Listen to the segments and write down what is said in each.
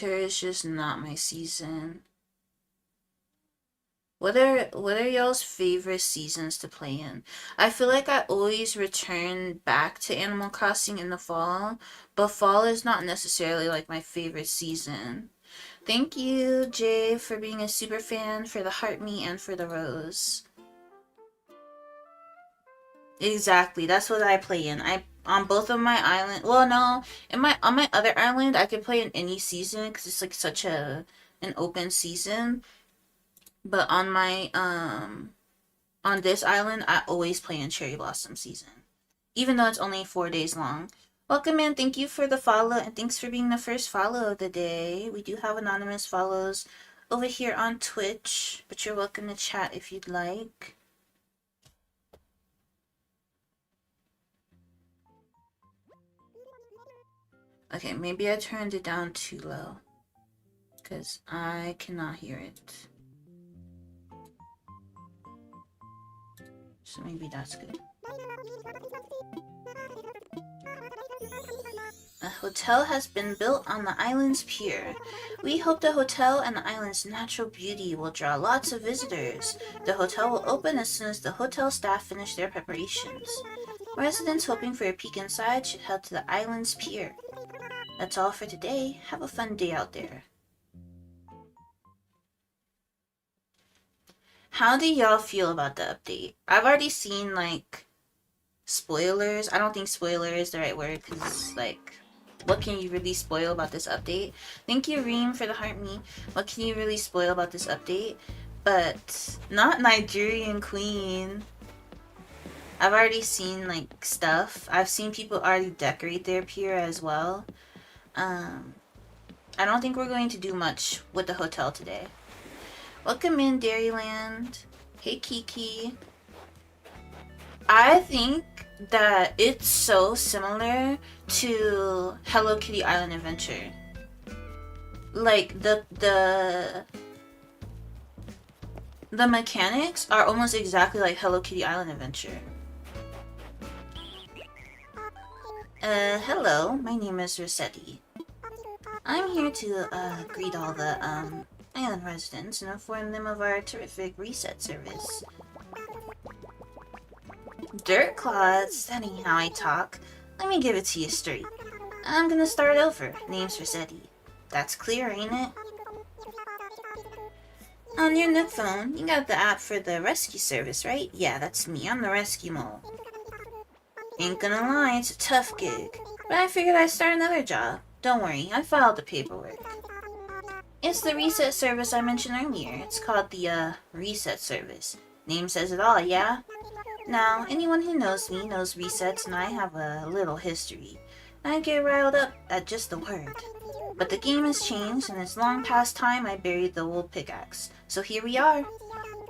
Is just not my season. What are y'all's favorite seasons to play in? I feel like I always return back to Animal Crossing in the fall, but fall is not necessarily like my favorite season. Thank you, Jay, for being a super fan, for the heart me, and for the rose. Exactly, that's what I play in. I on both of my island. Well, no, in my on my other island, I could play in any season because it's like such an open season. But on this island, I always play in Cherry Blossom season, even though it's only 4 days long. Welcome in, thank you for the follow, and thanks for being the first follow of the day. We do have anonymous follows over here on Twitch, but you're welcome to chat if you'd like. Okay, maybe I turned it down too low, because I cannot hear it. So maybe that's good. A hotel has been built on the island's pier. We hope the hotel and the island's natural beauty will draw lots of visitors. The hotel will open as soon as the hotel staff finish their preparations. Residents hoping for a peek inside should head to the island's pier. That's all for today. Have a fun day out there. How do y'all feel about the update? I've already seen, like, spoilers. I don't think spoiler is the right word, because, like, what can you really spoil about this update? Thank you, Reem, for the heart me. What can you really spoil about this update? But not Nigerian Queen. I've already seen, like, stuff. I've seen people already decorate their pier as well. I don't think we're going to do much with the hotel today. Welcome in, Dairyland. Hey, Kiki. I think that it's so similar to Hello Kitty Island Adventure. Like, the mechanics are almost exactly like Hello Kitty Island Adventure. Hello, my name is Rossetti. I'm here to, greet all the, island residents and inform them of our terrific reset service. Dirt clods, that ain't how I talk. Let me give it to you straight. I'm gonna start over. Name's Rossetti. That's clear, ain't it? On your Nook phone, you got the app for the rescue service, right? Yeah, that's me. I'm the rescue mole. Ain't gonna lie, it's a tough gig. But I figured I'd start another job. Don't worry, I filed the paperwork. It's the reset service I mentioned earlier. It's called the, reset service. Name says it all, yeah? Now, anyone who knows me knows resets and I have a little history. I get riled up at just the word. But the game has changed and it's long past time I buried the old pickaxe. So here we are.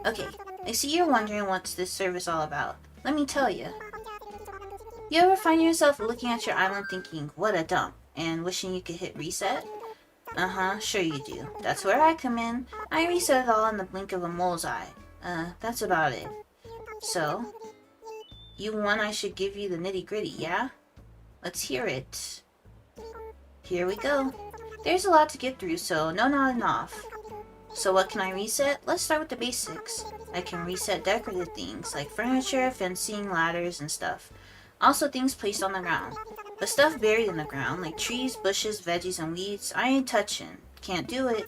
Okay, I see you're wondering what's this service all about. Let me tell you. You ever find yourself looking at your island thinking, what a dump, and wishing you could hit reset? Uh-huh, sure you do. That's where I come in. I reset it all in the blink of a mole's eye. That's about it. So, you want I should give you the nitty-gritty, yeah? Let's hear it. Here we go. There's a lot to get through, so no nodding off. So what can I reset? Let's start with the basics. I can reset decorative things, like furniture, fencing, ladders, and stuff. Also things placed on the ground. But stuff buried in the ground, like trees, bushes, veggies, and weeds, I ain't touching. Can't do it.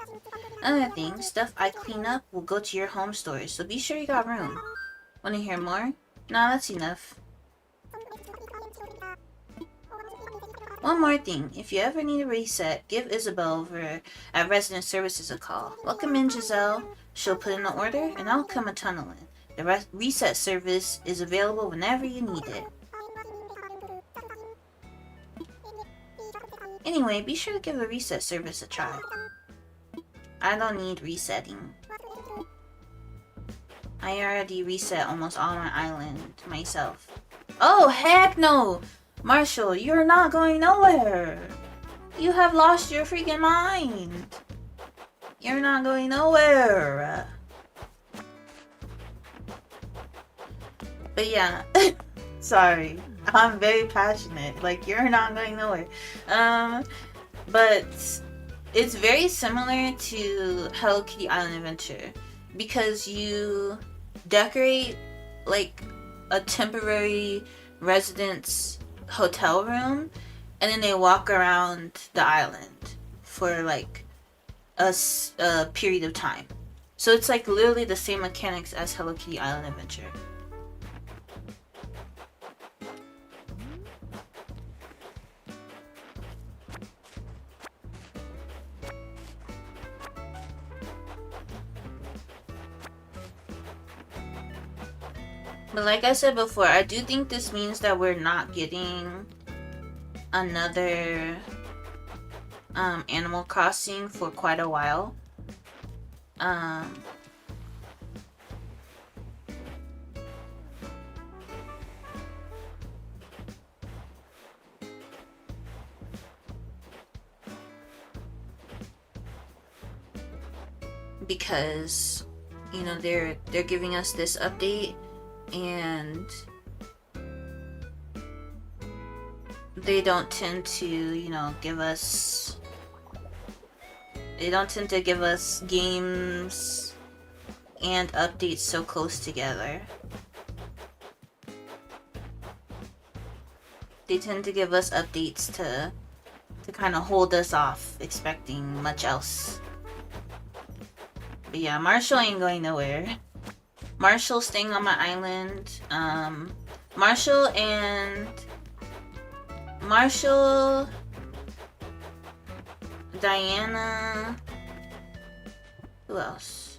Another thing, stuff I clean up will go to your home storage, so be sure you got room. Wanna hear more? Nah, that's enough. One more thing, if you ever need a reset, give Isabel over at Resident Services a call. Welcome in, Giselle. She'll put in the order, and I'll come a tunneling. The reset service is available whenever you need it. Anyway, be sure to give the reset service a try. I don't need resetting. I already reset almost all my island myself. Oh, heck no! Marshall, you're not going nowhere! You have lost your freaking mind! You're not going nowhere! But yeah, sorry. I'm very passionate. Like, you're not going nowhere. But It's very similar to Hello Kitty Island Adventure because you decorate like a temporary residence hotel room and then they walk around the island for like a period of time. So it's like literally the same mechanics as Hello Kitty Island Adventure. But like I said before, I do think this means that we're not getting another Animal Crossing for quite a while. Because you know they're giving us this update and they don't tend to, you know, give us games and updates so close together. They tend to give us updates to kind of hold us off expecting much else. But yeah, Marshall ain't going nowhere. Marshall's staying on my island. Marshall, Diana. Who else?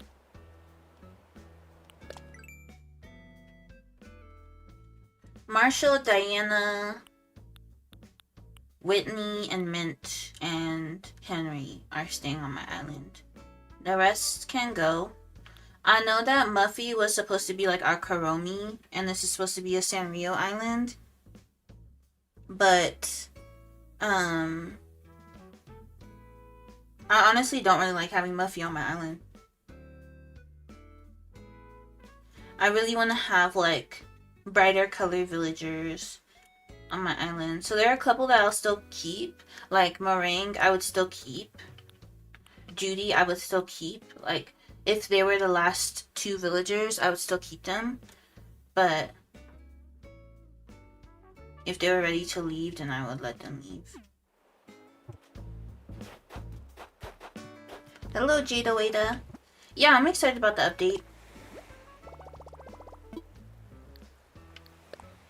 Marshall, Diana, Whitney, and Mint, and Henry are staying on my island. The rest can go. I know that Muffy was supposed to be like our Karomi, and this is supposed to be a Sanrio island. But, I honestly don't really like having Muffy on my island. I really want to have like brighter color villagers on my island. So there are a couple that I'll still keep. Like Meringue, I would still keep. Judy, I would still keep. Like, if they were the last two villagers, I would still keep them. But if they were ready to leave, then I would let them leave. Hello, Jada Wada. Yeah, I'm excited about the update.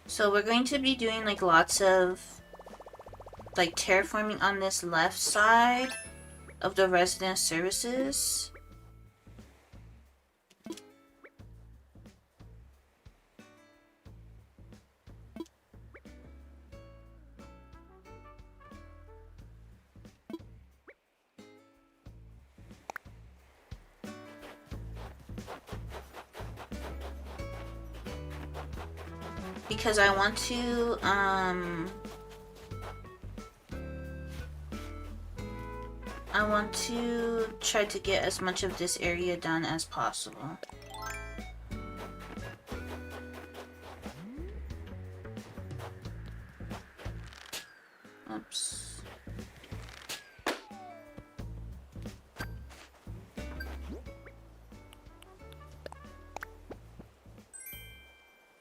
So we're going to be doing like lots of like terraforming on this left side of the residence services. Because I want to try to get as much of this area done as possible. Oops.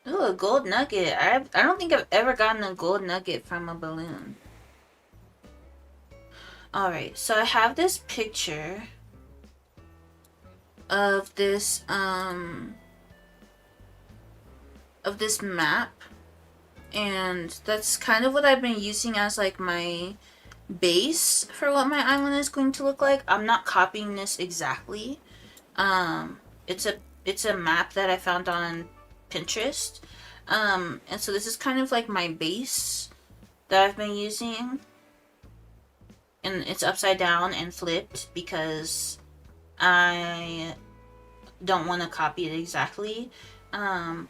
Ooh, a gold nugget. I don't think I've ever gotten a gold nugget from a balloon. Alright, so I have this picture of this map, and that's kind of what I've been using as like my base for what my island is going to look like. I'm not copying this exactly. It's a map that I found on Pinterest. And so this is kind of like my base that I've been using. And it's upside down and flipped because I don't want to copy it exactly. And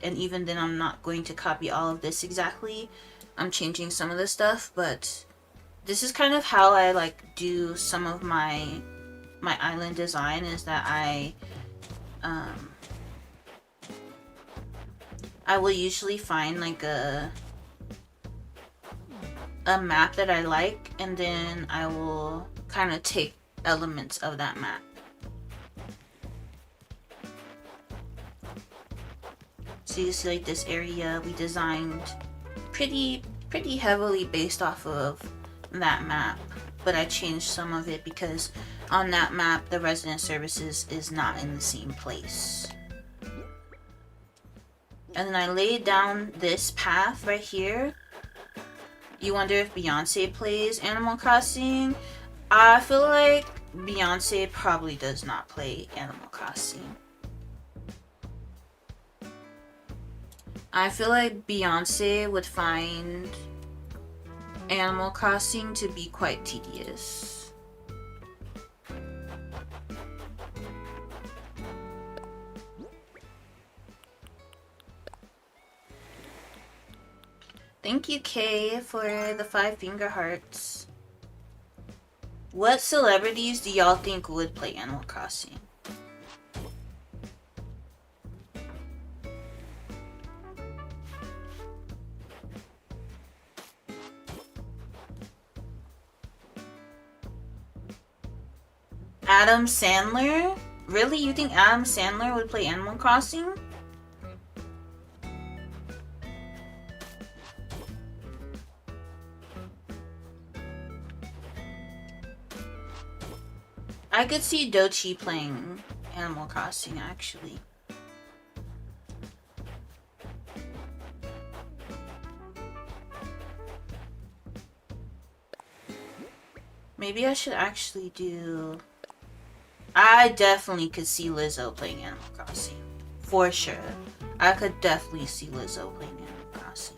even then I'm not going to copy all of this exactly. I'm changing some of the stuff, but this is kind of how I like do some of my island design, is that I will usually find like a map that I like, and then I will kind of take elements of that map. So you see, like, this area we designed pretty heavily based off of that map, but I changed some of it because on that map the resident services is not in the same place. And then I laid down this path right here. You wonder if Beyonce plays Animal Crossing? I feel like Beyonce probably does not play Animal Crossing. I feel like Beyonce would find Animal Crossing to be quite tedious. Thank you, Kay, for the 5 finger hearts. What celebrities do y'all think would play Animal Crossing? Adam Sandler? Really? You think Adam Sandler would play Animal Crossing? I could see Dochi playing Animal Crossing, actually. Maybe I should actually do... I definitely could see Lizzo playing Animal Crossing. For sure. I could definitely see Lizzo playing Animal Crossing.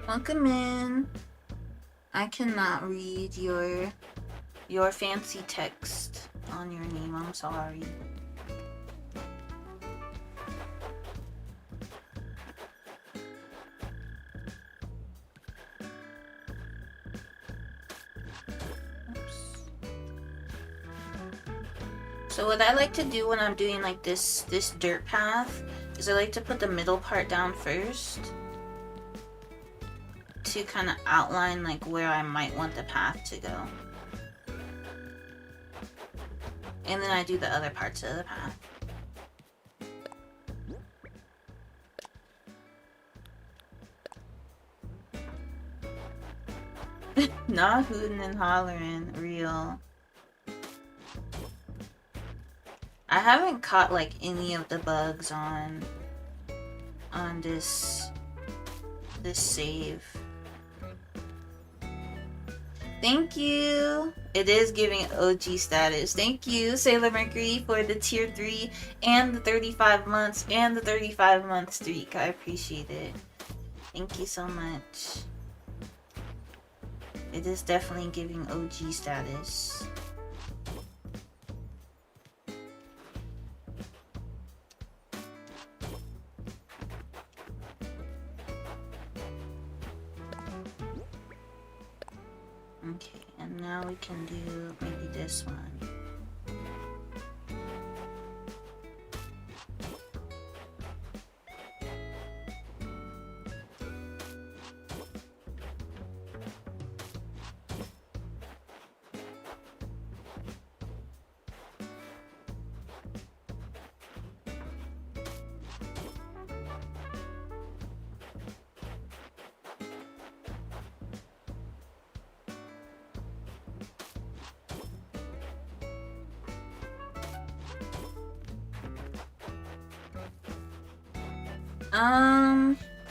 Welcome in. I cannot read your fancy text on your name. I'm sorry. Oops. So what I like to do when I'm doing like this dirt path is I like to put the middle part down first, to kind of outline like where I might want the path to go. And then I do the other parts of the path. Not hooting and hollering, real. I haven't caught like any of the bugs on this save. Thank you. It is giving OG status. Thank you, Sailor Mercury, for the tier 3 and the 35 months and the 35-month streak. I appreciate it. Thank you so much. It is definitely giving OG status. Okay, and now we can do maybe this one.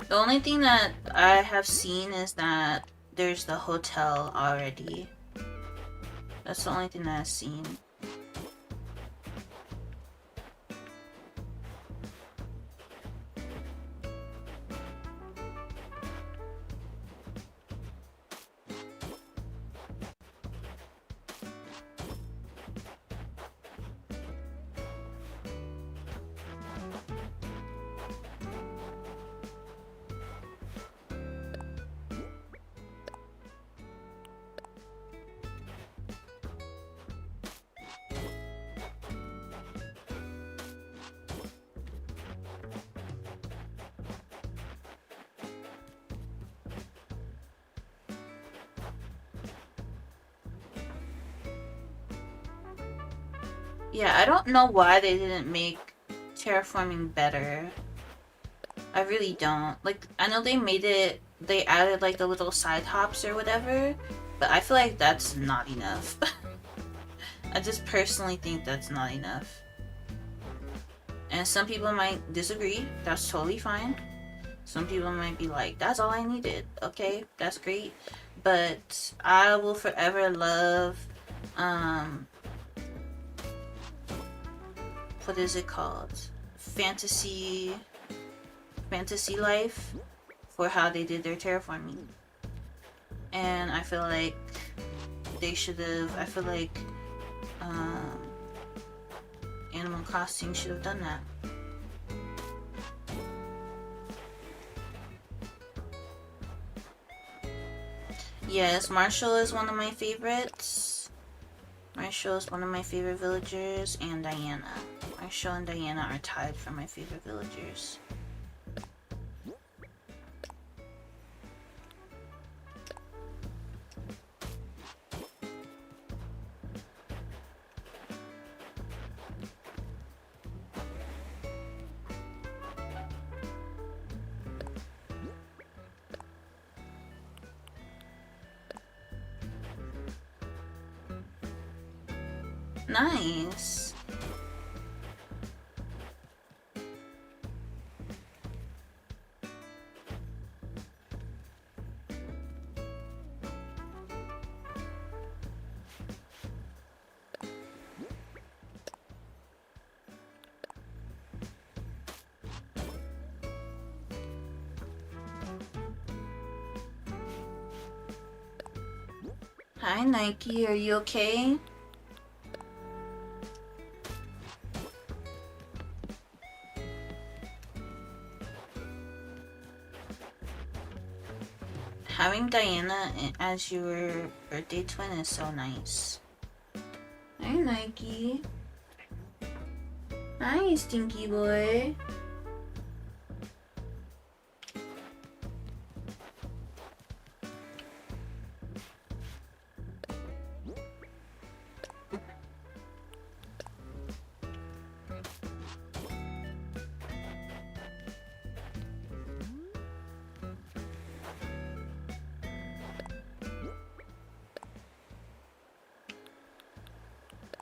The only thing that I have seen is that there's the hotel already. That's the only thing that I've seen. Yeah, I don't know why they didn't make terraforming better. I really don't. Like, I know they made it, they added like the little side hops or whatever, but I feel like that's not enough. I just personally think that's not enough. And some people might disagree. That's totally fine. Some people might be like, that's all I needed. Okay, that's great. But I will forever love, what is it called? Fantasy Life for how they did their terraforming. And I feel like they should have, I feel like Animal Crossing should have done that. Yes, Marshall is one of my favorites. Marshall is one of my favorite villagers, and Diana. Marshall and Diana are tied for my favorite villagers. Nice. Hi Nike, are you okay? Having Diana as your birthday twin is so nice. Hi Nike. Hi Stinky Boy.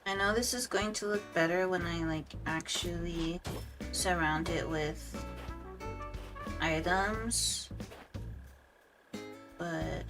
I know this is going to look better when I like actually surround it with items, but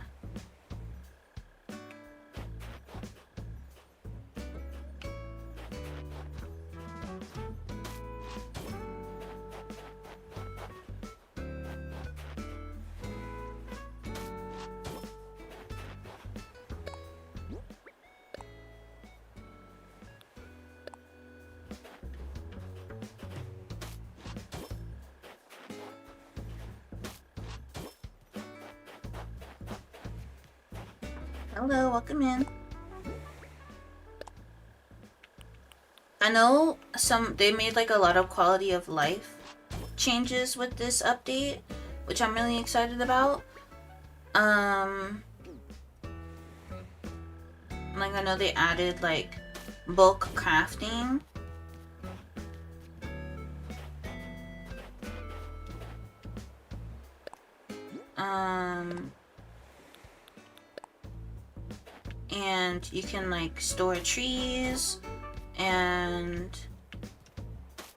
hello, welcome in. I know they made like a lot of quality of life changes with this update, which I'm really excited about. Like I know they added like bulk crafting. And you can like store trees and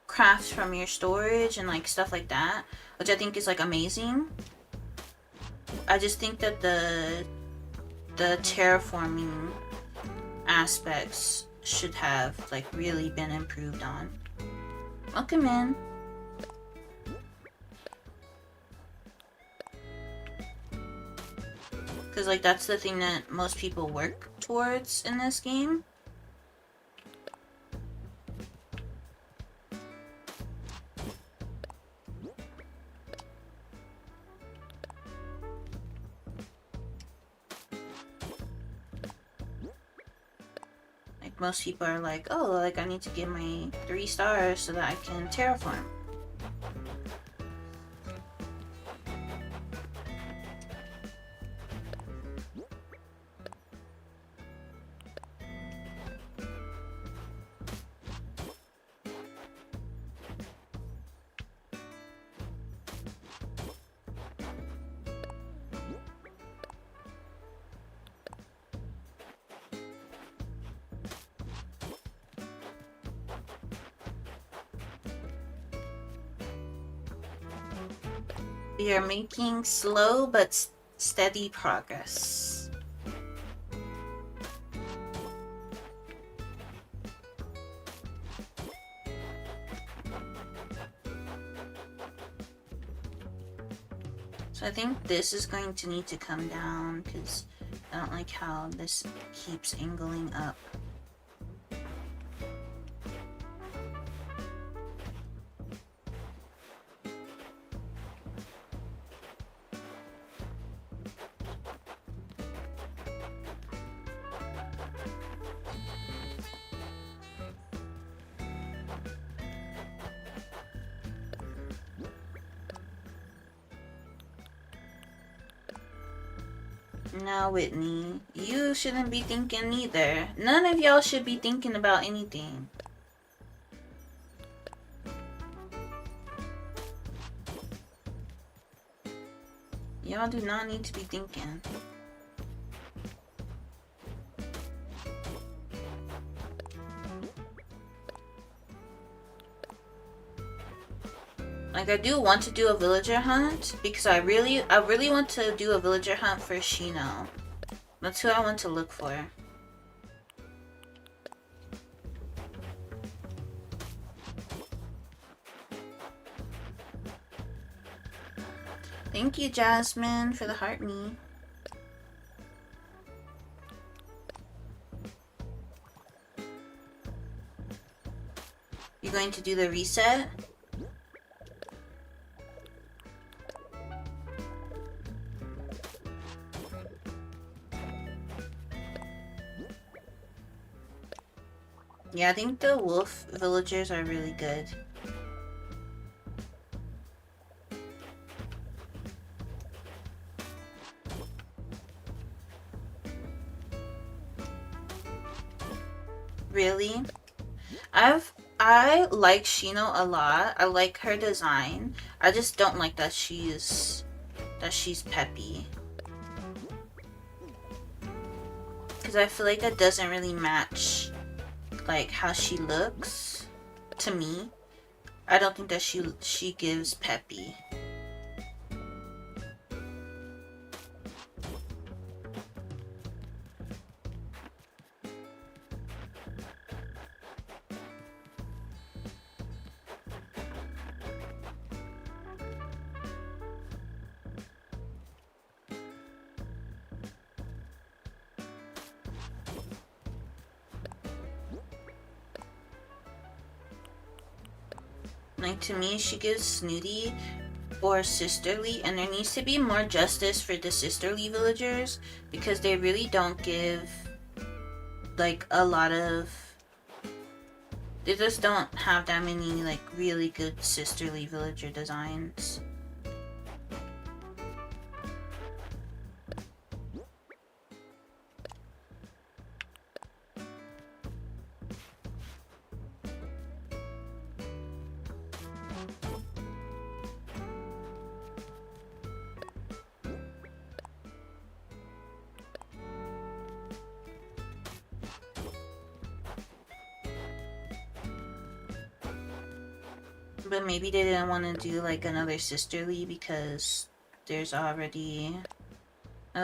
craft from your storage and like stuff like that, which I think is like amazing. I just think that the the terraforming aspects should have like really been improved on. Welcome in. Because like that's the thing that most people work towards in this game. Most people are like, oh, like I need to get my 3 stars so that I can terraform. We are making slow but steady progress. So I think this is going to need to come down because I don't like how this keeps angling up. Now, Whitney, you shouldn't be thinking either. None of y'all should be thinking about anything. Y'all do not need to be thinking. Like, I do want to do a villager hunt because I really want to do a villager hunt for Shino. That's who I want to look for. Thank you, Jasmine, for the heart me. You're going to do the reset? Yeah, I think the wolf villagers are really good. Really? I like Shino a lot. I like her design. I just don't like that she's peppy. Because I feel like that doesn't really match like how she looks to me. I don't think that she gives peppy. Like, to me, she gives snooty or sisterly, and there needs to be more justice for the sisterly villagers because they really don't give like a lot of, they just don't have that many like really good sisterly villager designs. But maybe they didn't want to do like another sisterly because there's already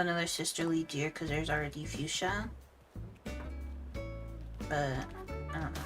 another sisterly deer because there's already fuchsia. But I don't know.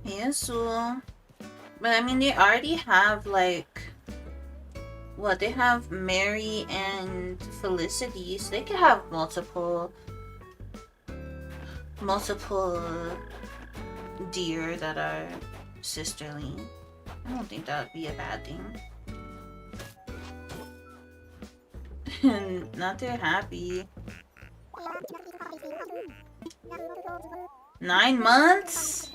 Yes, so, but I mean, they already have like what they have Mary and Felicity, so they could have multiple deer that are sisterly. I don't think that would be a bad thing. And not too happy. 9 months?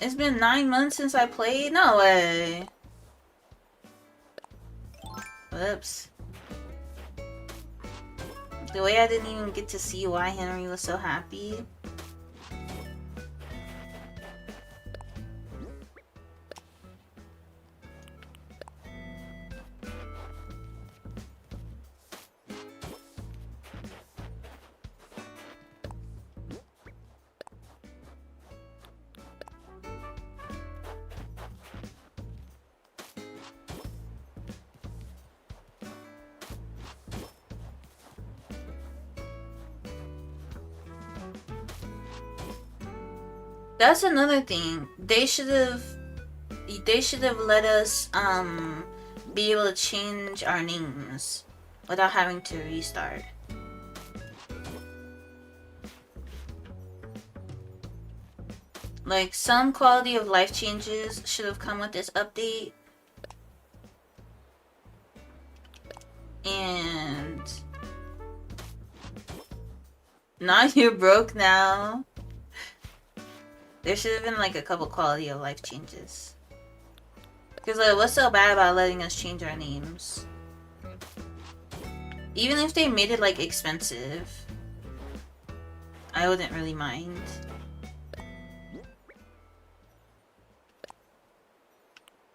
It's been 9 months since I played? No way. Whoops. The way I didn't even get to see why Henry was so happy. That's another thing. They should have let us be able to change our names without having to restart. Like, some quality of life changes should have come with this update. And now you're broke now. There should have been like a couple quality of life changes. Because like, what's so bad about letting us change our names? Even if they made it like expensive, I wouldn't really mind.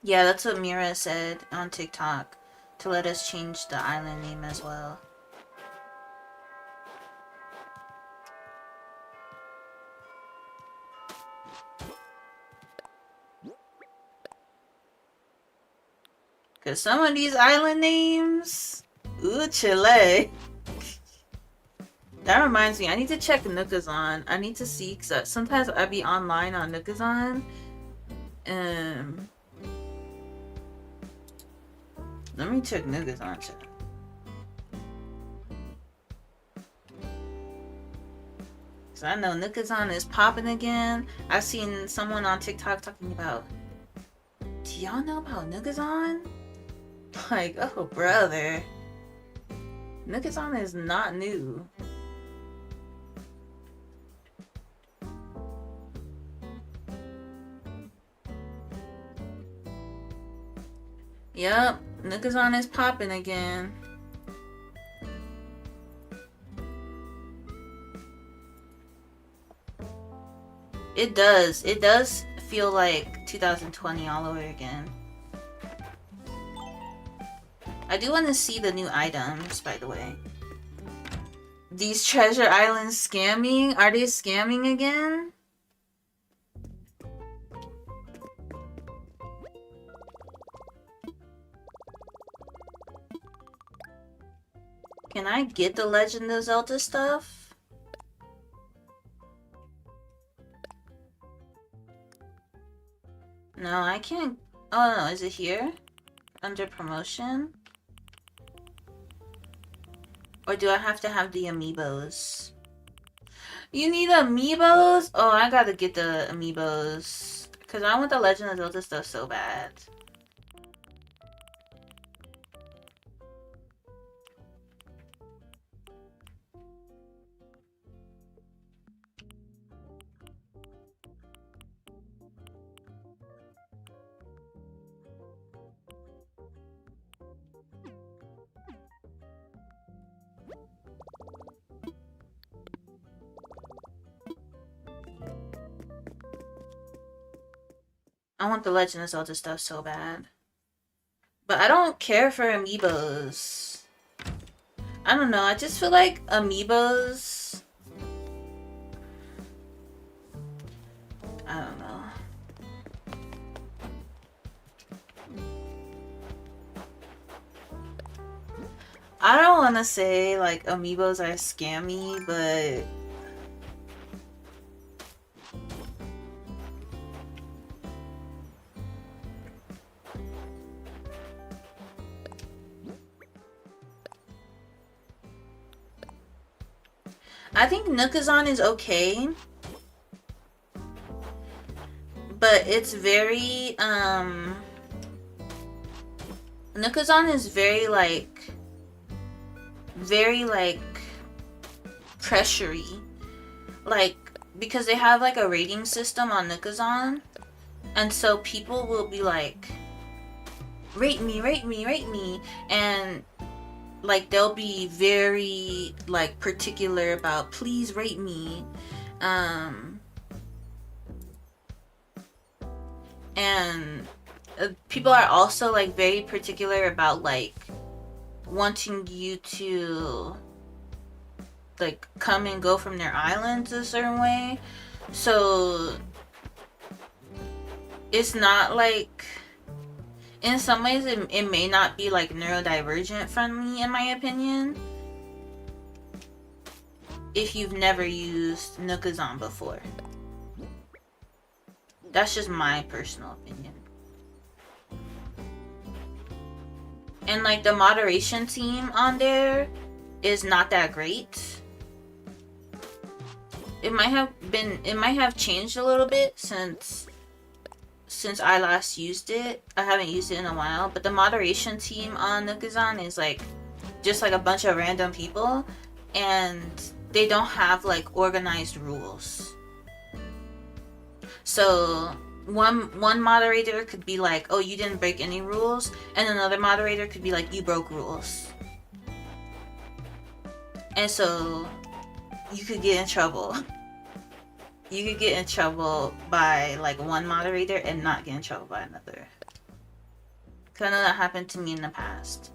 Yeah, that's what Mira said on TikTok, to let us change the island name as well. Cause some of these island names, ooh, Chile. That reminds me, I need to check Nookazon. I need to see, cause sometimes I be online on Nookazon. Let me check Nookazon chat. Cause I know Nookazon is popping again. I've seen someone on TikTok talking about, do y'all know about Nookazon? Like, oh brother. Nookazon is not new. Yup, Nookazon is popping again. It does feel like 2020 all over again. I do want to see the new items, by the way. These treasure islands scamming? Are they scamming again? Can I get the Legend of Zelda stuff? No, I can't. Oh no, is it here? Under promotion? Or do I have to have the amiibos? You need amiibos? Oh, I gotta get the amiibos. Because I want the Legend of Zelda stuff so bad. I want the Legend of Zelda stuff so bad. But I don't care for amiibos. I don't know, I just feel like amiibos... I don't know. I don't want to say like amiibos are scammy, but I think Nookazon is okay. But it's very, Nookazon is very, like, pressure-y. Like, because they have, like, a rating system on Nookazon. And so people will be like, rate me, rate me, rate me. And, like, they'll be very, like, particular about, please rate me. And people are also like very particular about like wanting you to like come and go from their islands a certain way. So it's not like, in some ways it may not be like neurodivergent friendly, in my opinion, if you've never used Nookazon before. That's just my personal opinion. And like the moderation team on there is not that great. It might have changed a little bit since I last used it. I haven't used it in a while, but the moderation team on Nookazon is like just like a bunch of random people, and they don't have like organized rules. So one moderator could be like, oh, you didn't break any rules, and another moderator could be like, you broke rules. And so you could get in trouble. You could get in trouble by like one moderator and not get in trouble by another. Cause I know that happened to me in the past.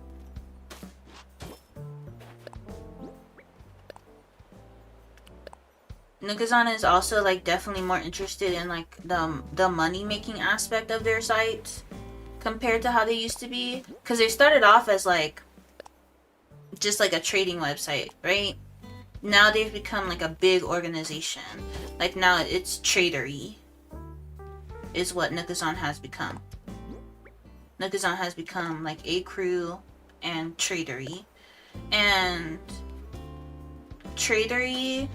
Nookazon is also like definitely more interested in like the money making aspect of their site compared to how they used to be, because they started off as like just like a trading website, right? Now they've become like a big organization. Like now it's tradery is what Nookazon has become. Nookazon has become like a crew and tradery. And tradery,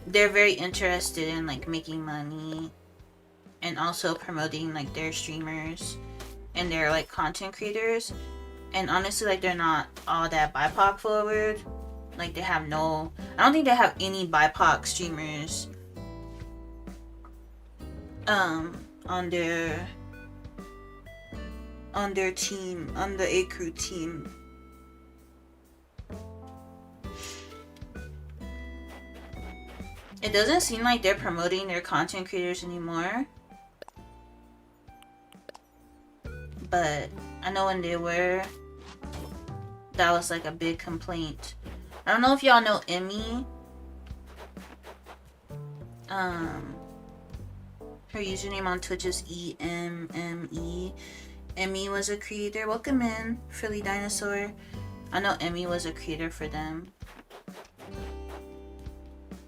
they're very interested in like making money and also promoting like their streamers and their like content creators. And honestly, like they're not all that BIPOC forward. Like they have no, I don't think they have any BIPOC streamers on their team, on the A crew team. It doesn't seem like they're promoting their content creators anymore. But I know when they were, that was like a big complaint. I don't know if y'all know Emmy. Her username on Twitch is EMME. Emmy was a creator. Welcome in, Frilly Dinosaur. I know Emmy was a creator for them.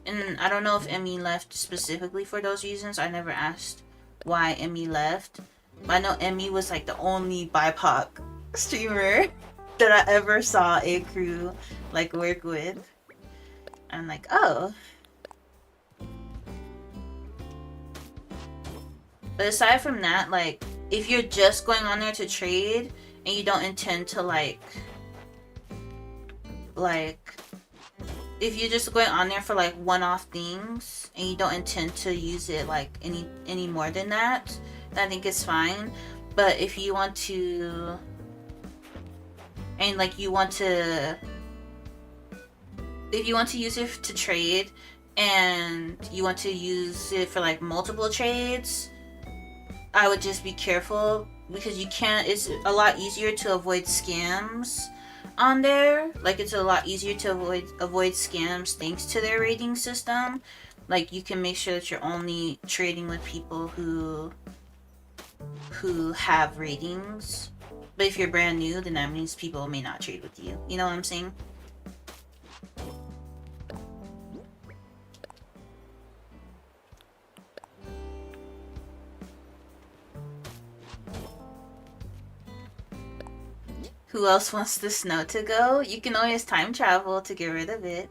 And I don't know if Emmy left specifically for those reasons. I never asked why Emmy left. But I know Emmy was like the only BIPOC streamer that I ever saw A crew like work with. I'm like, oh. But aside from that, like, if you're just going on there to trade and you don't intend to like if you're just going on there for like one-off things and you don't intend to use it like any more than that, then I think it's fine. But if you want to, and like if you want to use it to trade and you want to use it for like multiple trades, I would just be careful because you can't. It's a lot easier to avoid scams on there. Like it's a lot easier to avoid scams thanks to their rating system. Like you can make sure that you're only trading with people who have ratings. But if you're brand new, then that means people may not trade with you. You know what I'm saying? Who else wants the snow to go? You can always time travel to get rid of it.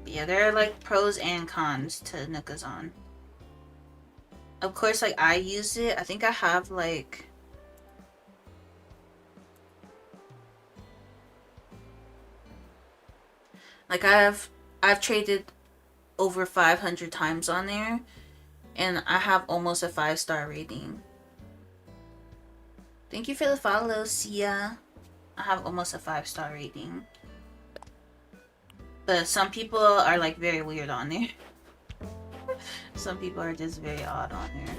But yeah, there are like pros and cons to Nukazon. Of course, like I use it. I think I have like I've traded over 500 times on there, and I have almost a 5-star rating. Thank you for the follow, Sia. I have almost a 5-star rating. But some people are like very weird on there. Some people are just very odd on there.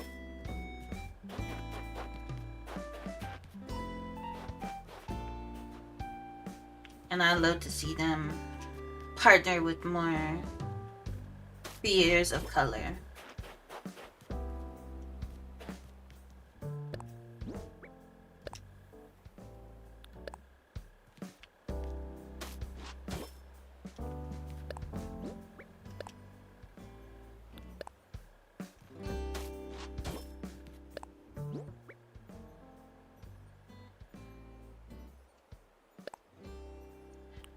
And I love to see them partner with more creators of color.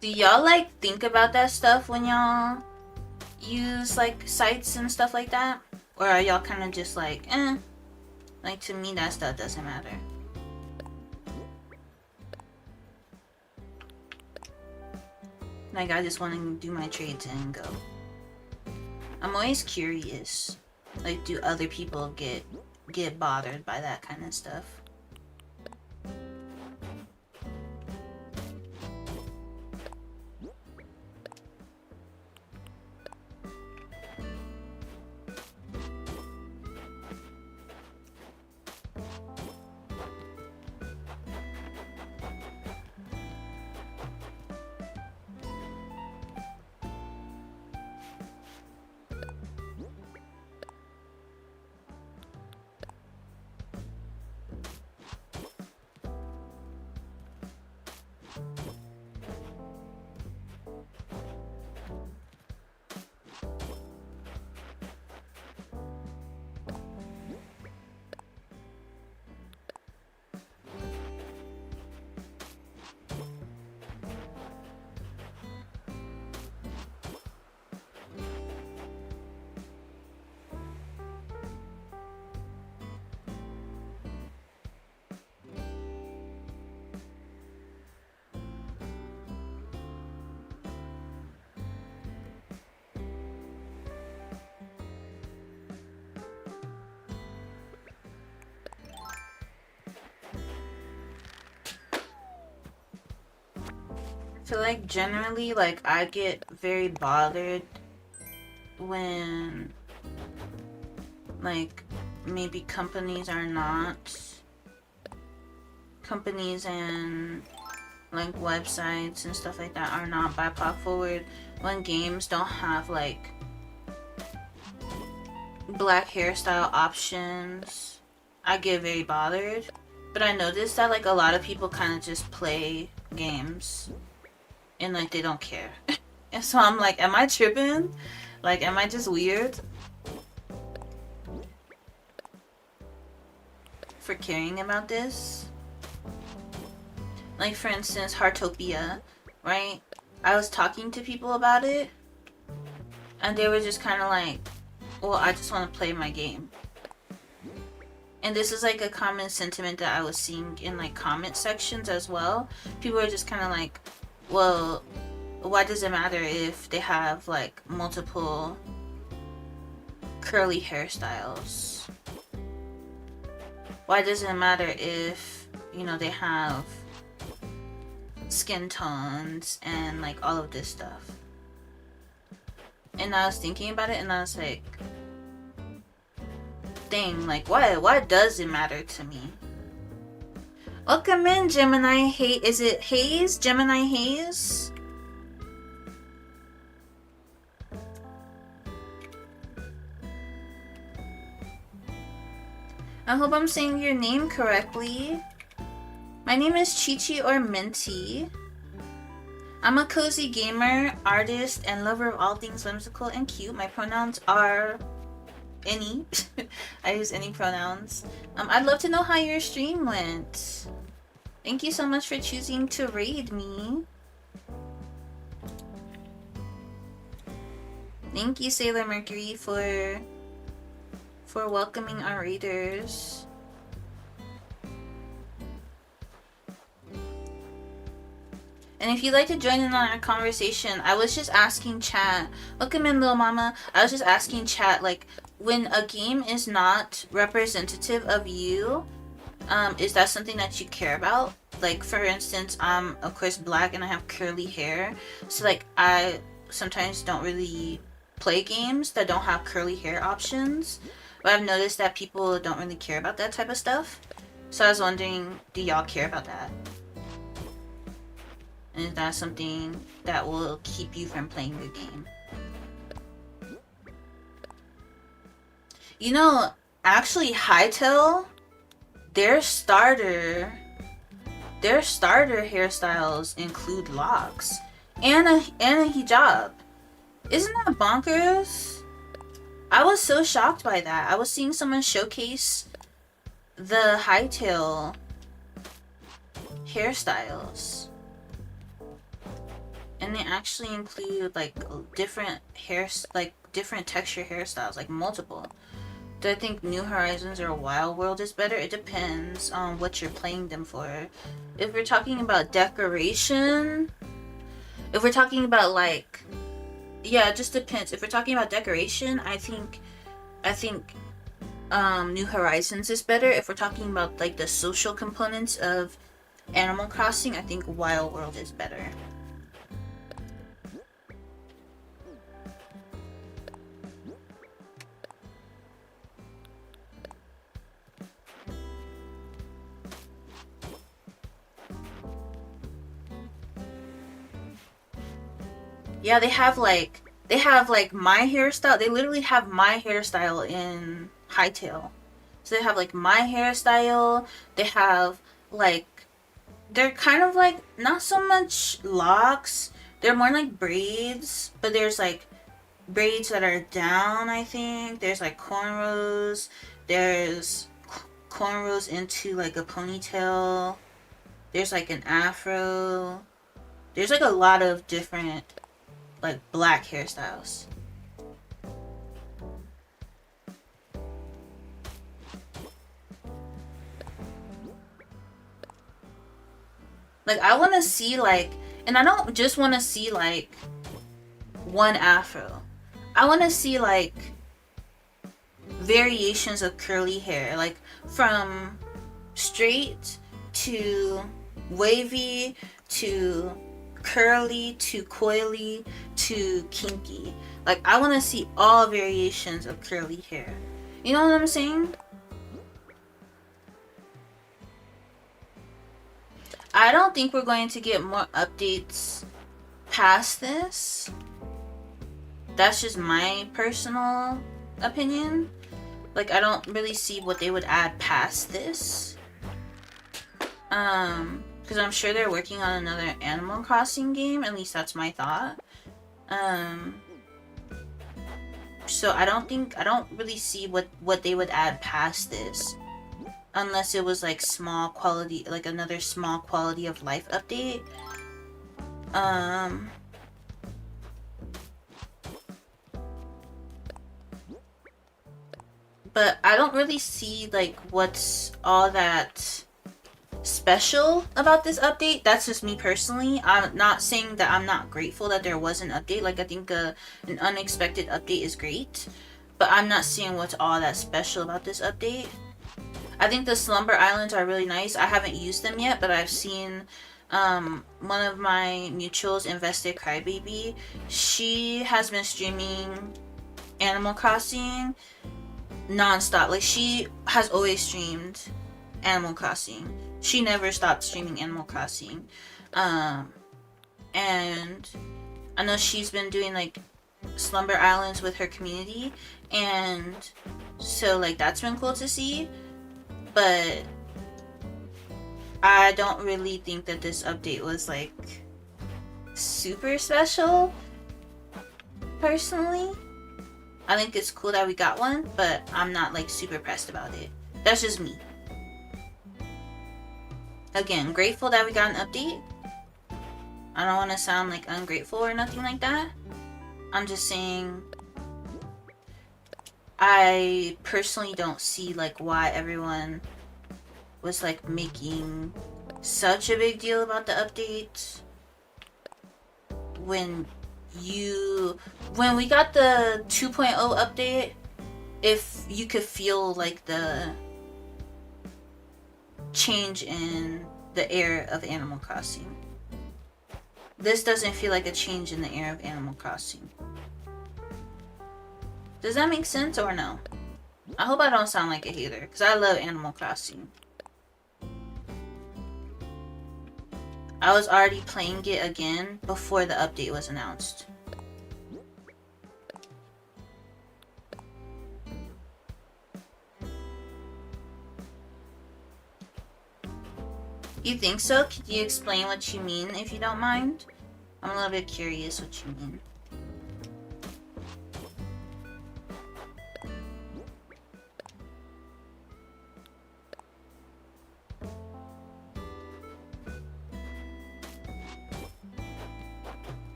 Do y'all like think about that stuff when y'all use like sites and stuff like that? Or are y'all kind of just like, eh? Like to me that stuff doesn't matter. Like I just want to do my trades and go. I'm always curious. Like do other people get bothered by that kind of stuff? I feel like generally, like, I get very bothered when, like, maybe companies and, like, websites and stuff like that are not BIPOC forward. When games don't have, like, black hairstyle options, I get very bothered. But I noticed that, like, a lot of people kind of just play games and like they don't care. And so I'm like, am I tripping? Like, am I just weird for caring about this? Like, for instance, Heartopia, right? I was talking to people about it and they were just kind of like, well, I just want to play my game. And this is like a common sentiment that I was seeing in like comment sections as well. People are just kind of like, well, why does it matter if they have like multiple curly hairstyles? Why does it matter if, you know, they have skin tones and like all of this stuff? And I was thinking about it, and I was like, dang, like, why does it matter to me? Welcome in, Gemini Haze. Is it Haze? Gemini Haze? I hope I'm saying your name correctly. My name is Chi-Chi or Minty. I'm a cozy gamer, artist, and lover of all things whimsical and cute. My pronouns are any. I use any pronouns. I'd love to know how your stream went. Thank you so much for choosing to raid me. Thank you, Sailor Mercury, for welcoming our raiders. And if you'd like to join in on our conversation, I was just asking chat. Welcome in, little mama. I was just asking chat, like, when a game is not representative of you, is that something that you care about? Like, for instance, I'm of course black and I have curly hair, so like I sometimes don't really play games that don't have curly hair options. But I've noticed that people don't really care about that type of stuff. So I was wondering, do y'all care about that? And is that something that will keep you from playing the game? You know, actually Hytale, their starter hairstyles include locks and a hijab. Isn't that bonkers? I was so shocked by that. I was seeing someone showcase the Hytale hairstyles, and they actually include like different different texture hairstyles, like multiple. Do I think New Horizons or Wild World is better? It depends on what you're playing them for. If we're talking about decoration, if we're talking about like, yeah, it just depends. If we're talking about decoration, I think New Horizons is better. If we're talking about like the social components of Animal Crossing, I think Wild World is better. Yeah, they have like my hairstyle. They literally have my hairstyle in Hytale. So they have like my hairstyle. They have like, they're kind of like not so much locks. They're more like braids, but there's like braids that are down, I think. There's like cornrows. There's cornrows into like a ponytail. There's like an afro. There's like a lot of different like black hairstyles. Like I want to see like, and I don't just want to see like one afro. I want to see like variations of curly hair, like from straight to wavy to curly to coily to kinky. Like I want to see all variations of curly hair. You know what I'm saying? I don't think we're going to get more updates past this. That's just my personal opinion. Like I don't really see what they would add past this. Because I'm sure they're working on another Animal Crossing game. At least that's my thought. So I don't really see what they would add past this, unless it was like small quality, like another small quality of life update. But I don't really see like what's all that special about this update. That's just me personally. I'm not saying that I'm not grateful that there was an update. Like I think an unexpected update is great, but I'm not seeing what's all that special about this update. I think the Slumber Islands are really nice. I haven't used them yet, but I've seen one of my mutuals, Invested Crybaby, she has been streaming Animal Crossing non-stop. Like, she has always streamed Animal Crossing. She never stopped streaming Animal Crossing. And I know she's been doing like Slumber Islands with her community, and so like that's been cool to see. But I don't really think that this update was like super special, personally. I think it's cool that we got one, but I'm not like super pressed about it. That's just me. Again, grateful that we got an update. I don't want to sound like ungrateful or nothing like that. I'm just saying I personally don't see like why everyone was like making such a big deal about the update when we got the 2.0 update. If you could feel like the change in the air of Animal Crossing. This doesn't feel like a change in the air of Animal Crossing. Does that make sense or no? I hope I don't sound like a hater, because I love Animal Crossing. I was already playing it again before the update was announced. You think so? Could you explain what you mean, if you don't mind? I'm a little bit curious what you mean.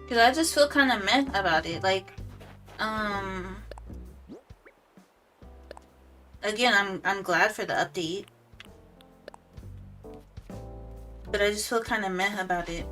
Because I just feel kind of meh about it. Like, again, I'm glad for the update, but I just feel kind of meh about it.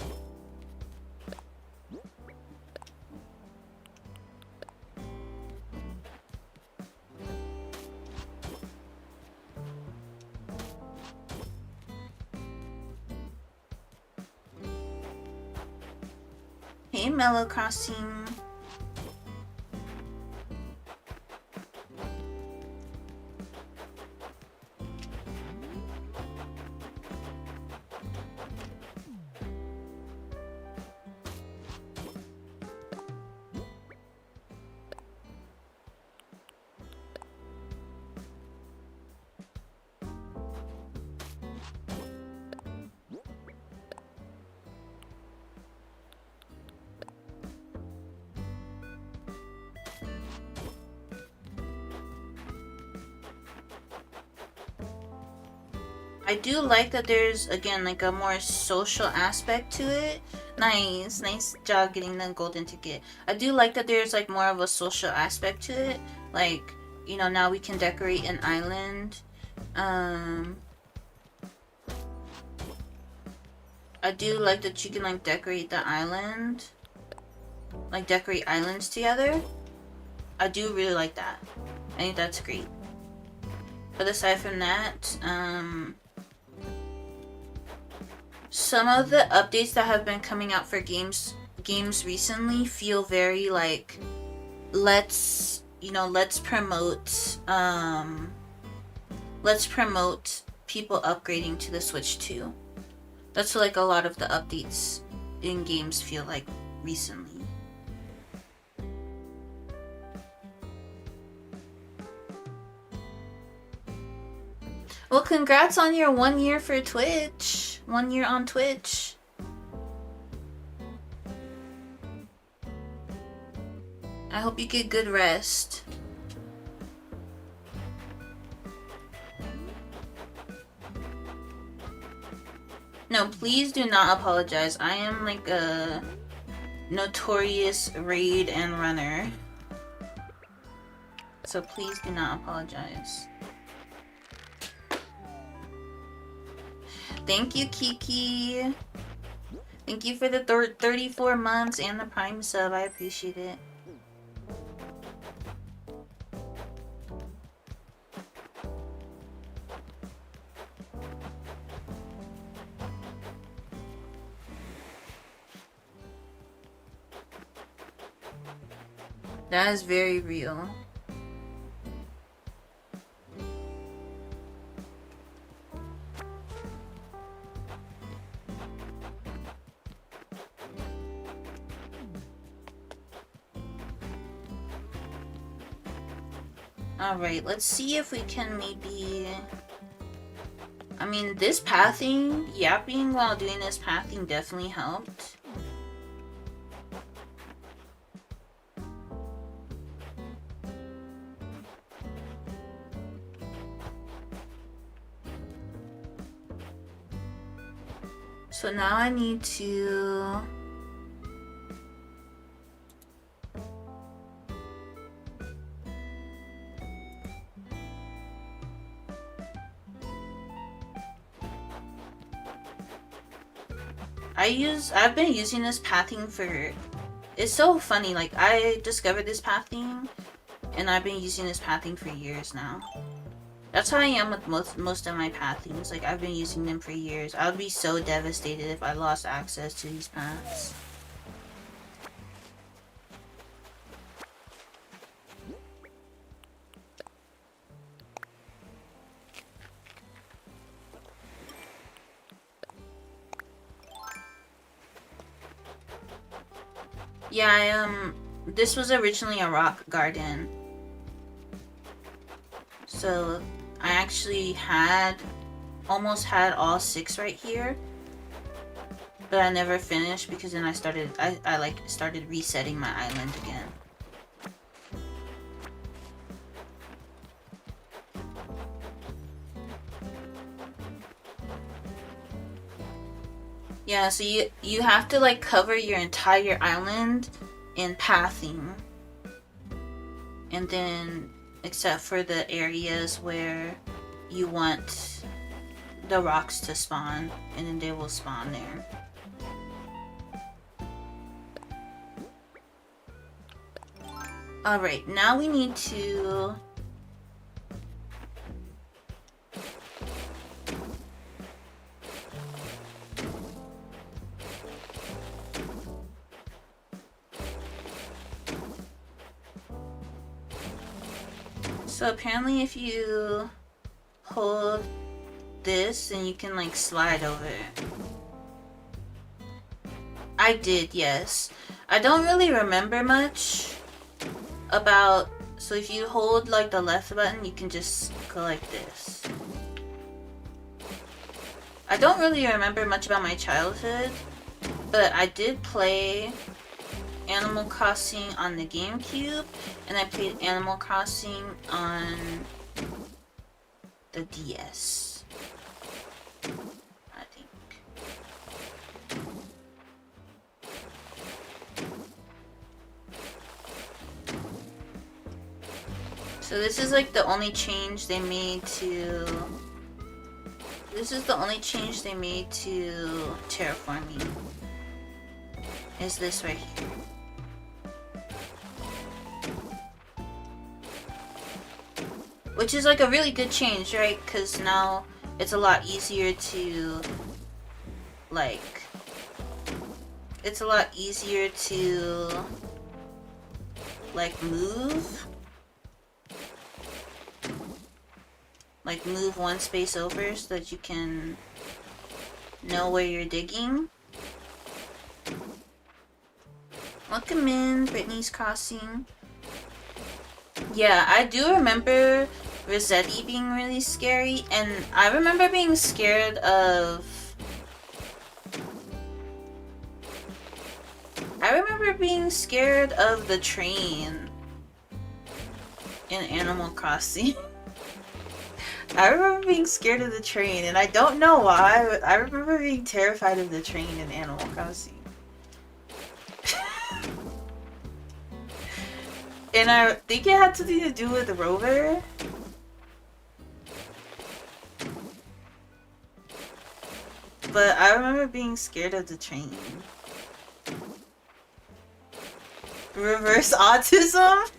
Hey, Mellow Crossing. I do like that there's, again, like a more social aspect to it. Nice job getting the golden ticket. I do like that there's like more of a social aspect to it. Like, you know, now we can decorate an island. I do like that you can like decorate the island. Like decorate islands together. I do really like that. I think that's great. But aside from that, some of the updates that have been coming out for games recently feel very like, let's promote people upgrading to the Switch 2. That's what like a lot of the updates in games feel like recently. Well, congrats on your 1 year for Twitch. 1 year on Twitch. I hope you get good rest. No, please do not apologize. I am like a notorious raid and runner. So please do not apologize. Thank you, Kiki. Thank you for the 34 months and the Prime sub. I appreciate it. That is very real. Alright, let's see if we can maybe... I mean, this pathing, yapping while doing this pathing definitely helped. So now I need to... I've been using this pathing for... It's so funny, like, I discovered this pathing, and I've been using this pathing for years now. That's how I am with most of my pathings. Like, I've been using them for years. I would be so devastated if I lost access to these paths. Yeah, this was originally a rock garden. So, I actually almost had all 6 right here. But I never finished because then I started resetting my island again. Yeah, so you have to like cover your entire island in pathing. And then, except for the areas where you want the rocks to spawn, and then they will spawn there. Alright, now we need to... So apparently if you hold this, then you can like slide over it. I did, yes. I don't really remember much about... So if you hold like the left button, you can just go like this. I don't really remember much about my childhood, but I did play Animal Crossing on the GameCube, and I played Animal Crossing on the DS, I think. So this is like the only change they made to... This is the only change they made to terraforming. Is this right here. Which is like a really good change, right? Because now it's a lot easier to like... It's a lot easier to like move. Like move one space over so that you can know where you're digging. Welcome in, Brittany's Crossing. Yeah, I do remember Rossetti being really scary, and I remember being scared of... I remember being scared of the train in Animal Crossing. I remember being scared of the train, and I don't know why, but I remember being terrified of the train in Animal Crossing. And I think it had something to do with Rover. But I remember being scared of the train. Reverse autism?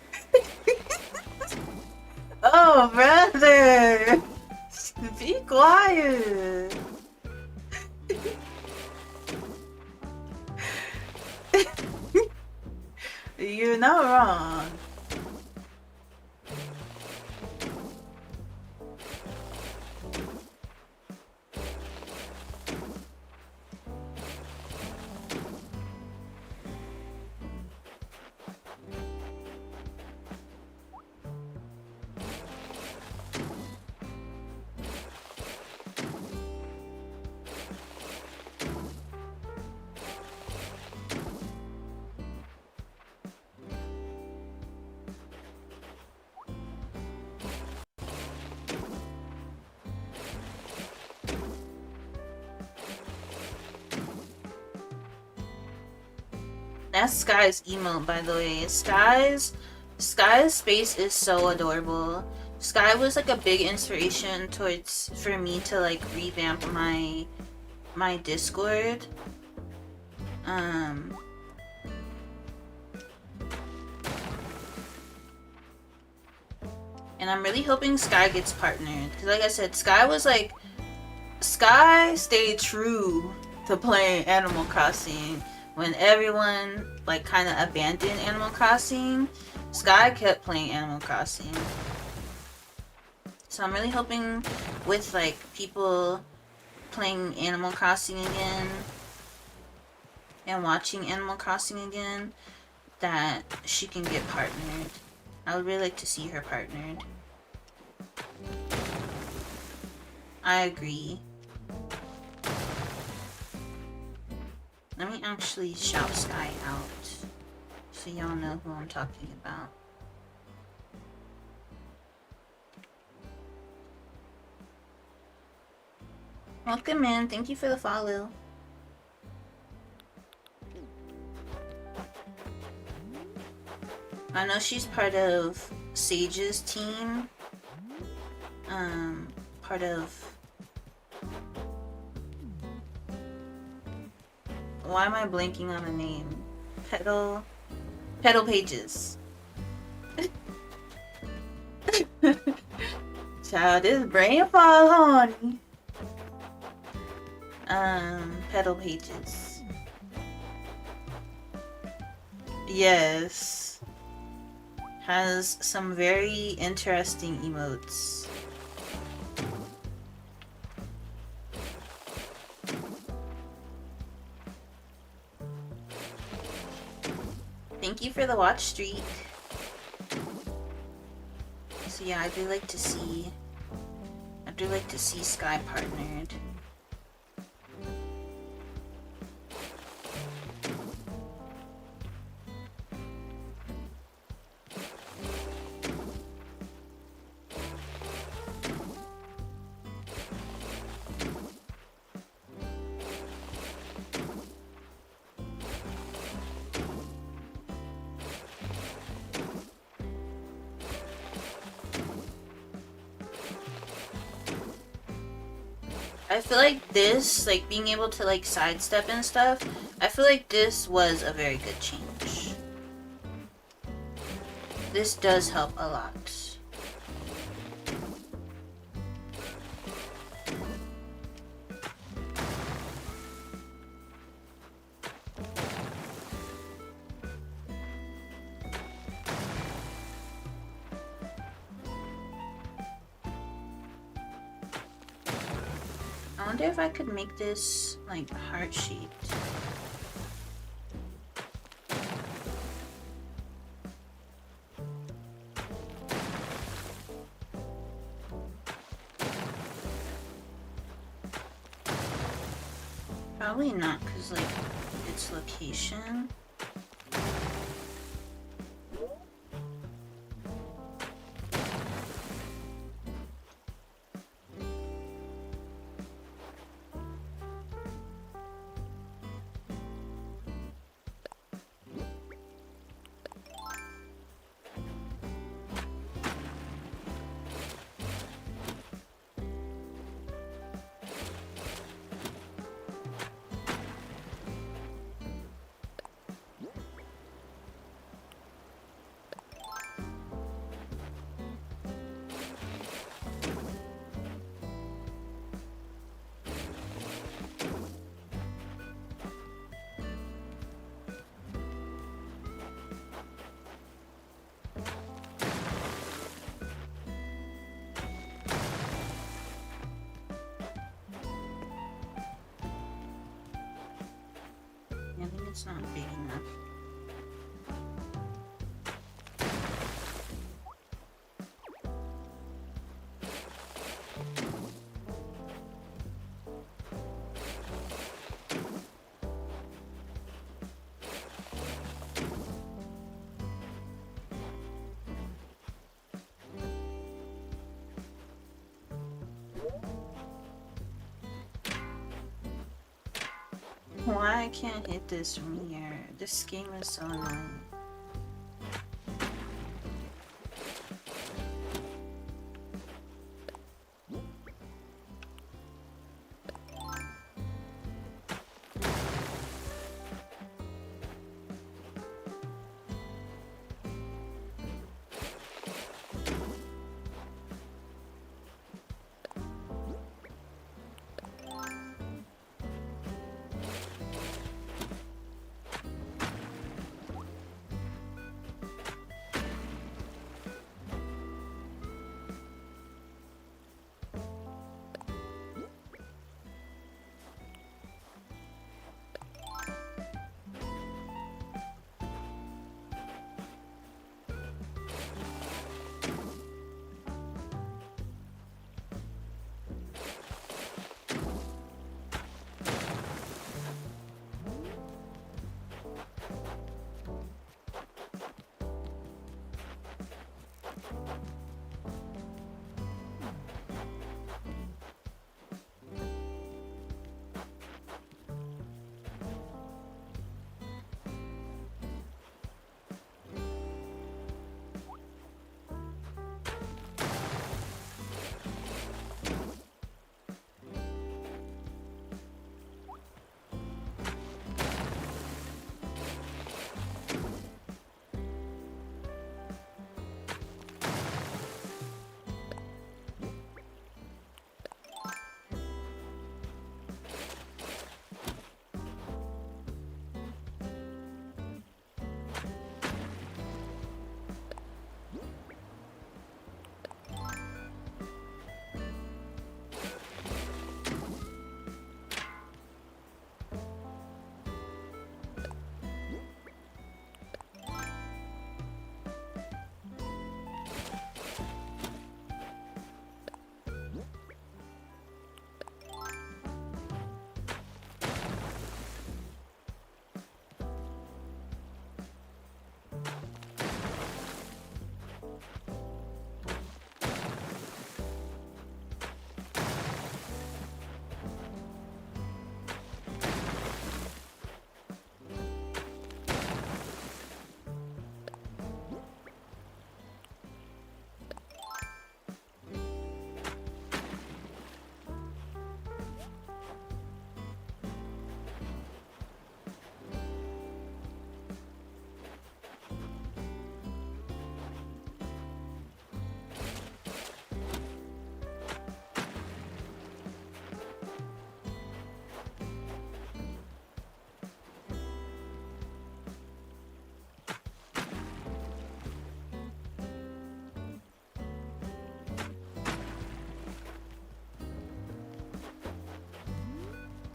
Oh, brother! Be quiet! You're not wrong. That's Sky's emote, by the way. Sky's space is so adorable. Sky was like a big inspiration for me to like revamp my Discord. And I'm really hoping Sky gets partnered, because like I said, Sky stayed true to playing Animal Crossing. When everyone like kind of abandoned Animal Crossing, Sky kept playing Animal Crossing. So I'm really hoping with like people playing Animal Crossing again and watching Animal Crossing again, that she can get partnered. I would really like to see her partnered. I agree. Let me actually shout Sky out so y'all know who I'm talking about. Welcome in. Thank you for the follow. I know she's part of Sage's team. Part of... Why am I blanking on the name? Petal Pages. Child, this brain fall, honey. Petal Pages. Yes. Has some very interesting emotes. Thank you for the watch streak. So yeah, I do like to see Sky partnered. I feel like this, like being able to like sidestep and stuff, I feel like this was a very good change. This does help a lot. I wonder if I could make this like heart shaped. Probably not, because like its location. It's not big enough. Why I can't hit this from here? This game is so annoying.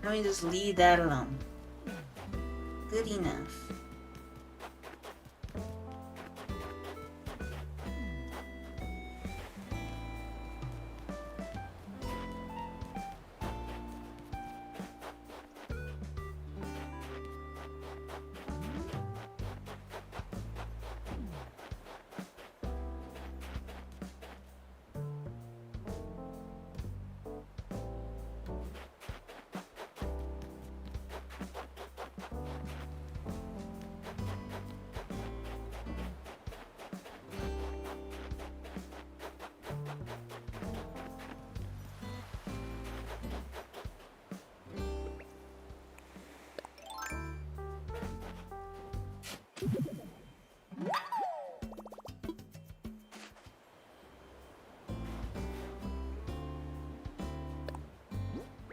Let me just leave that alone. Good enough.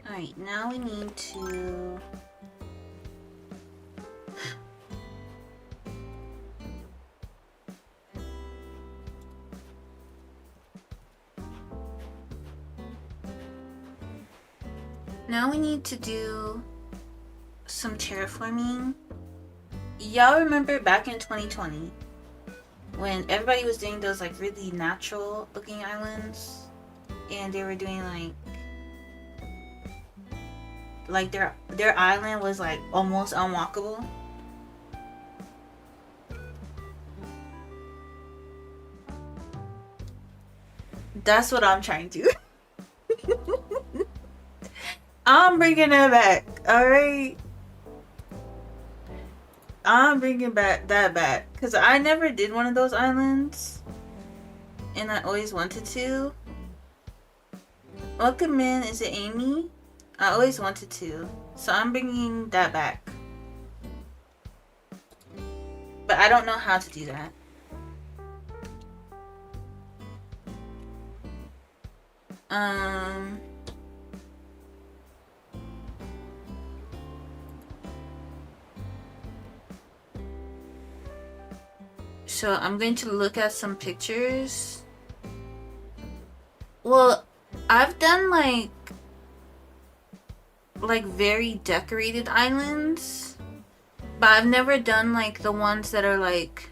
Alright, now we need to... Now we need to do some terraforming Y'all remember back in 2020 when everybody was doing those like really natural looking islands, and they were doing like their island was like almost unwalkable. That's what I'm trying to. I'm bringing that back. All right. I'm bringing that back because I never did one of those islands, and I always wanted to. Welcome in. Is it Amy? I always wanted to, so I'm bringing that back. But I don't know how to do that. So I'm going to look at some pictures. Well, I've done like very decorated islands, but I've never done like the ones that are like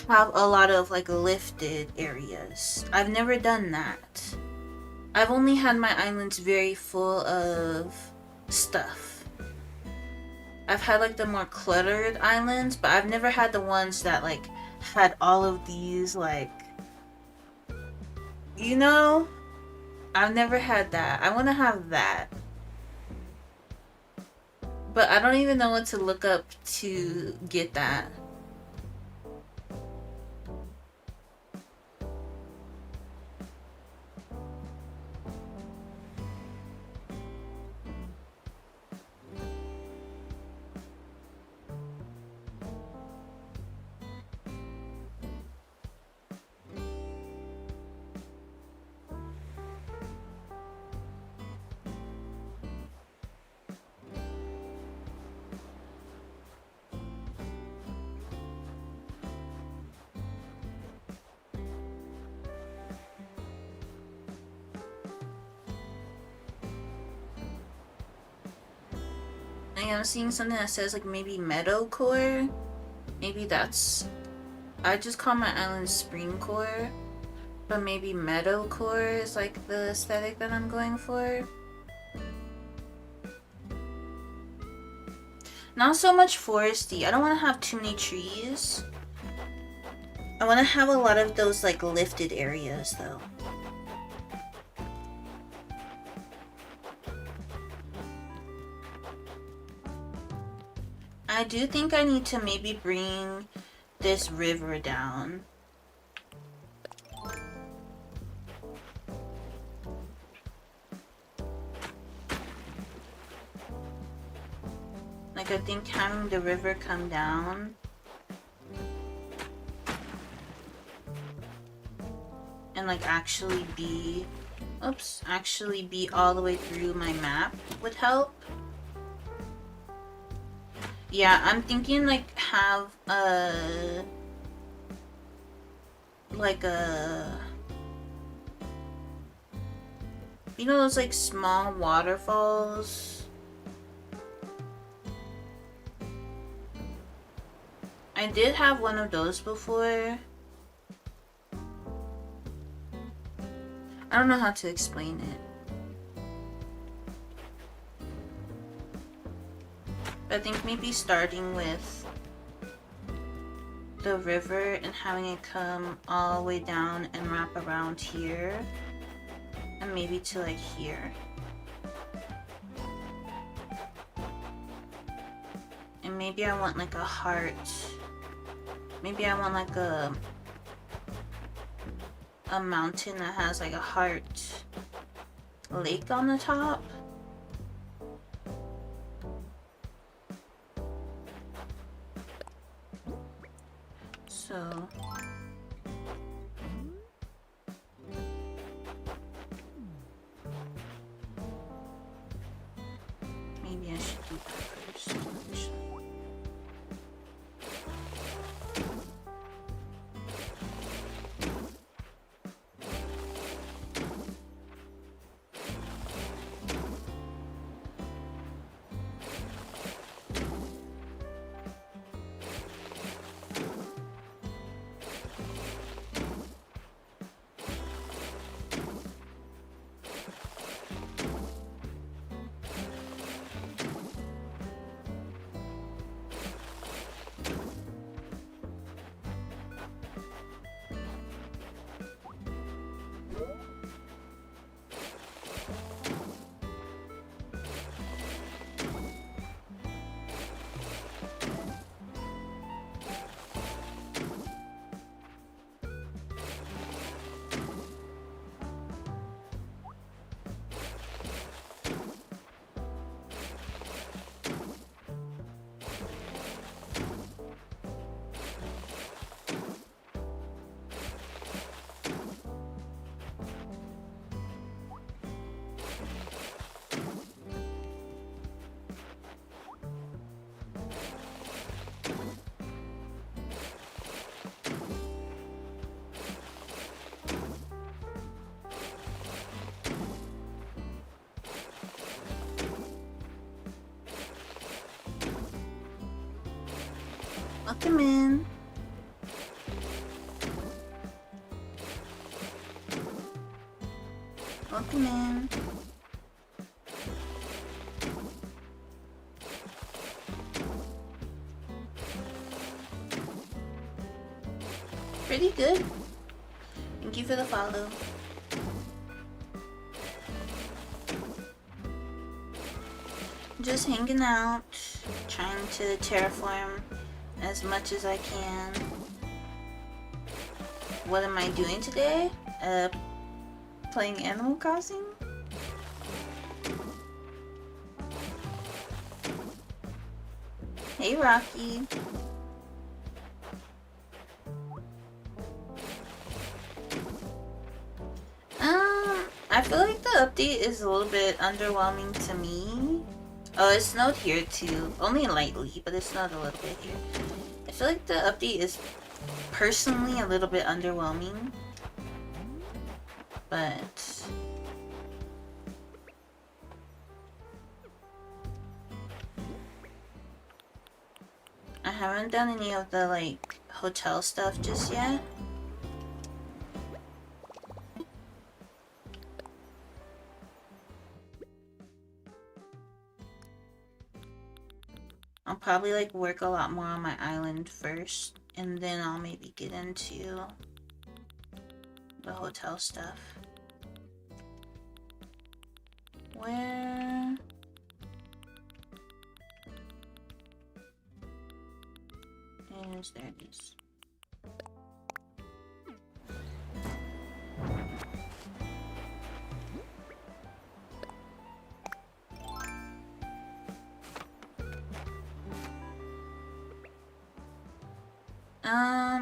have a lot of like lifted areas. I've never done that. I've only had my islands very full of stuff. I've had like the more cluttered islands, but I've never had the ones that like had all of these like, you know, I've never had that. I want to have that. But I don't even know what to look up to get that. I'm seeing something that says like maybe meadowcore. Maybe that's, I just call my island Springcore, but maybe meadowcore is like the aesthetic that I'm going for. Not so much foresty. I don't want to have too many trees. I want to have a lot of those like lifted areas though. I do think I need to maybe bring this river down. Like I think having the river come down and like actually be all the way through my map would help. Yeah, I'm thinking like have you know those like small waterfalls? I did have one of those before. I don't know how to explain it. I think maybe starting with the river and having it come all the way down and wrap around here. And maybe to like here. And maybe I want like a heart. Maybe I want like a mountain that has like a heart lake on the top. So maybe I should do that first. Welcome in. Welcome in. Pretty good. Thank you for the follow. Just hanging out, trying to terraform as much as I can. What am I doing today? Playing Animal Crossing? Hey Rocky. I feel like the update is a little bit underwhelming to me. Oh, it snowed here too. Only lightly, but it snowed a little bit here. I feel like the update is personally a little bit underwhelming. But I haven't done any of the like hotel stuff just yet. I'll probably like work a lot more on my island first, and then I'll maybe get into the hotel stuff. Where? There it is.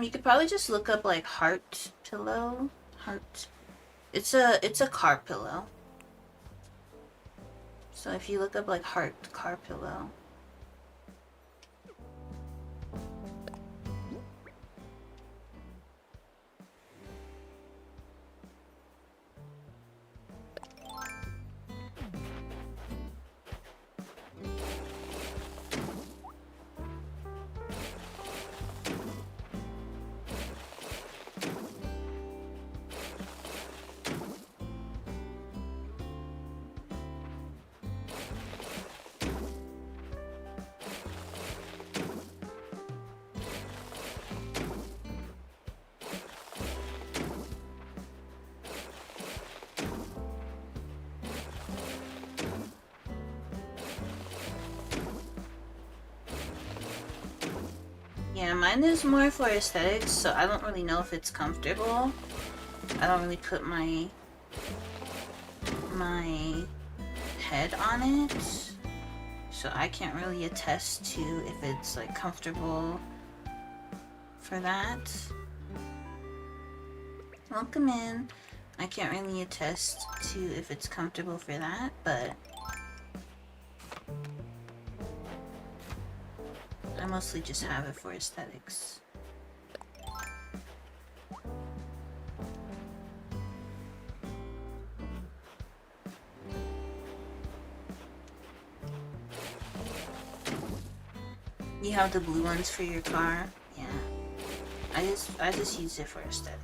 You could probably just look up like heart pillow. Heart. It's a car pillow. So if you look up like heart car pillow. Yeah, mine is more for aesthetics, so I don't really know if it's comfortable. I don't really put my head on it, so I can't really attest to if it's like comfortable for that. Welcome in. I can't really attest to if it's comfortable for that, but I mostly just have it for aesthetics. You have the blue ones for your car? Yeah. I just use it for aesthetics.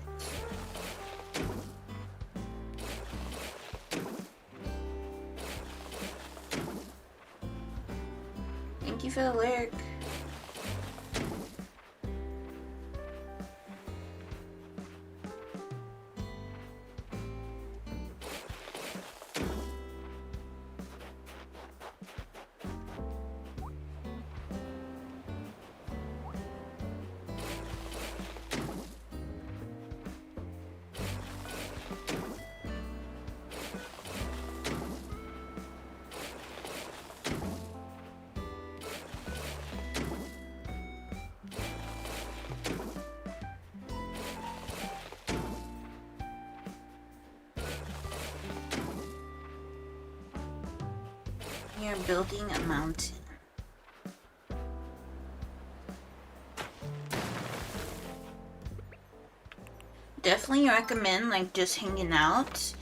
Thank you for the lyric. You're building a mountain. Definitely recommend like just hanging out.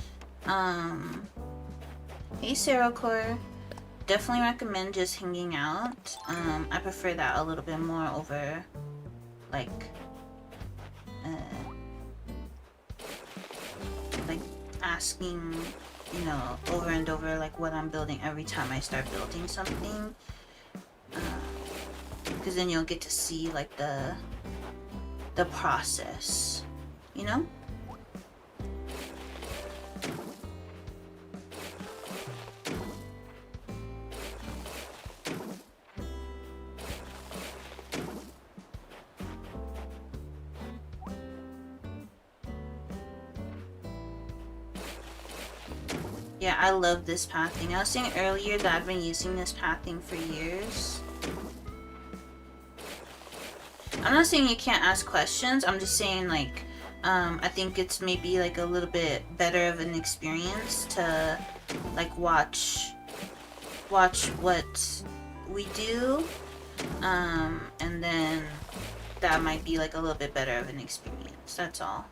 Hey Sarahcore. Definitely recommend just hanging out. I prefer that a little bit more over like asking, you know, over and over like what I'm building every time I start building something, because then you'll get to see like the process, you know. Yeah, I love this pathing. I was saying earlier that I've been using this pathing for years. I'm not saying you can't ask questions. I'm just saying, like, I think it's maybe like a little bit better of an experience to like watch what we do, and then that might be like a little bit better of an experience. That's all.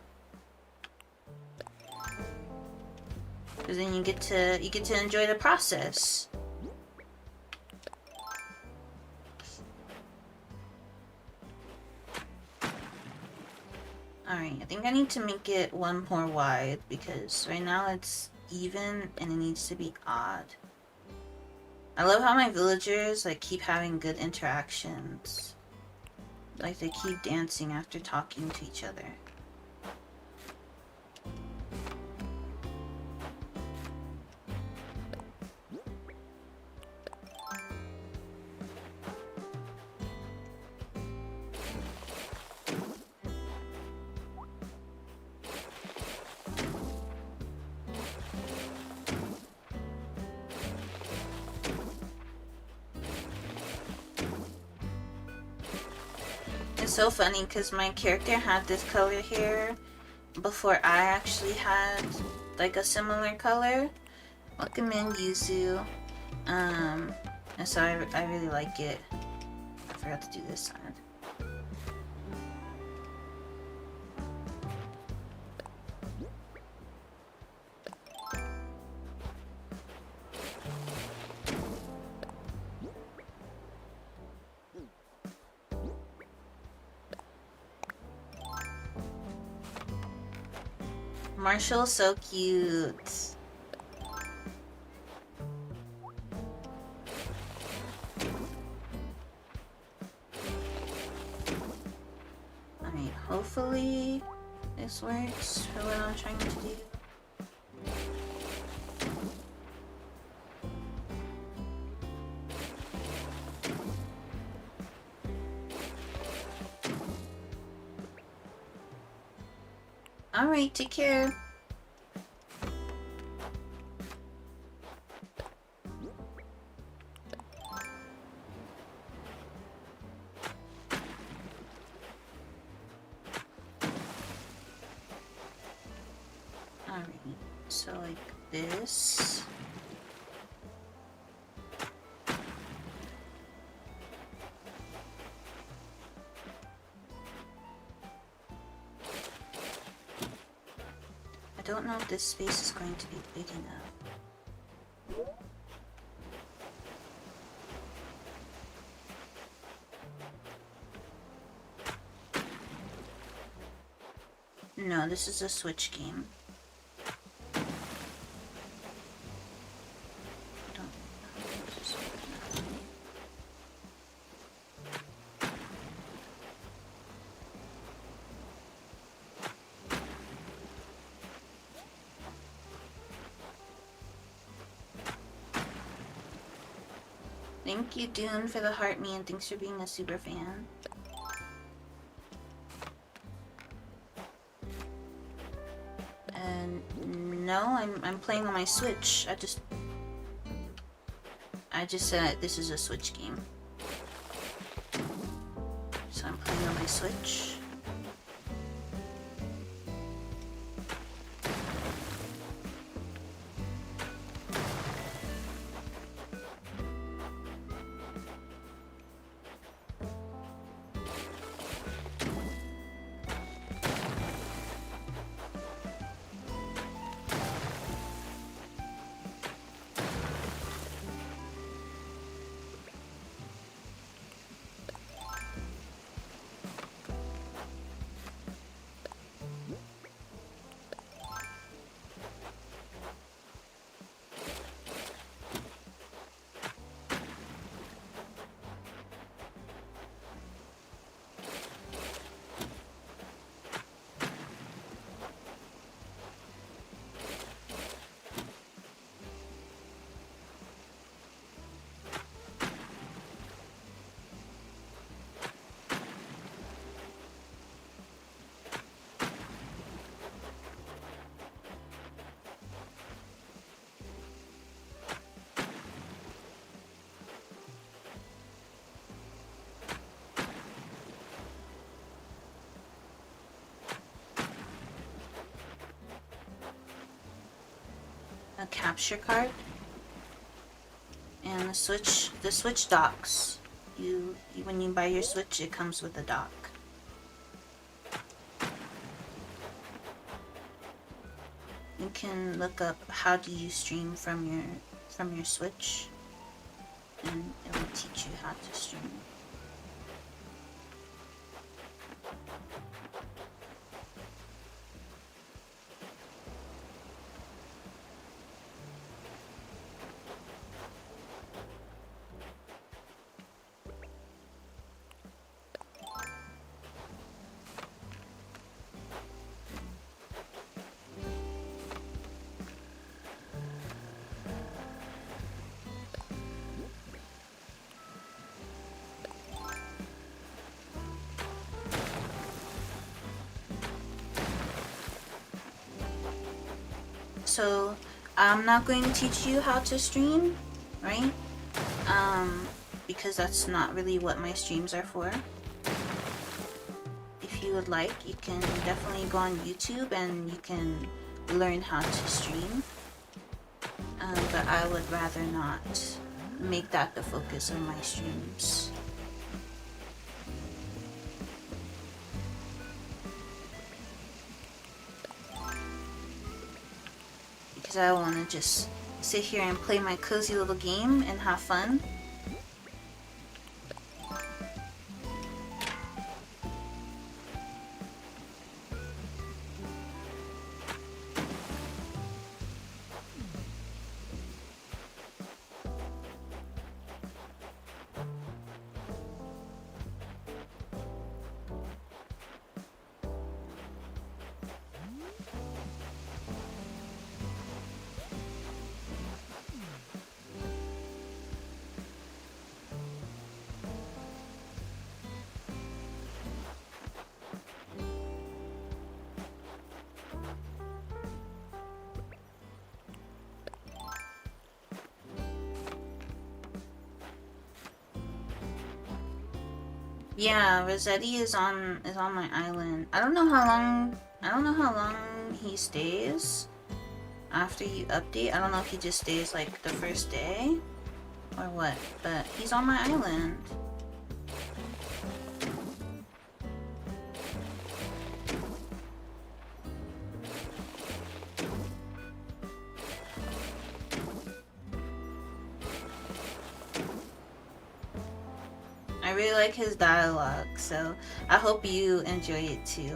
Because then you get to enjoy the process. Alright, I think I need to make it one more wide because right now it's even and it needs to be odd. I love how my villagers like keep having good interactions. Like they keep dancing after talking to each other. So funny because my character had this color hair before I actually had like a similar color. Welcome in, Yuzu. And so I really like it. I forgot to do this side. Marshall's so cute. Alright, hopefully this works for what I'm trying to do. Alright, take care. Alright, so like this. I don't know if this space is going to be big enough. No, this is a Switch game. Thank you, Dune, for the heart me, and thanks for being a super fan. And no, I'm playing on my Switch. I just said this is a Switch game. So I'm playing on my Switch. a capture card, and the Switch docks. When you buy your Switch, it comes with a dock. You can look up how do you stream from your Switch, and it will teach you how to stream. So I'm not going to teach you how to stream, right? Because that's not really what my streams are for. If you would like, you can definitely go on YouTube and you can learn how to stream. But I would rather not make that the focus of my streams. Because I want to just sit here and play my cozy little game and have fun. Yeah, Rossetti is on my island. I don't know how long he stays after you update. I don't know if he just stays like the first day or what, but he's on my island. I really like his dialogue, so I hope you enjoy it too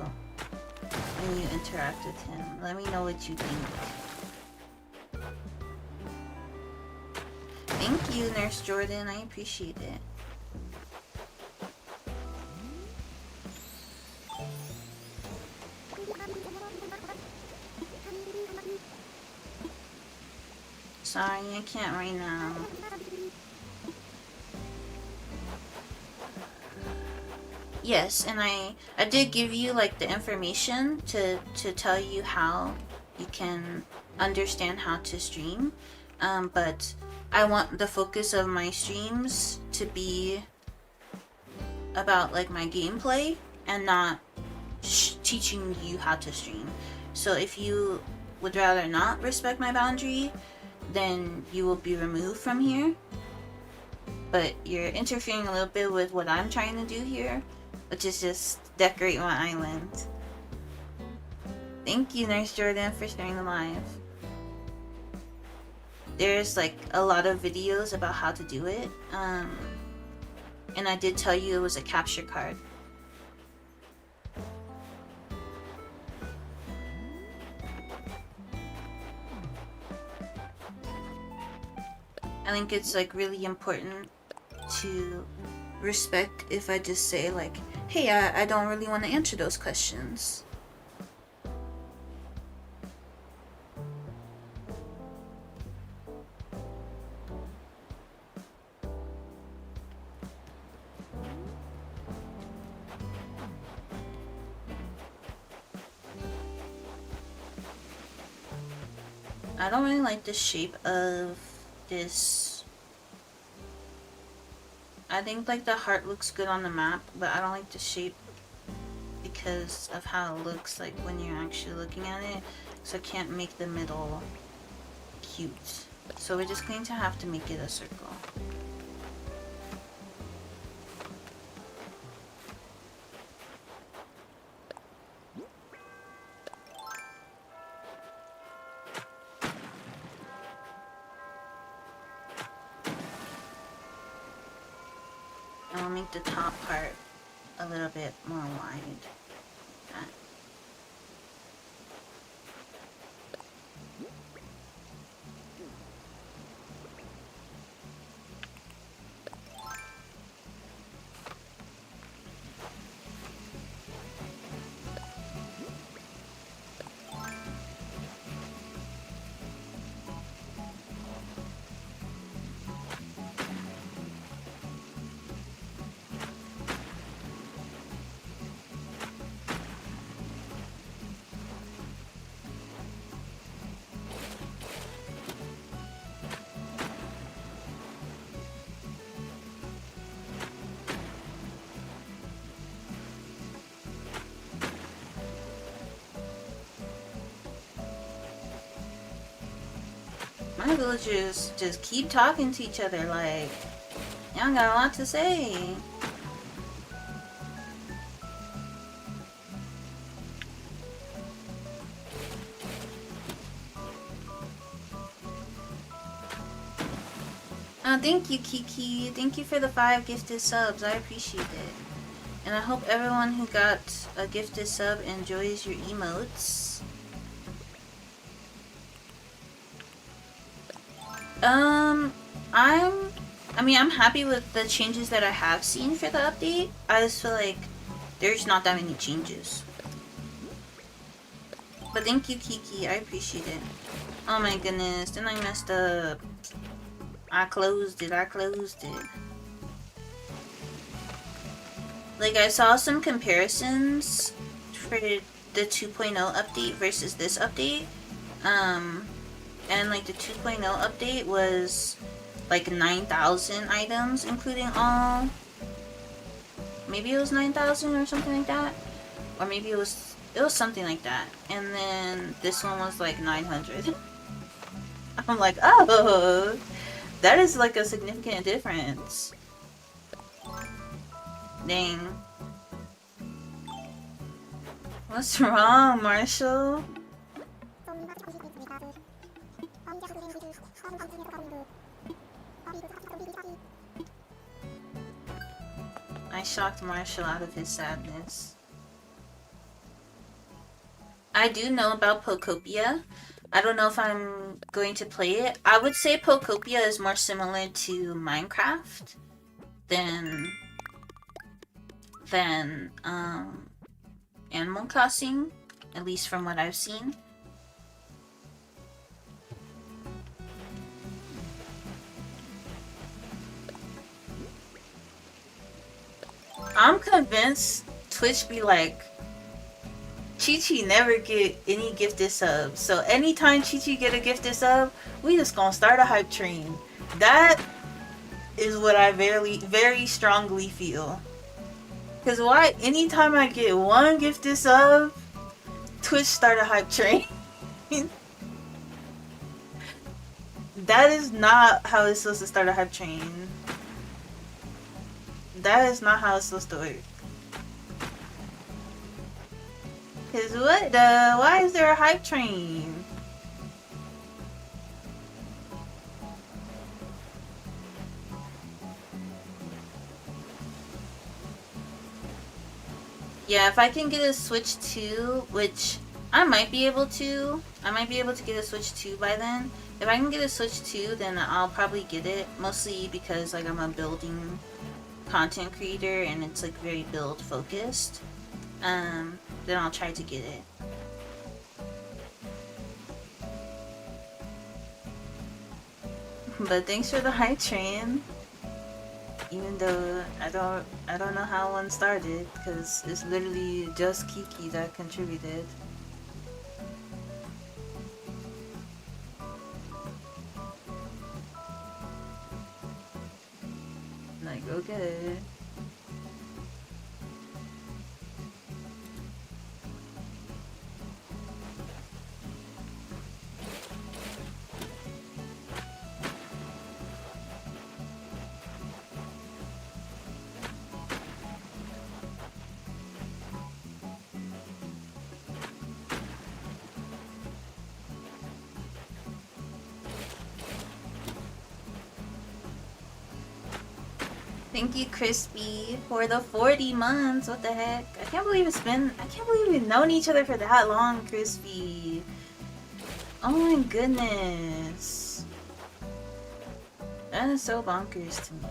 when you interact with him. Let me know what you think. Thank you, Nurse Jordan. I appreciate it. Sorry, I can't right now. Yes, and I did give you like the information to tell you how you can understand how to stream, but I want the focus of my streams to be about like my gameplay and not teaching you how to stream. So if you would rather not respect my boundary, then you will be removed from here. But you're interfering a little bit with what I'm trying to do here, which is just decorate my island. Thank you, Nurse Jordan, for sharing the live. There's like a lot of videos about how to do it. And I did tell you it was a capture card. I think it's like really important to respect if I just say like, hey, I don't really want to answer those questions. I don't really like the shape of this. I think like the heart looks good on the map, but I don't like the shape because of how it looks like when you're actually looking at it. So I can't make the middle cute. So we're just going to have to make it a circle. And I'll make the top part a little bit more wide. My villagers just keep talking to each other like, y'all got a lot to say. Oh, thank you, Kiki. Thank you for the 5 gifted subs. I appreciate it. And I hope everyone who got a gifted sub enjoys your emotes. I'm happy with the changes that I have seen for the update. I just feel like there's not that many changes. But thank you, Kiki. I appreciate it. Oh my goodness, then I messed up. I closed it. Like, I saw some comparisons for the 2.0 update versus this update. And like the 2.0 update was like 9,000 items, including all. Maybe it was 9,000 or something like that, or maybe it was something like that. And then this one was like 900. I'm like, oh, that is like a significant difference. Dang. What's wrong, Marshall? I shocked Marshall out of his sadness. I do know about Pokopia. I don't know if I'm going to play it. I would say Pokopia is more similar to Minecraft than Animal Crossing, at least from what I've seen. I'm convinced Twitch be like, Chi-Chi never get any gifted subs. So anytime Chi-Chi get a gifted sub, we just gonna start a hype train. That is what I very strongly feel. Cause why anytime I get one gifted sub, Twitch start a hype train. That is not how it's supposed to start a hype train. That is not how it's supposed to work. Cause what the? Why is there a hype train? Yeah, if I can get a Switch 2, which I might be able to. I might be able to get a Switch 2 by then. If I can get a Switch 2, then I'll probably get it. Mostly because like I'm a building content creator and it's like very build focused. Then I'll try to get it. But thanks for the hype train. Even though I don't know how one started, because it's literally just Kiki that contributed. Like, okay. Thank you, Crispy, for the 40 months. What the heck? I can't believe we've known each other for that long, Crispy. Oh my goodness. That is so bonkers to me.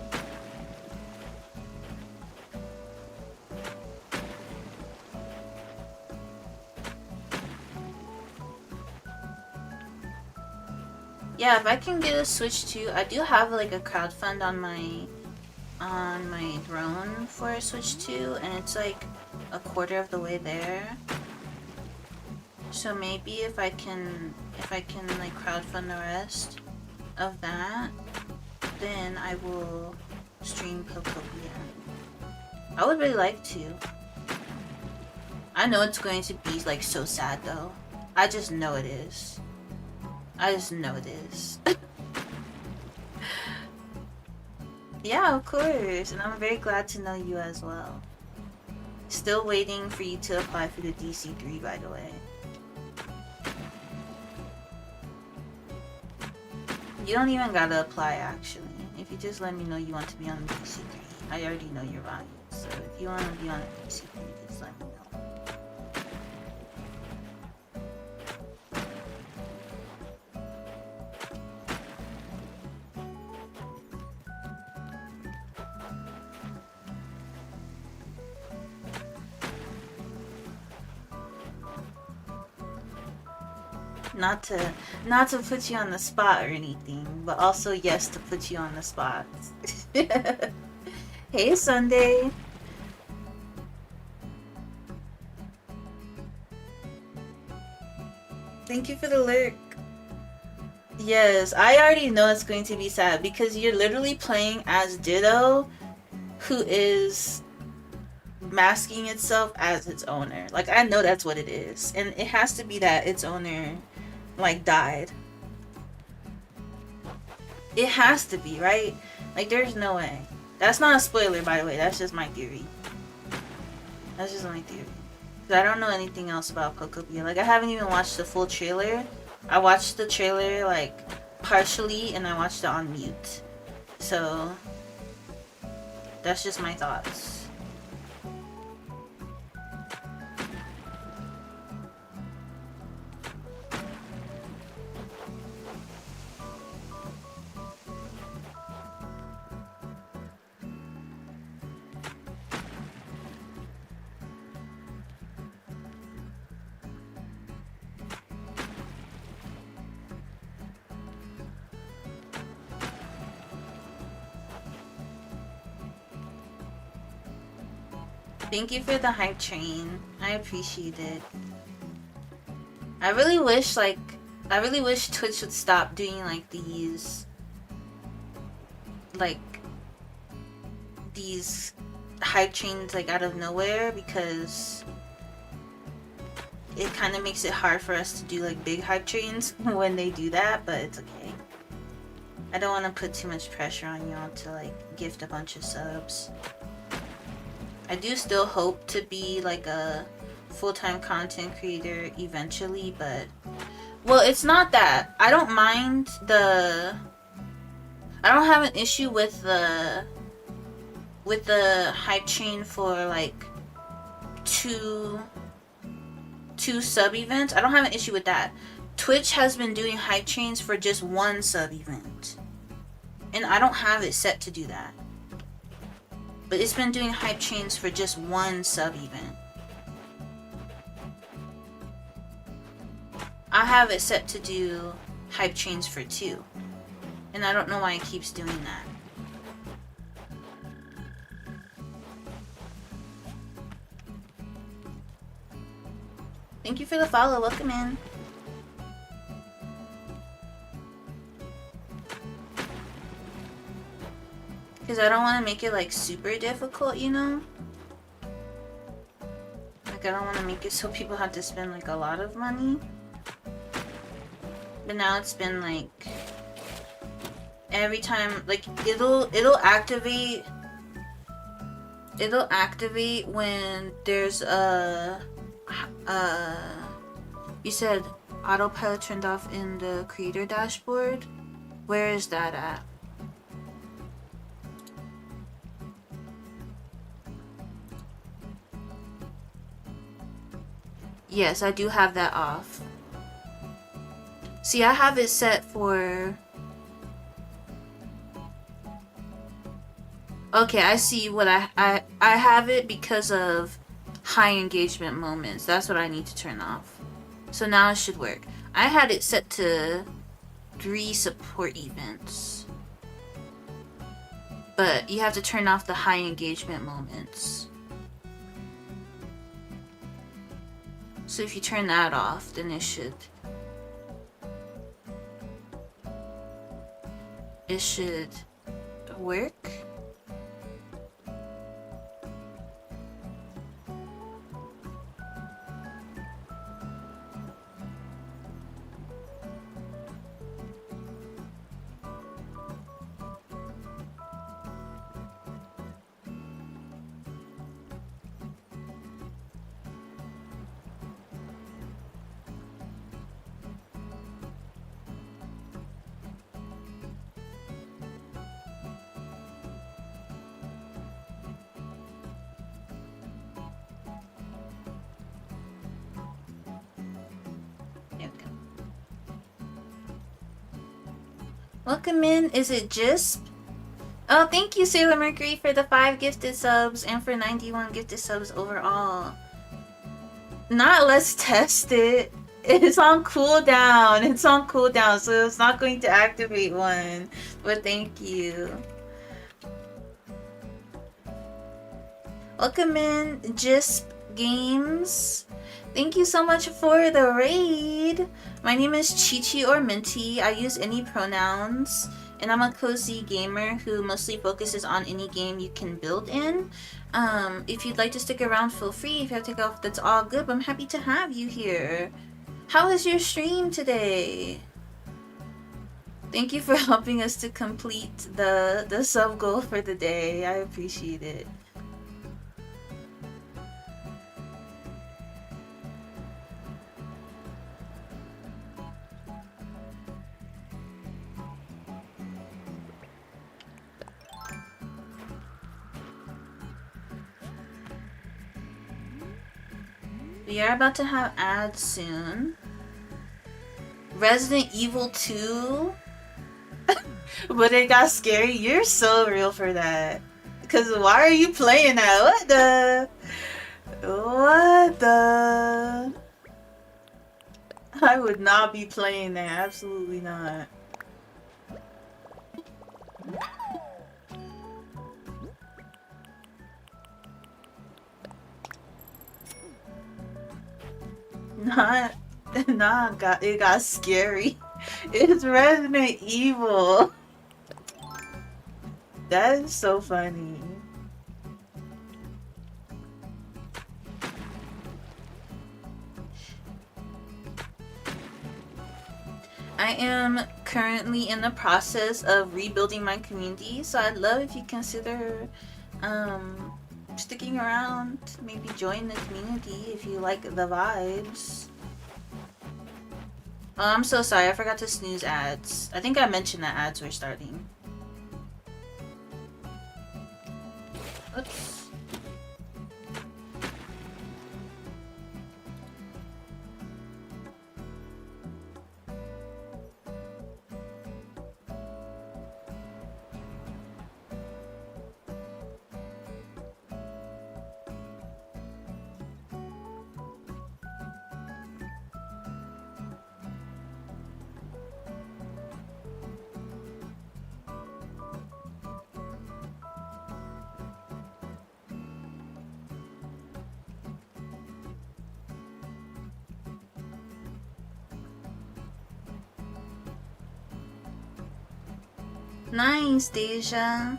Yeah, if I can get a Switch 2, I do have like a crowdfund on my drone for a Switch 2, and it's like a quarter of the way there. So maybe if I can like crowdfund the rest of that, then I will stream Kokopia. I would really like to. I know it's going to be like so sad though. I just know it is. I just know it is. Yeah, of course. And I'm very glad to know you as well. Still waiting for you to apply for the DC3, by the way. You don't even gotta apply, actually. If you just let me know you want to be on the DC3, I already know your values. So if you want to be on the DC3, just let me know. Not to put you on the spot or anything, but also yes to put you on the spot. Hey Sunday. Thank you for the lurk. Yes, I already know it's going to be sad because you're literally playing as Ditto, who is masking itself as its owner. Like, I know that's what it is. And it has to be that its owner, like, died. It has to be, right? Like, there's no way. That's not a spoiler, by the way. That's just my theory. That's just my theory. Because I don't know anything else about Kokopia. Like, I haven't even watched the full trailer. I watched the trailer, like, partially, and I watched it on mute. So, that's just my thoughts. Thank you for the hype train. I appreciate it. I really wish Twitch would stop doing like these hype trains like out of nowhere, because it kind of makes it hard for us to do like big hype trains when they do that, but it's okay. I don't want to put too much pressure on y'all to like gift a bunch of subs. I do still hope to be like a full-time content creator eventually, but well, it's not that. I don't have an issue with the hype chain for like two sub events. I don't have an issue with that. Twitch has been doing hype chains for just one sub event, and I don't have it set to do that. But it's been doing hype chains for just one sub event. I have it set to do hype chains for 2. And I don't know why it keeps doing that. Thank you for the follow. Welcome in. Because I don't want to make it like super difficult, you know? Like, I don't want to make it so people have to spend like a lot of money. But now it's been like every time, like it'll activate when there's you said autopilot turned off in the creator dashboard. Where is that at? Yes, I do have that off. See, I have it set for... Okay, I see what I have it because of high engagement moments. That's what I need to turn off. So now it should work. I had it set to 3 support events. But you have to turn off the high engagement moments. So if you turn that off, then it should work. Welcome in. Is it Jisp? Oh, thank you, Sailor Mercury, for the 5 gifted subs and for 91 gifted subs overall. Not let's test it. It's on cooldown. It's on cooldown, so it's not going to activate one. But thank you. Welcome in, Jisp Games. Thank you so much for the raid. My name is Chi-Chi or Minty. I use any pronouns, and I'm a cozy gamer who mostly focuses on any game you can build in. If you'd like to stick around, feel free. If you have to take off, that's all good, but I'm happy to have you here. How was your stream today? Thank you for helping us to complete the sub goal for the day. I appreciate it. We are about to have ads soon. Resident Evil 2? But it got scary? You're so real for that. Because why are you playing that? What the? What the? I would not be playing that. Absolutely not. It got scary. It's Resident Evil. That is so funny. I am currently in the process of rebuilding my community, so I'd love if you consider sticking around, maybe join the community if you like the vibes. Oh, I'm so sorry, I forgot to snooze ads. I think I mentioned that ads were starting. Oops. Nice, Deja.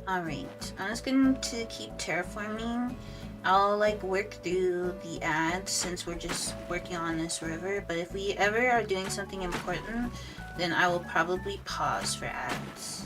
Alright, I'm just going to keep terraforming. I'll like work through the ads since we're just working on this river, but if we ever are doing something important, then I will probably pause for ads.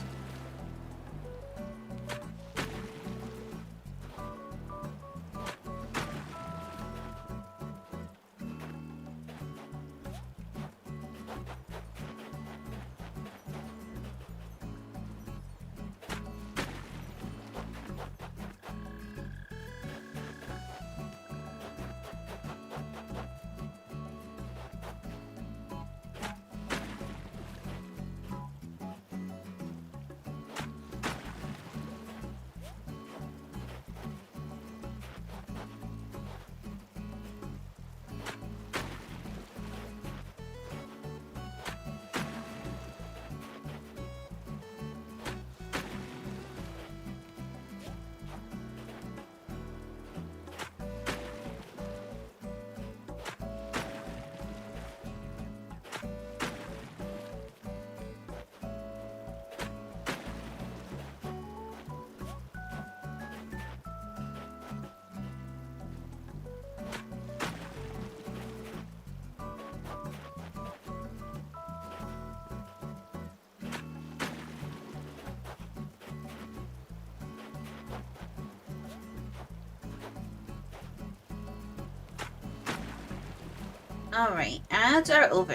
Alright, ads are over.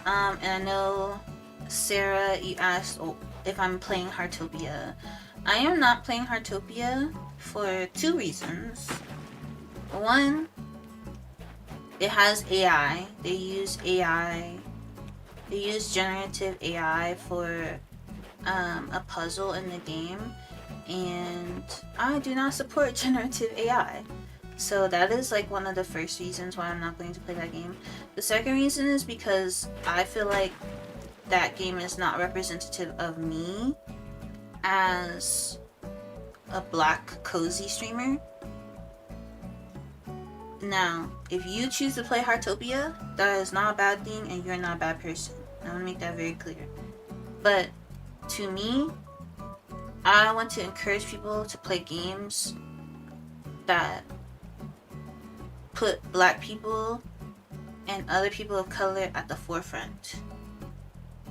And I know, Sarah, you asked if I'm playing Heartopia. I am not playing Heartopia for 2 reasons. One, it has AI. They use AI. They use generative AI for a puzzle in the game. And I do not support generative AI. So that is like one of the first reasons why I'm not going to play that game. The second reason is because I feel like that game is not representative of me as a black cozy streamer. Now, if you choose to play Heartopia, that is not a bad thing and you're not a bad person. I want to make that very clear. But to me, I want to encourage people to play games that put black people and other people of color at the forefront.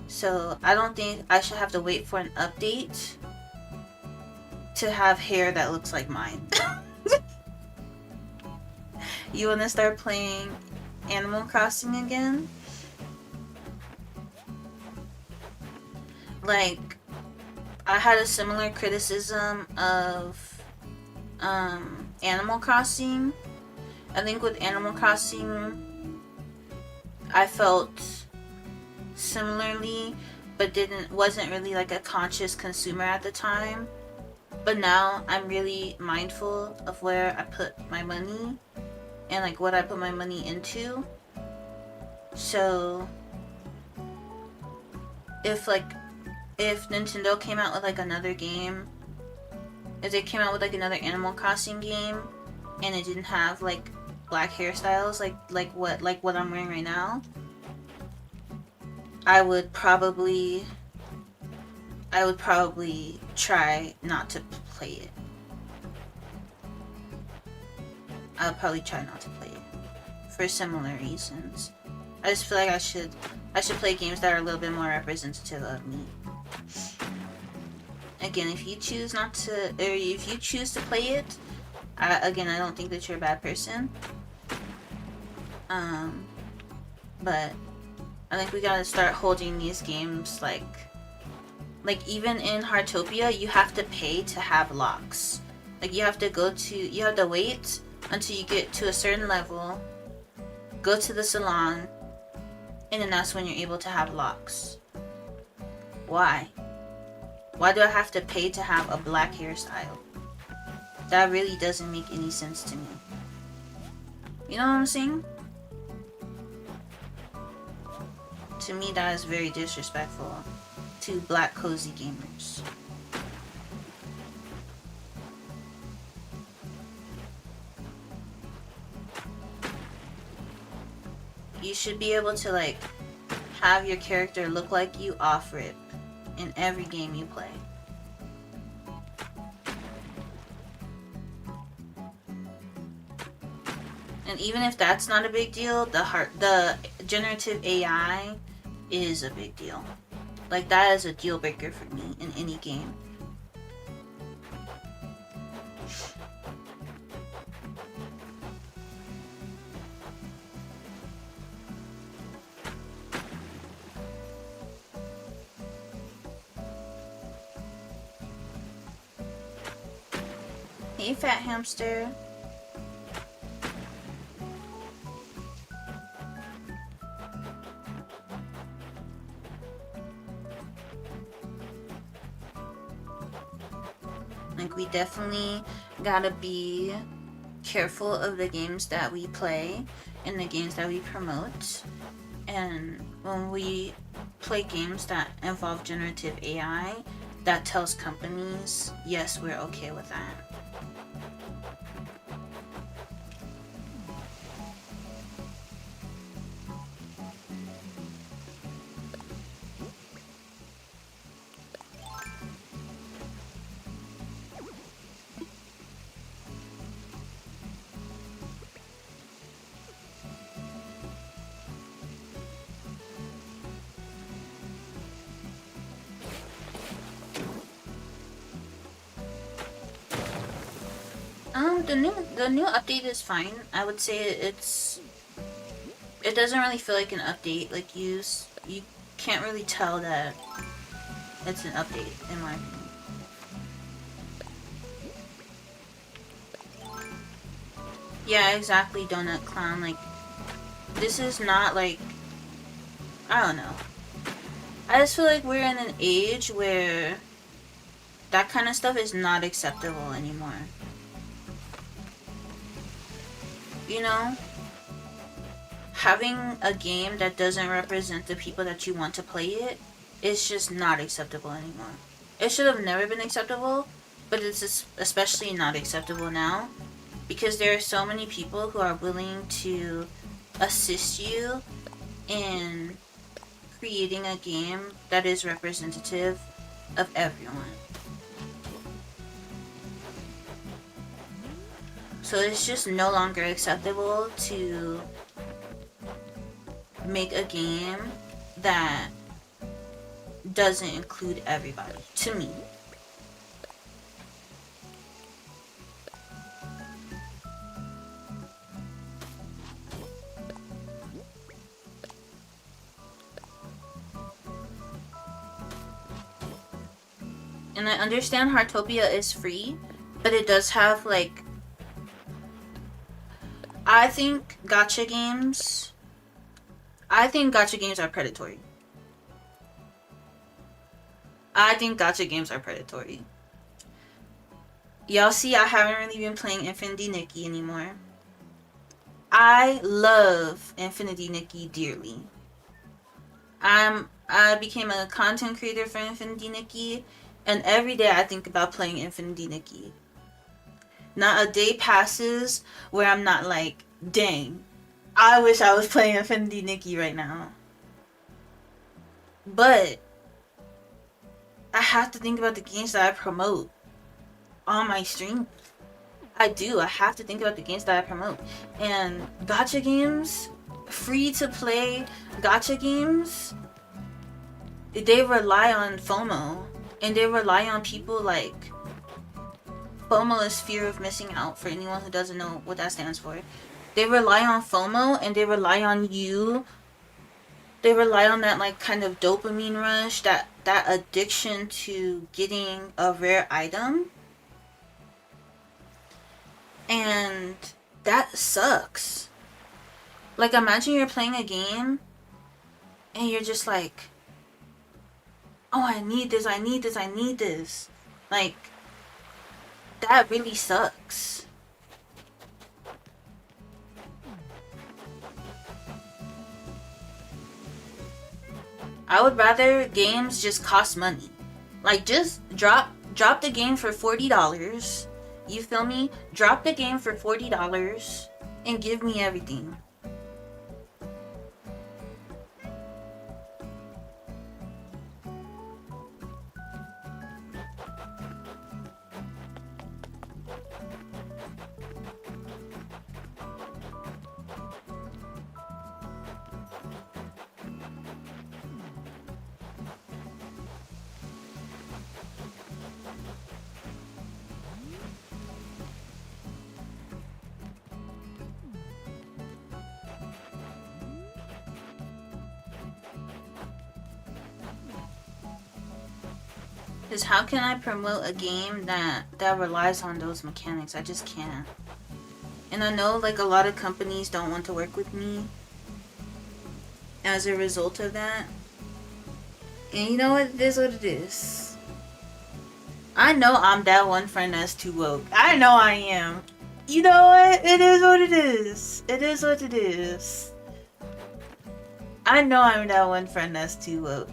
So I don't think I should have to wait for an update to have hair that looks like mine. You want to start playing Animal Crossing again? Like, I had a similar criticism of Animal Crossing. I think with Animal Crossing, I felt similarly, but wasn't really like a conscious consumer at the time. But now I'm really mindful of where I put my money and like what I put my money into. So if Nintendo came out with like another game, if they came out with like another Animal Crossing game and it didn't have like black hairstyles like what I'm wearing right now, I would probably try not to play it. I would probably try not to play it for similar reasons. I just feel like I should play games that are a little bit more representative of me. Again, if you choose not to, or if you choose to play it, I don't think that you're a bad person. But I think we gotta start holding these games like even in Heartopia, you have to pay to have locks. Like you have to wait until you get to a certain level, go to the salon, and then that's when you're able to have locks. Why? Why do I have to pay to have a black hairstyle? That really doesn't make any sense to me. You know what I'm saying? To me, that is very disrespectful to black cozy gamers. You should be able to like have your character look like you off rip in every game you play. And even if that's not a big deal, the generative AI is a big deal. Like, that is a deal breaker for me in any game. Hey, fat hamster. Like, we definitely gotta be careful of the games that we play and the games that we promote. And when we play games that involve generative AI, that tells companies, yes, we're okay with that. The new update is fine. I would say it doesn't really feel like an update. Like, you can't really tell that it's an update, in my opinion. Yeah, exactly, Donut Clown. Like, this is not like, I don't know. I just feel like we're in an age where that kind of stuff is not acceptable anymore. You know? Having a game that doesn't represent the people that you want to play it is just not acceptable anymore. It should have never been acceptable, but it's especially not acceptable now because there are so many people who are willing to assist you in creating a game that is representative of everyone. So it's just no longer acceptable to make a game that doesn't include everybody, to me. And I understand Heartopia is free, but it does have, like, I think gacha games are predatory. Y'all see, I haven't really been playing Infinity Nikki anymore. I love Infinity Nikki dearly. I became a content creator for Infinity Nikki, and every day I think about playing Infinity Nikki. Not a day passes where I'm not like, dang, I wish I was playing Infinity Nikki right now. But I have to think about the games that I promote on my stream. I have to think about the games that I promote. And gacha games, free to play gacha games, they rely on FOMO. And they rely on people like, FOMO is fear of missing out, for anyone who doesn't know what that stands for. They rely on FOMO and they rely on you. They rely on that, like, kind of dopamine rush, that addiction to getting a rare item. And that sucks. Like, imagine you're playing a game and you're just like, oh, I need this. Like, that really sucks. I would rather games just cost money. Like, just drop the game for $40. You feel me? Drop the game for $40 and give me everything. Because how can I promote a game that relies on those mechanics? I just can't. And I know like a lot of companies don't want to work with me as a result of that. And you know what? It is what it is. I know I'm that one friend that's too woke. I know I am. You know what? It is what it is. It is what it is. I know I'm that one friend that's too woke.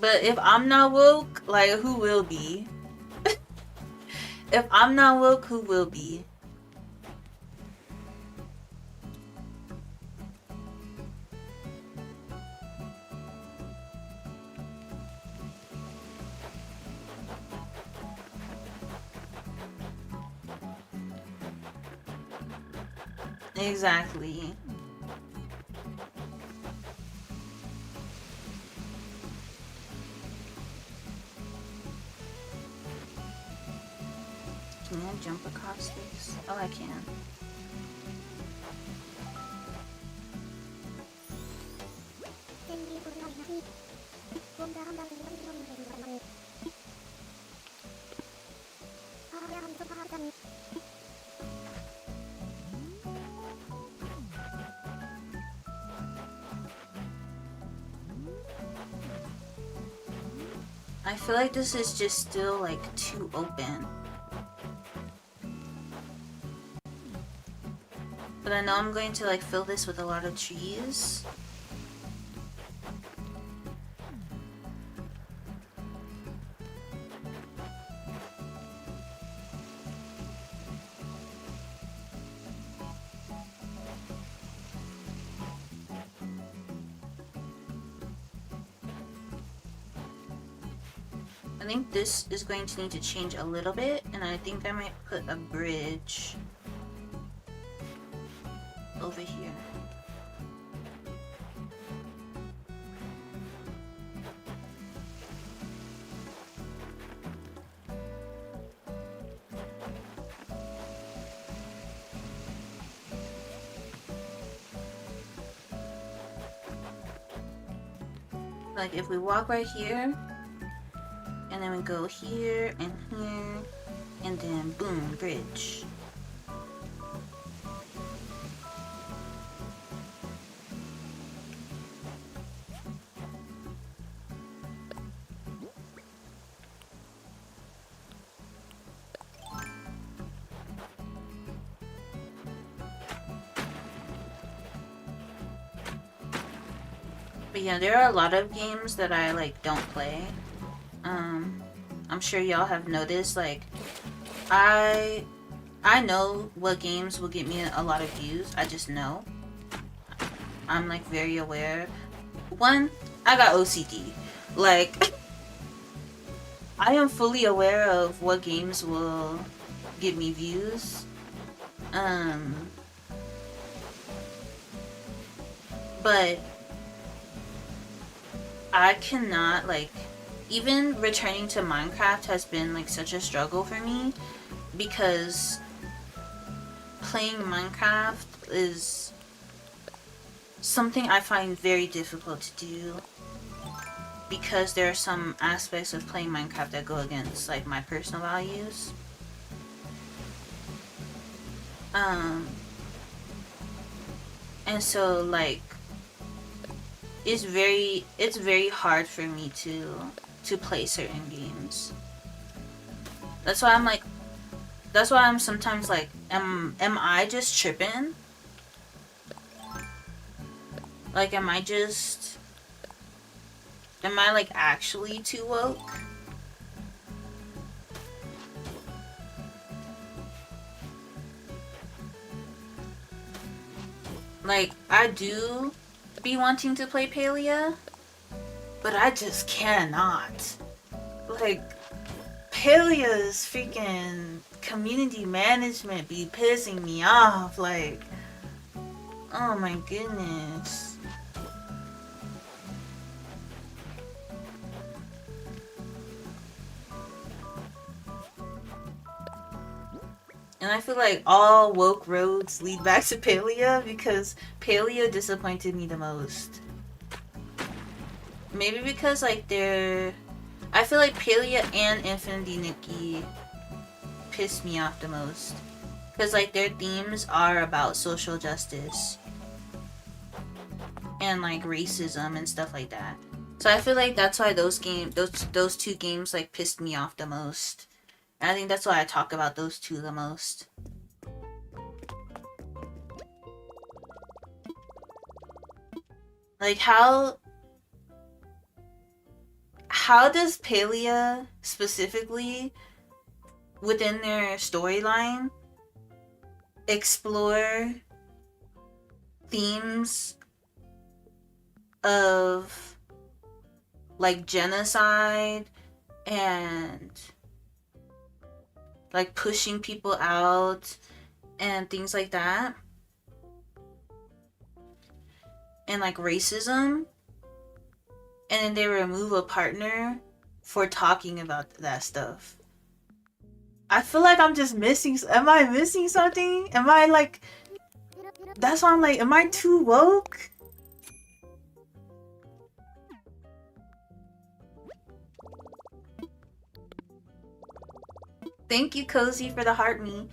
But if I'm not woke, like, who will be? If I'm not woke, who will be? Exactly. Can I jump across this? Oh, I can. I feel like this is just still like too open. But I know I'm going to like fill this with a lot of trees. I think this is going to need to change a little bit, and I think I might put a bridge over here. Like if we walk right here, and then we go here, and then boom, bridge. But yeah, there are a lot of games that I like don't play. I'm sure y'all have noticed, like, I know what games will get me a lot of views. I just know. I'm like very aware. One, I got OCD. Like, I am fully aware of what games will give me views. But I cannot, like, even returning to Minecraft has been like such a struggle for me, because playing Minecraft is something I find very difficult to do, because there are some aspects of playing Minecraft that go against like my personal values. And so like it's very hard for me to play certain games. That's why I'm sometimes like, am I just tripping? Like, am I like actually too woke? Like, I do be wanting to play Palia, but I just cannot. Like, Palia's freaking community management be pissing me off. Like, oh my goodness. And I feel like all woke roads lead back to Palia because Palia disappointed me the most. Maybe because like I feel like Palia and Infinity Nikki pissed me off the most. Because like their themes are about social justice and like racism and stuff like that. So I feel like that's why those two games like pissed me off the most. And I think that's why I talk about those two the most. Like how does Palia specifically within their storyline explore themes of like genocide and like pushing people out and things like that, and like racism, and then they remove a partner for talking about that stuff? I feel like I'm just missing. Am I missing something? Am I like? That's why I'm like, am I too woke? Thank you, Cozy, for the heart me.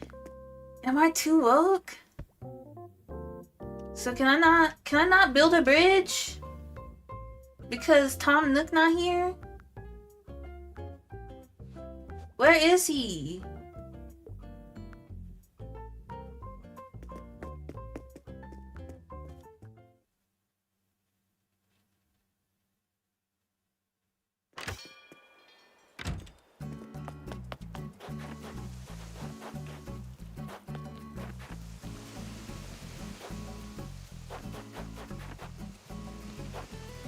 Am I too woke? So can I not build a bridge? Because Tom Nook not here? Where is he?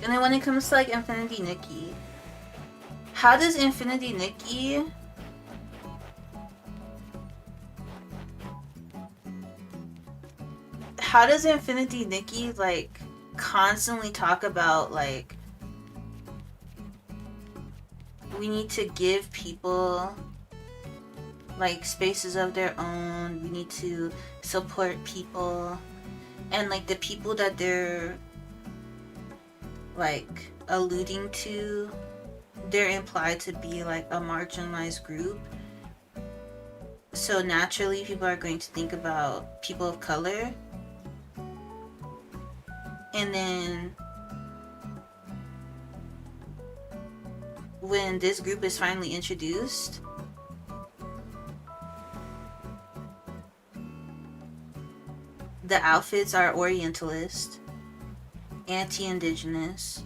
And then when it comes to like Infinity Nikki, how does Infinity Nikki like constantly talk about like we need to give people like spaces of their own, we need to support people, and like the people that they're like alluding to, they're implied to be like a marginalized group, so naturally people are going to think about people of color. And then when this group is finally introduced, the outfits are Orientalist, anti-indigenous,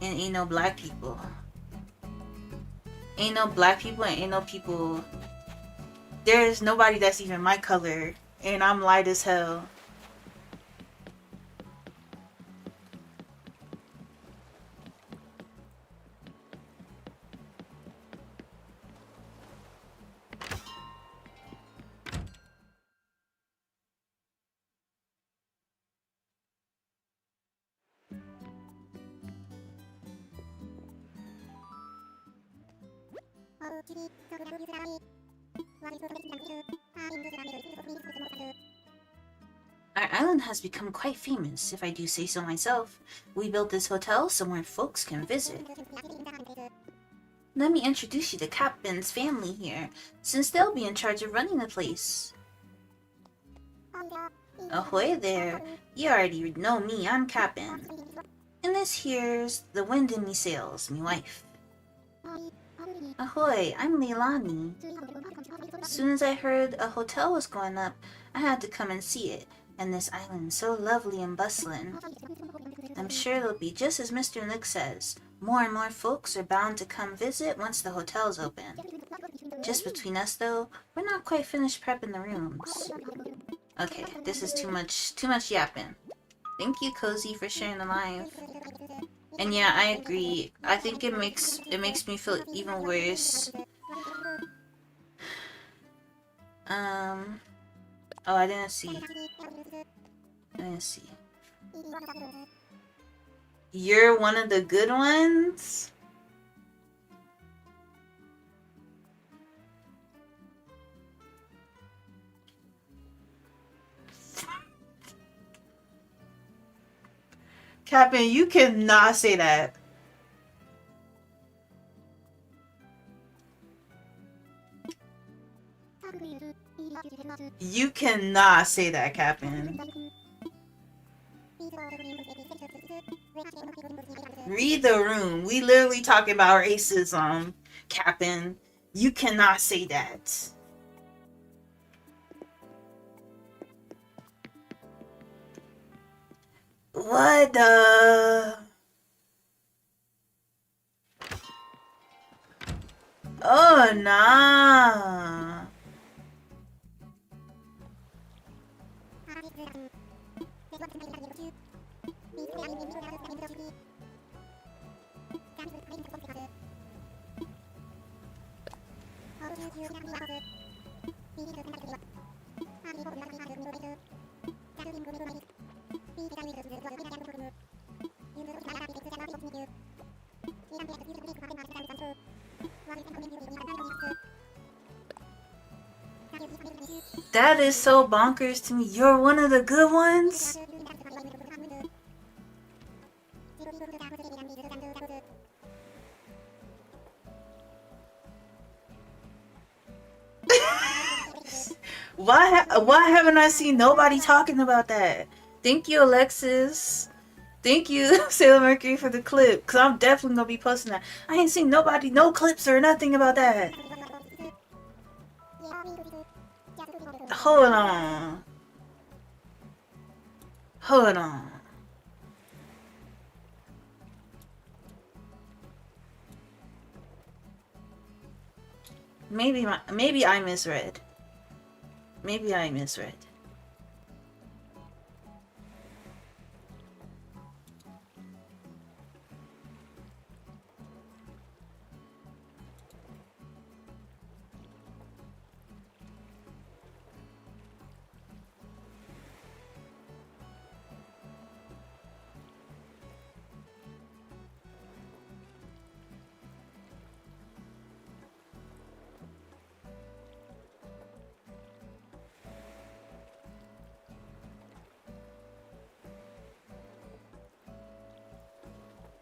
and ain't no black people. Ain't no black people and ain't no people. There's nobody that's even my color, and I'm light as hell. Our island has become quite famous, if I do say so myself. We built this hotel somewhere folks can visit. Let me introduce you to Captain's family here, since they'll be in charge of running the place. Ahoy there. You already know me, I'm Captain. And this here's the wind in me sails, me wife. Ahoy, I'm Leilani. As soon as I heard a hotel was going up, I had to come and see it. And this island so lovely and bustling. I'm sure it'll be just as Mr. Nook says. More and more folks are bound to come visit once the hotel's open. Just between us though, we're not quite finished prepping the rooms. Okay, this is too much yapping. Thank you, Cozy, for sharing the live. And yeah, I agree. I think it makes me feel even worse. Oh, I didn't see. You're one of the good ones? Captain, you cannot say that. You cannot say that, Captain. Read the room. We literally talking about racism, Captain. You cannot say that. What the? Oh, nah. That is so bonkers to me. You're one of the good ones? Why haven't I seen nobody talking about that? Thank you, Alexis. Thank you, Sailor Mercury, for the clip. Because I'm definitely going to be posting that. I ain't seen nobody, no clips or nothing about that. Hold on. Hold on. Maybe I misread. Maybe I misread.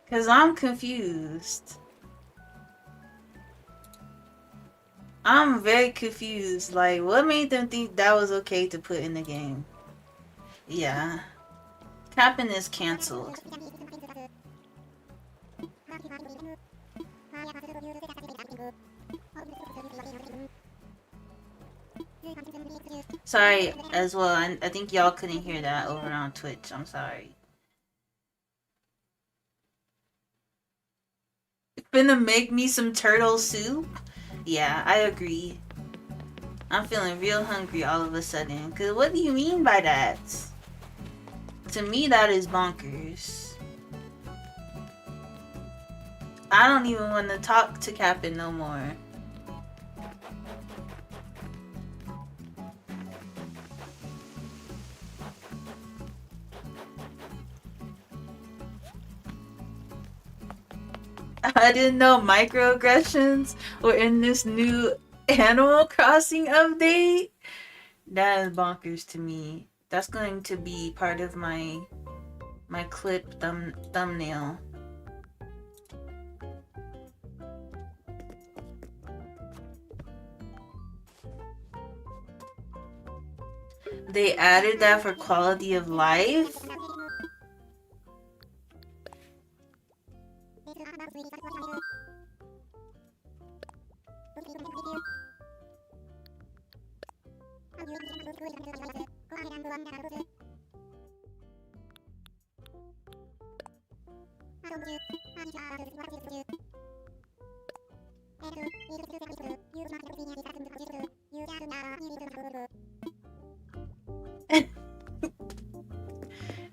Because I'm confused. I'm very confused. Like, what made them think that was okay to put in the game? Yeah. Captain is canceled. Sorry as well. I think y'all couldn't hear that over on Twitch. I'm sorry. Finna make me some turtle soup? Yeah, I agree. I'm feeling real hungry all of a sudden. Cause what do you mean by that? To me, that is bonkers. I don't even want to talk to Captain no more. I didn't know microaggressions were in this new Animal Crossing update. That is bonkers to me. That's going to be part of my clip thumbnail. They added that for quality of life?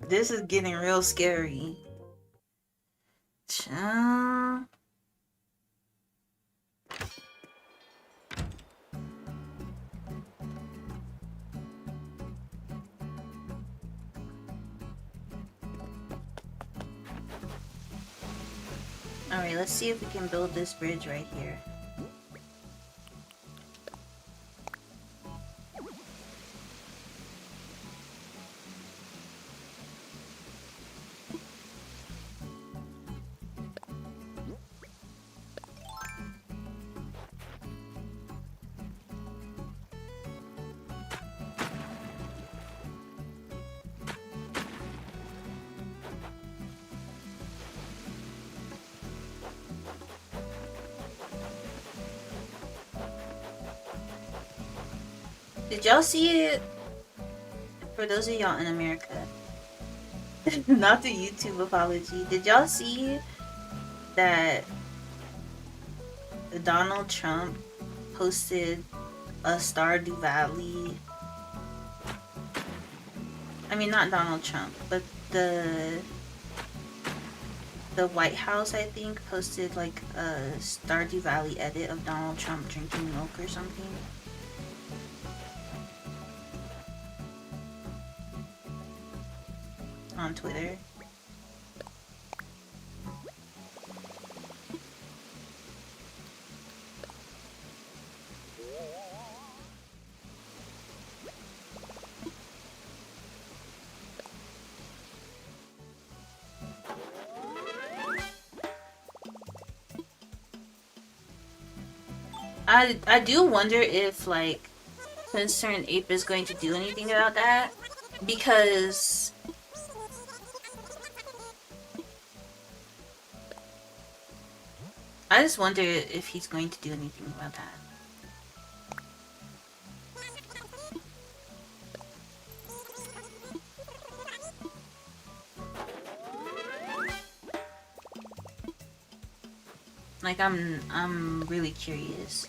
This is getting real scary. Alright, let's see if we can build this bridge right here. Did y'all see it? For those of y'all in America, not the YouTube apology. Did y'all see that Donald Trump posted a Stardew Valley? I mean, not Donald Trump, but the White House, I think, posted like a Stardew Valley edit of Donald Trump drinking milk or something. On Twitter. I do wonder if like Concerned Ape is going to do anything about that, because I just wonder if he's going to do anything about that. Like I'm really curious.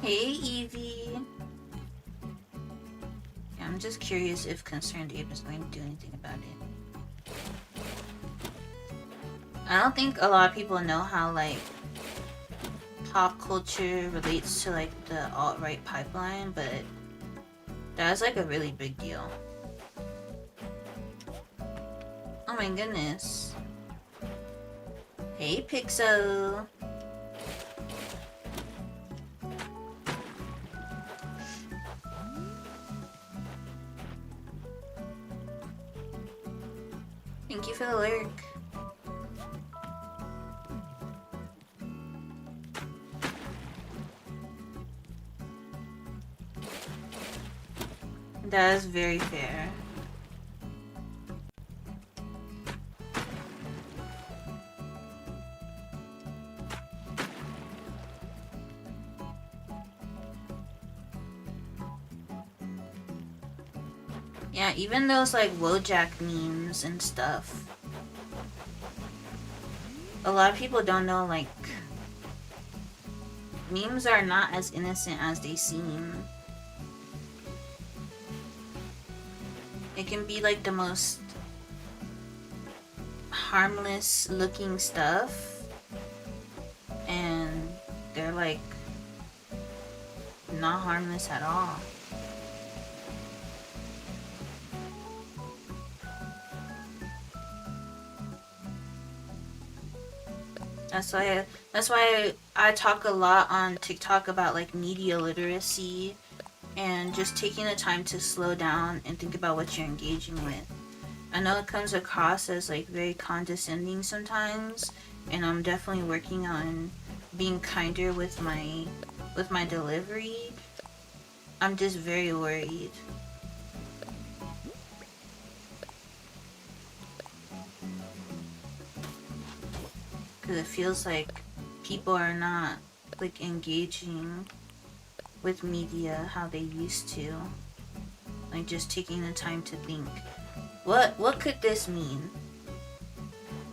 Hey, Evie. Yeah, I'm just curious if Concerned Ape is going to do anything about it. I don't think a lot of people know how, like, pop culture relates to, like, the alt-right pipeline, but that's, like, a really big deal. Oh my goodness. Hey, Pixel. Thank you for the lurk. That is very fair. Yeah, even those like Wojak memes and stuff. A lot of people don't know, like, memes are not as innocent as they seem. It can be like the most harmless looking stuff, and they're like not harmless at all. That's why I talk a lot on TikTok about like media literacy and just taking the time to slow down and think about what you're engaging with. I know it comes across as like very condescending sometimes, and I'm definitely working on being kinder with my delivery. I'm just very worried. Because it feels like people are not like engaging with media how they used to. Like just taking the time to think, what could this mean?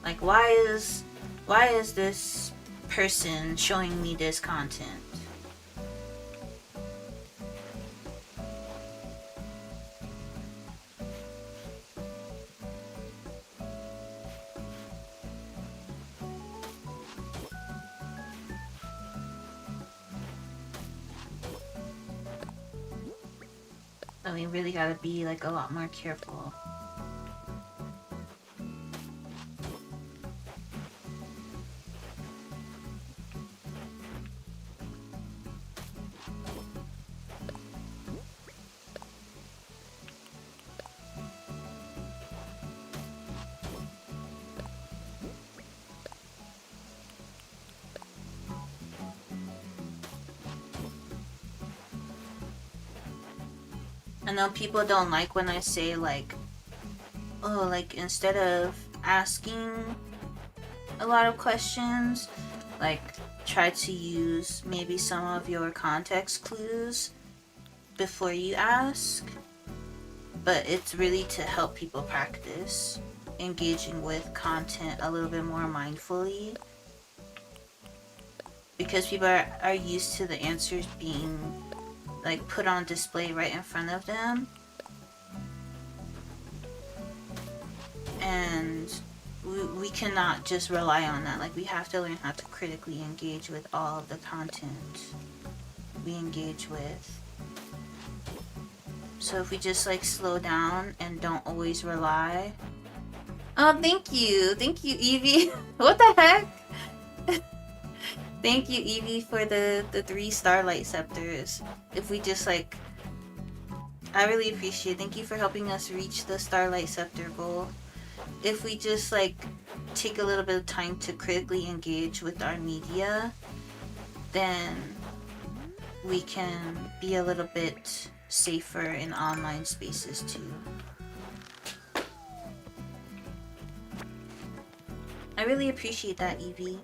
Like why is this person showing me this content? So we really gotta be like a lot more careful. I know people don't like when I say like, oh, like instead of asking a lot of questions, like try to use maybe some of your context clues before you ask. But it's really to help people practice engaging with content a little bit more mindfully, because people are used to the answers being like put on display right in front of them, and we cannot just rely on that. Like, we have to learn how to critically engage with all of the content we engage with. So if we just like slow down and don't always rely. Oh, thank you, Evie. What the heck? Thank you, Evie, for the 3 starlight scepters. If we just like, I really appreciate it. Thank you for helping us reach the starlight scepter goal. If we just like take a little bit of time to critically engage with our media, then we can be a little bit safer in online spaces too. I really appreciate that, Evie.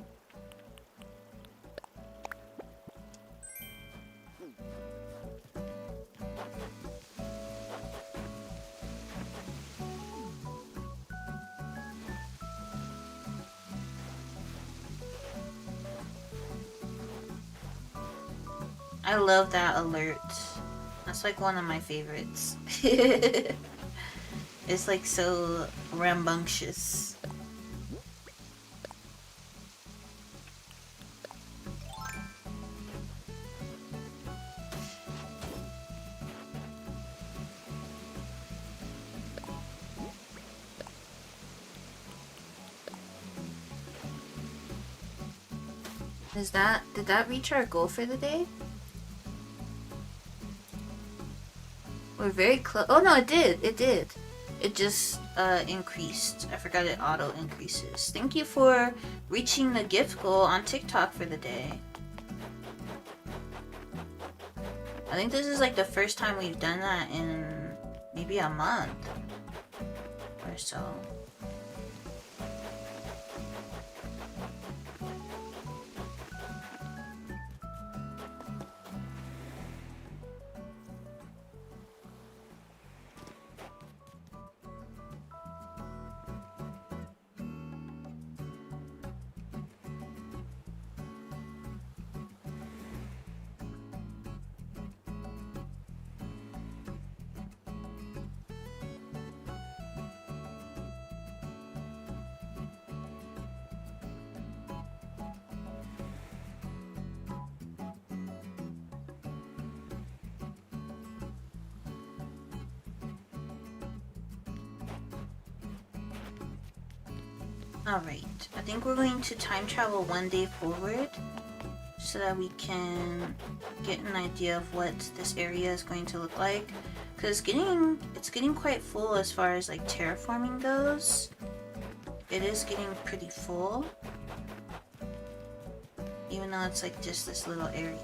I love that alert. That's like one of my favorites. It's like so rambunctious. Did that reach our goal for the day? We're very close. Oh no, it did. It just increased. I forgot it auto increases. Thank you for reaching the gift goal on TikTok for the day. I think this is like the first time we've done that in maybe a month or so. Alright, I think we're going to time travel 1 day forward so that we can get an idea of what this area is going to look like. Because it's getting quite full as far as like terraforming goes. It is getting pretty full, even though it's like just this little area.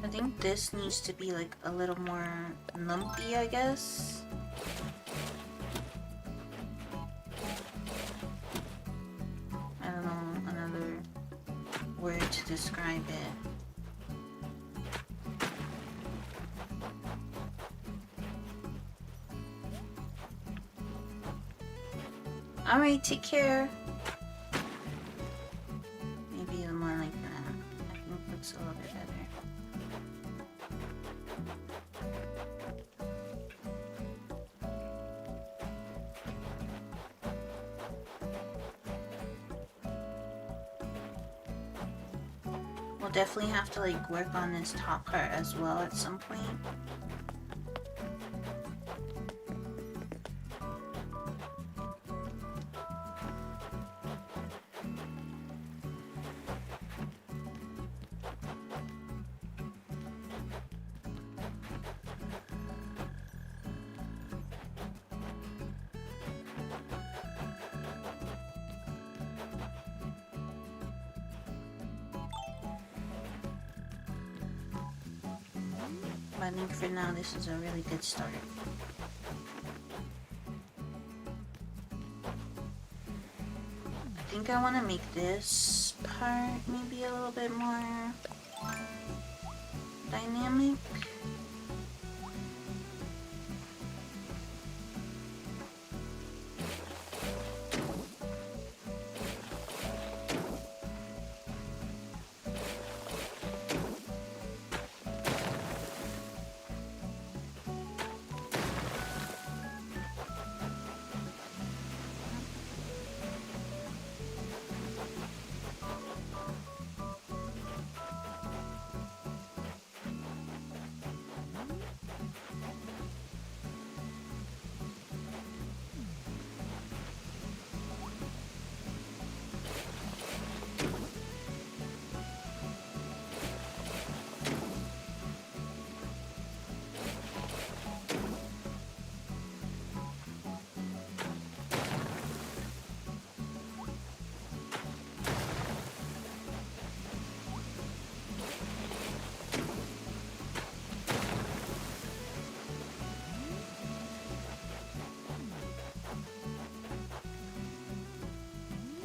I think this needs to be like a little more lumpy, I guess. I don't know another word to describe it. Alright, take care. Maybe more like that. I think that's a little bit better. We'll definitely have to like work on this top part as well at some point. I think for now this is a really good start. I think I want to make this part maybe a little bit more dynamic.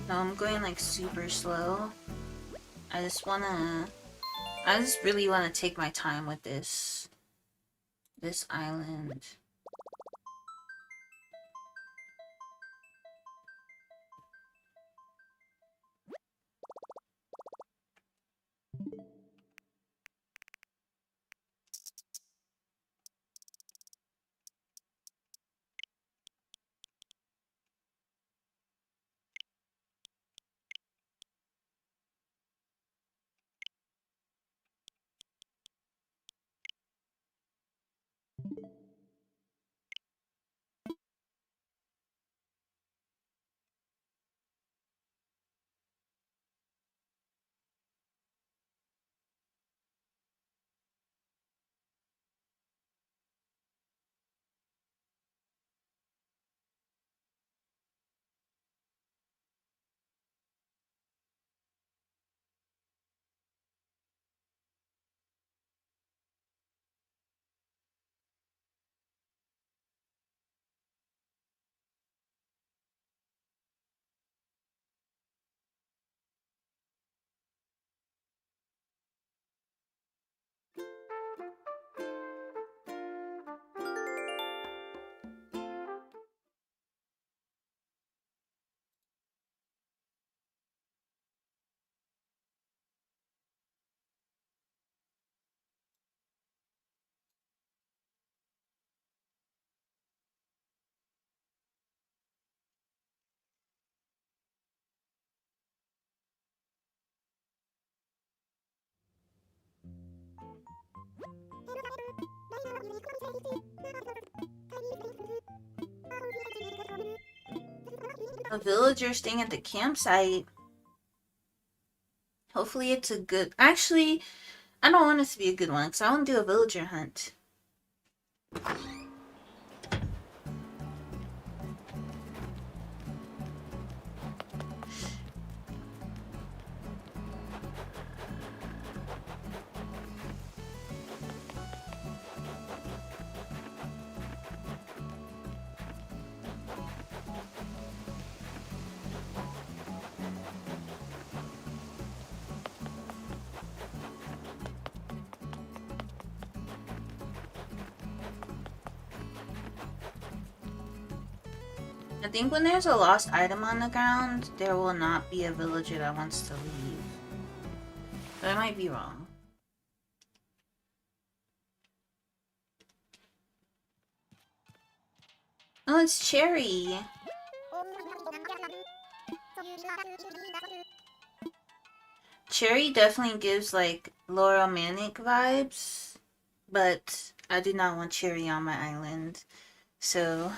No, I'm going like super slow. I just really wanna take my time with this island. A villager staying at the campsite. Hopefully it's a good... Actually, I don't want it to be a good one, because I want to do a villager hunt. I think when there's a lost item on the ground, there will not be a villager that wants to leave. But I might be wrong. Oh, it's Cherry! Cherry definitely gives, like, Laura Manic vibes, but I do not want Cherry on my island, so...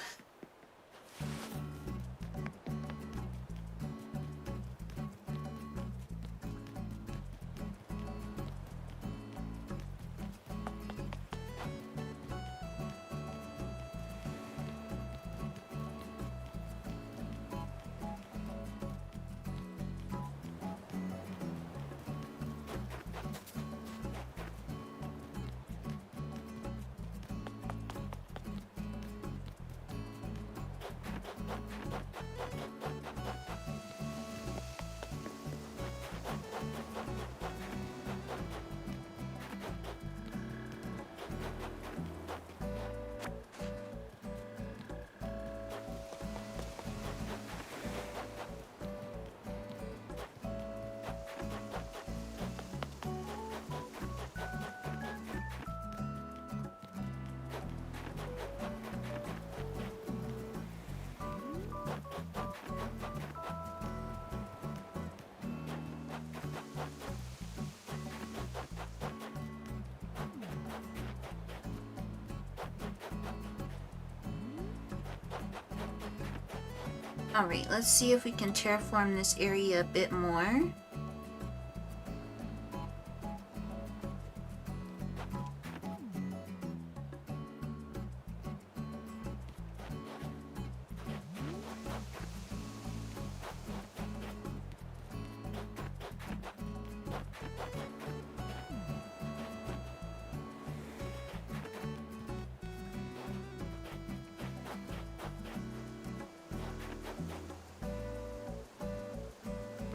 Alright, let's see if we can terraform this area a bit more.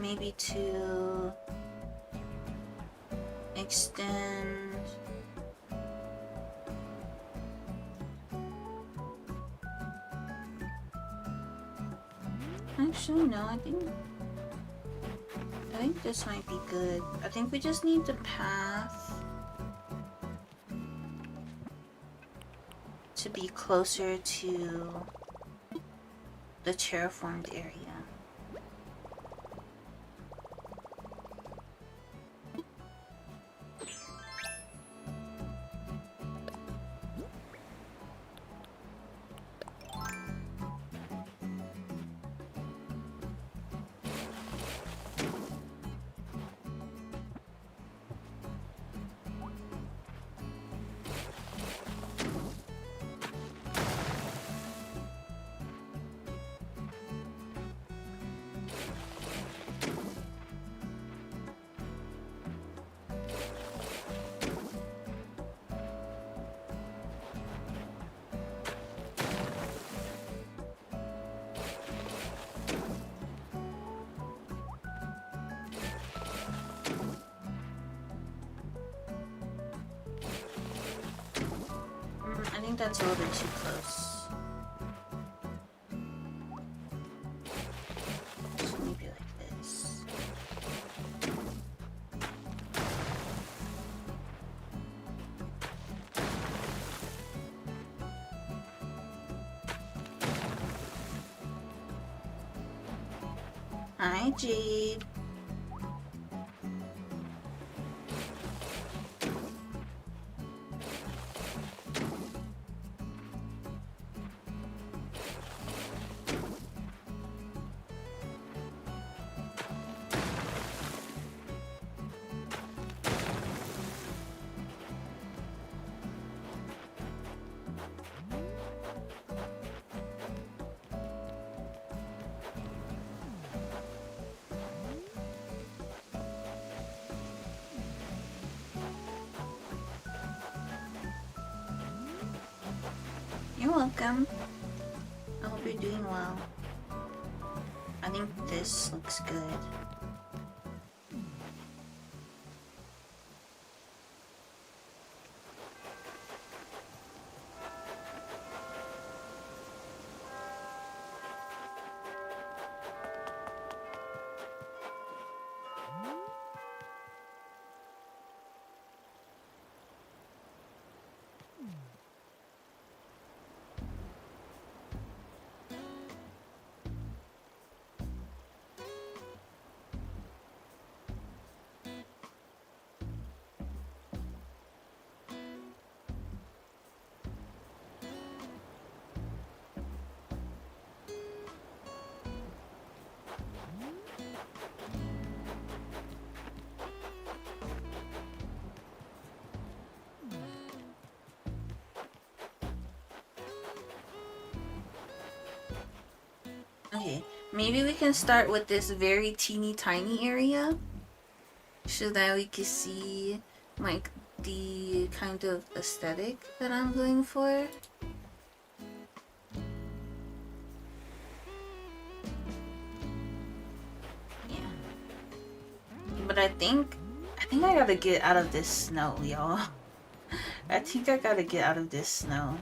Maybe to extend actually no, I think this might be good. I think we just need the path to be closer to the terraformed area. I think that's a little bit too close. So maybe like this. Hi, Jade. You're welcome. I hope you're doing well. I think this looks good. Okay, maybe we can start with this very teeny tiny area so that we can see like the kind of aesthetic that I'm going for. Yeah. But I think I gotta get out of this snow, y'all. I think I gotta get out of this snow.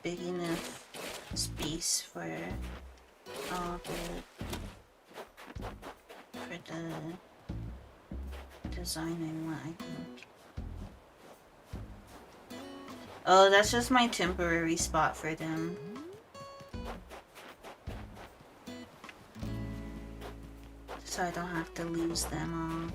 big enough space for all the design I want, I think. Oh, that's just my temporary spot for them. So I don't have to lose them all.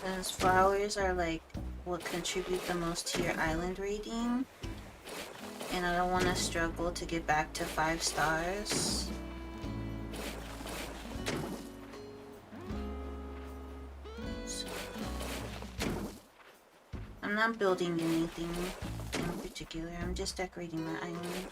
Because flowers are like what contribute the most to your island rating. And I don't want to struggle to get back to 5 stars. So, I'm not building anything in particular. I'm just decorating my island.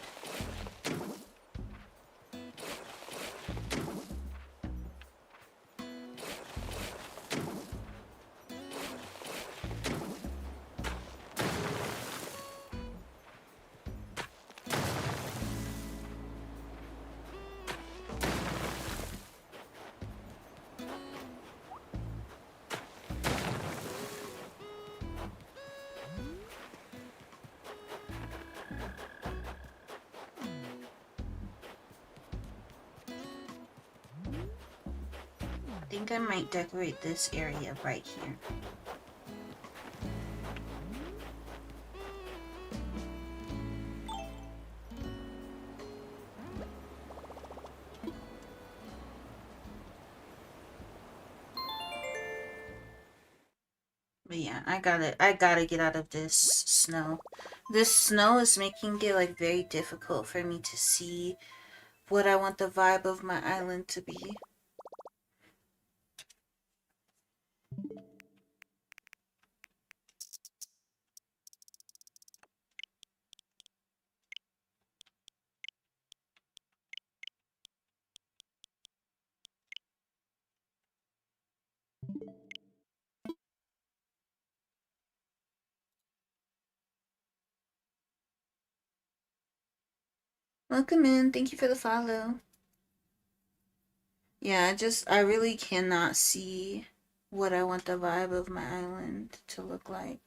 I think I might decorate this area right here. But yeah, I gotta get out of this snow. This snow is making it like very difficult for me to see what I want the vibe of my island to be. Welcome in. Thank you for the follow. Yeah, I really cannot see what I want the vibe of my island to look like.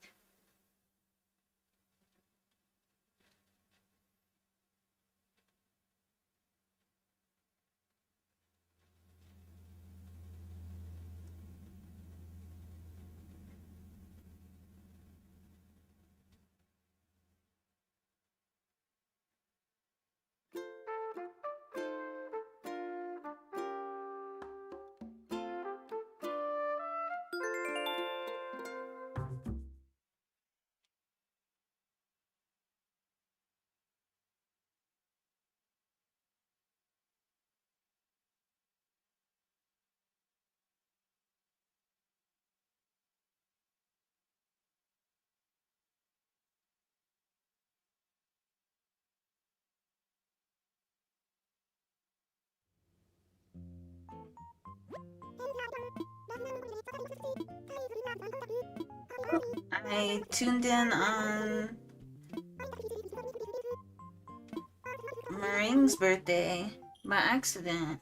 I tuned in on Meringue's birthday by accident.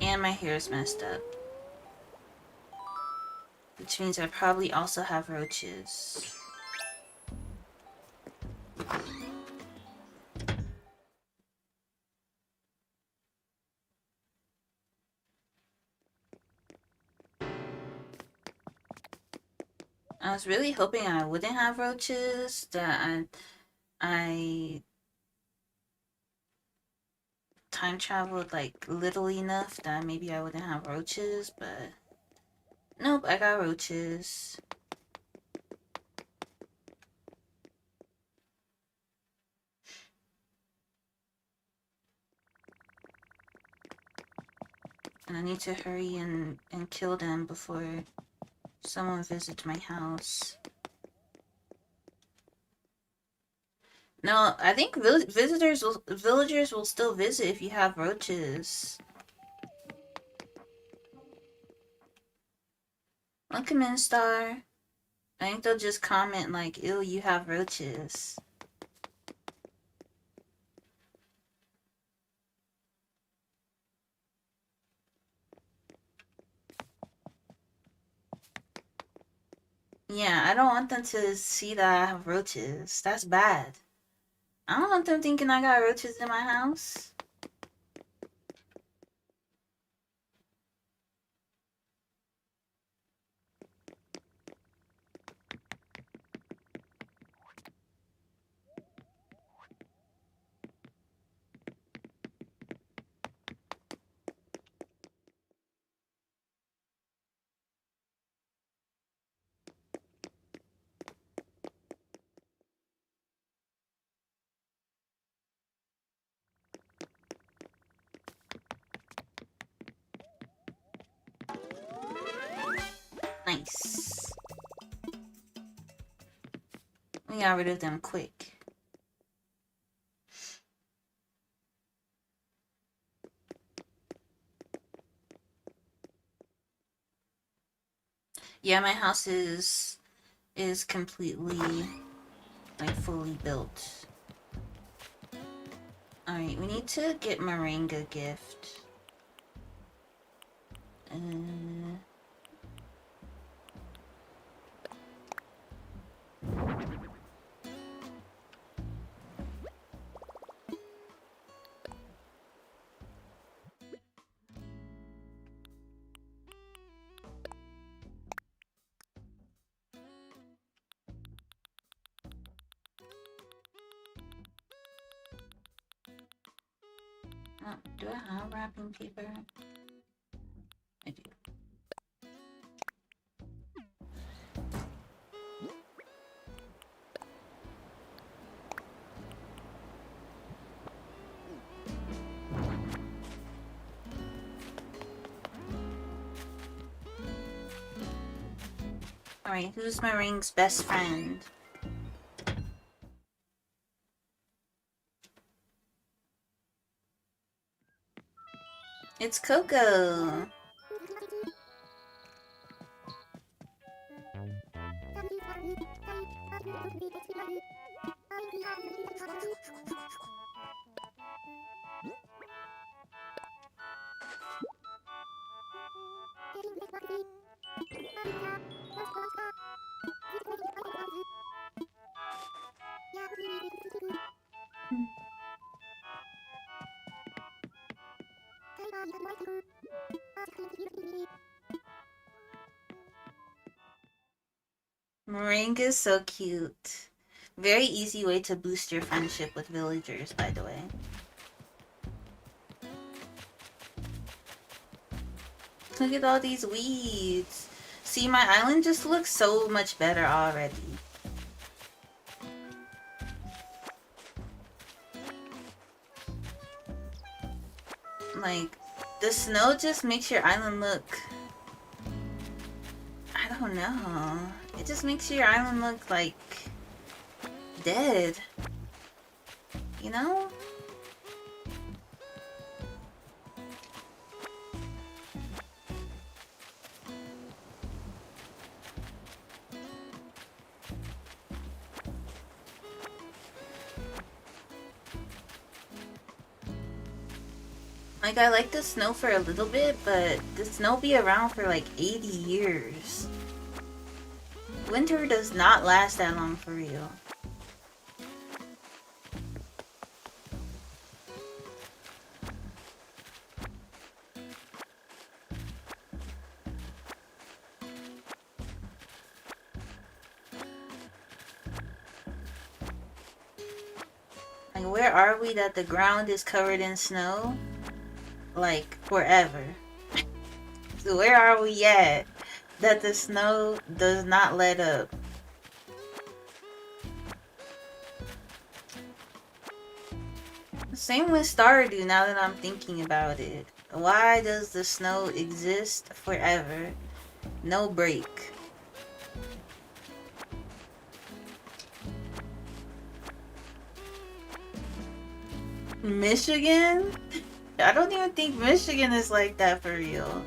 And my hair is messed up. Which means I probably also have roaches. I was really hoping I wouldn't have roaches, that I time traveled like little enough that maybe I wouldn't have roaches, but nope, I got roaches. And I need to hurry and kill them before someone visits my house. No, I think villagers will still visit if you have roaches. Welcome in, Star. I think they'll just comment like, ew, you have roaches. Yeah, I don't want them to see that I have roaches. That's bad. I don't want them thinking I got roaches in my house. Nice. We got rid of them quick. Yeah, my house is completely like fully built. Alright, we need to get Moringa gift. Do I have wrapping paper? I do. Alright, who's my ring's best friend? It's Coco! Moringa is so cute. Very easy way to boost your friendship with villagers, by the way. Look at all these weeds. See, my island just looks so much better already. Like, the snow just makes your island look... I don't know. It just makes your island look like... dead. You know? Like, I like the snow for a little bit, but the snow be around for like 80 years. Winter does not last that long for real. Like, where are we that the ground is covered in snow? Like, forever. So where are we at that the snow does not let up? Same with Stardew now that I'm thinking about it. Why does the snow exist forever? No break. Michigan? I don't even think Michigan is like that for real.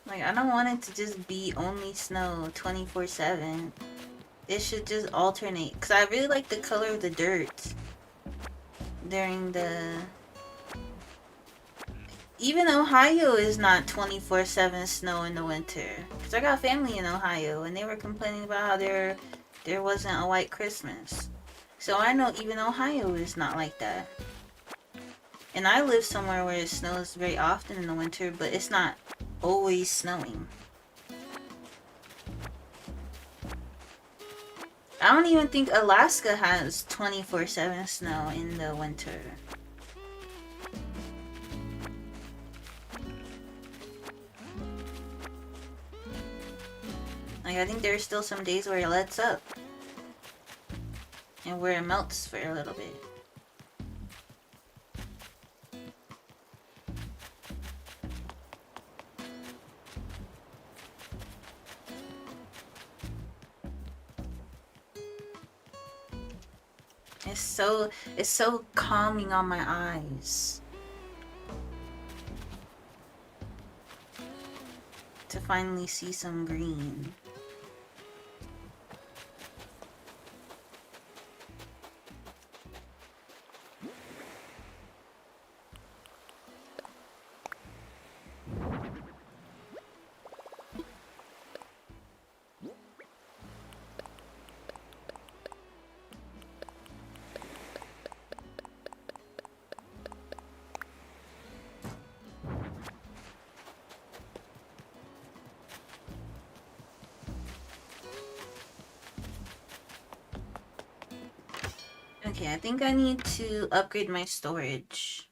Like, I don't want it to just be only snow 24/7. It should just alternate. Because I really like the color of the dirt during the... Even Ohio is not 24/7 snow in the winter. Because I got family in Ohio, and they were complaining about how there wasn't a white Christmas. So I know even Ohio is not like that. And I live somewhere where it snows very often in the winter, but it's not always snowing. I don't even think Alaska has 24/7 snow in the winter. Like, I think there's still some days where it lets up. And where it melts for a little bit. It's so calming on my eyes. To finally see some green. Okay, I think I need to upgrade my storage.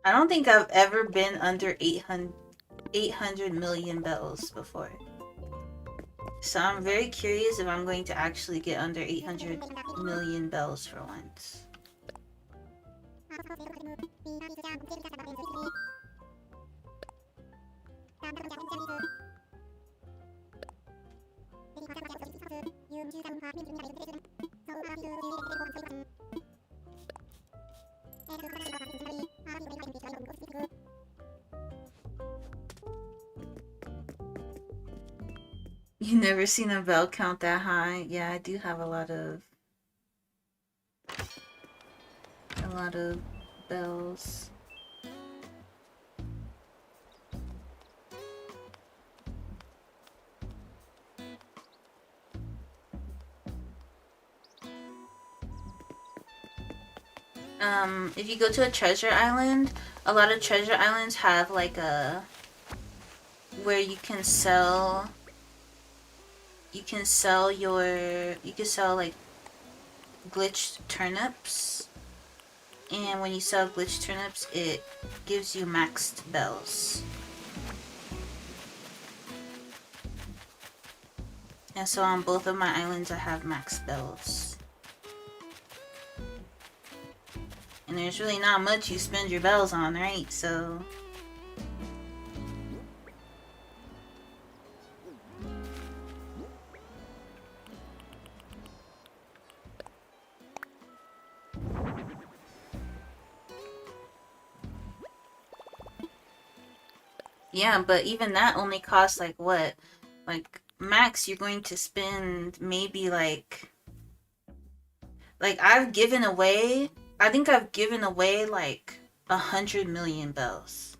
I don't think I've ever been under 800 million bells before. So I'm very curious if I'm going to actually get under 800 million bells for once. You never seen a bell count that high? Yeah, I do have a lot of bells. If you go to a treasure island, a lot of treasure islands have like a where you can sell like glitched turnips, and when you sell glitched turnips it gives you maxed bells. And so on both of my islands I have maxed bells. And there's really not much you spend your bells on, right? So yeah, but even that only costs like what? Like max you're going to spend maybe like I think I've given away like 100 million bells.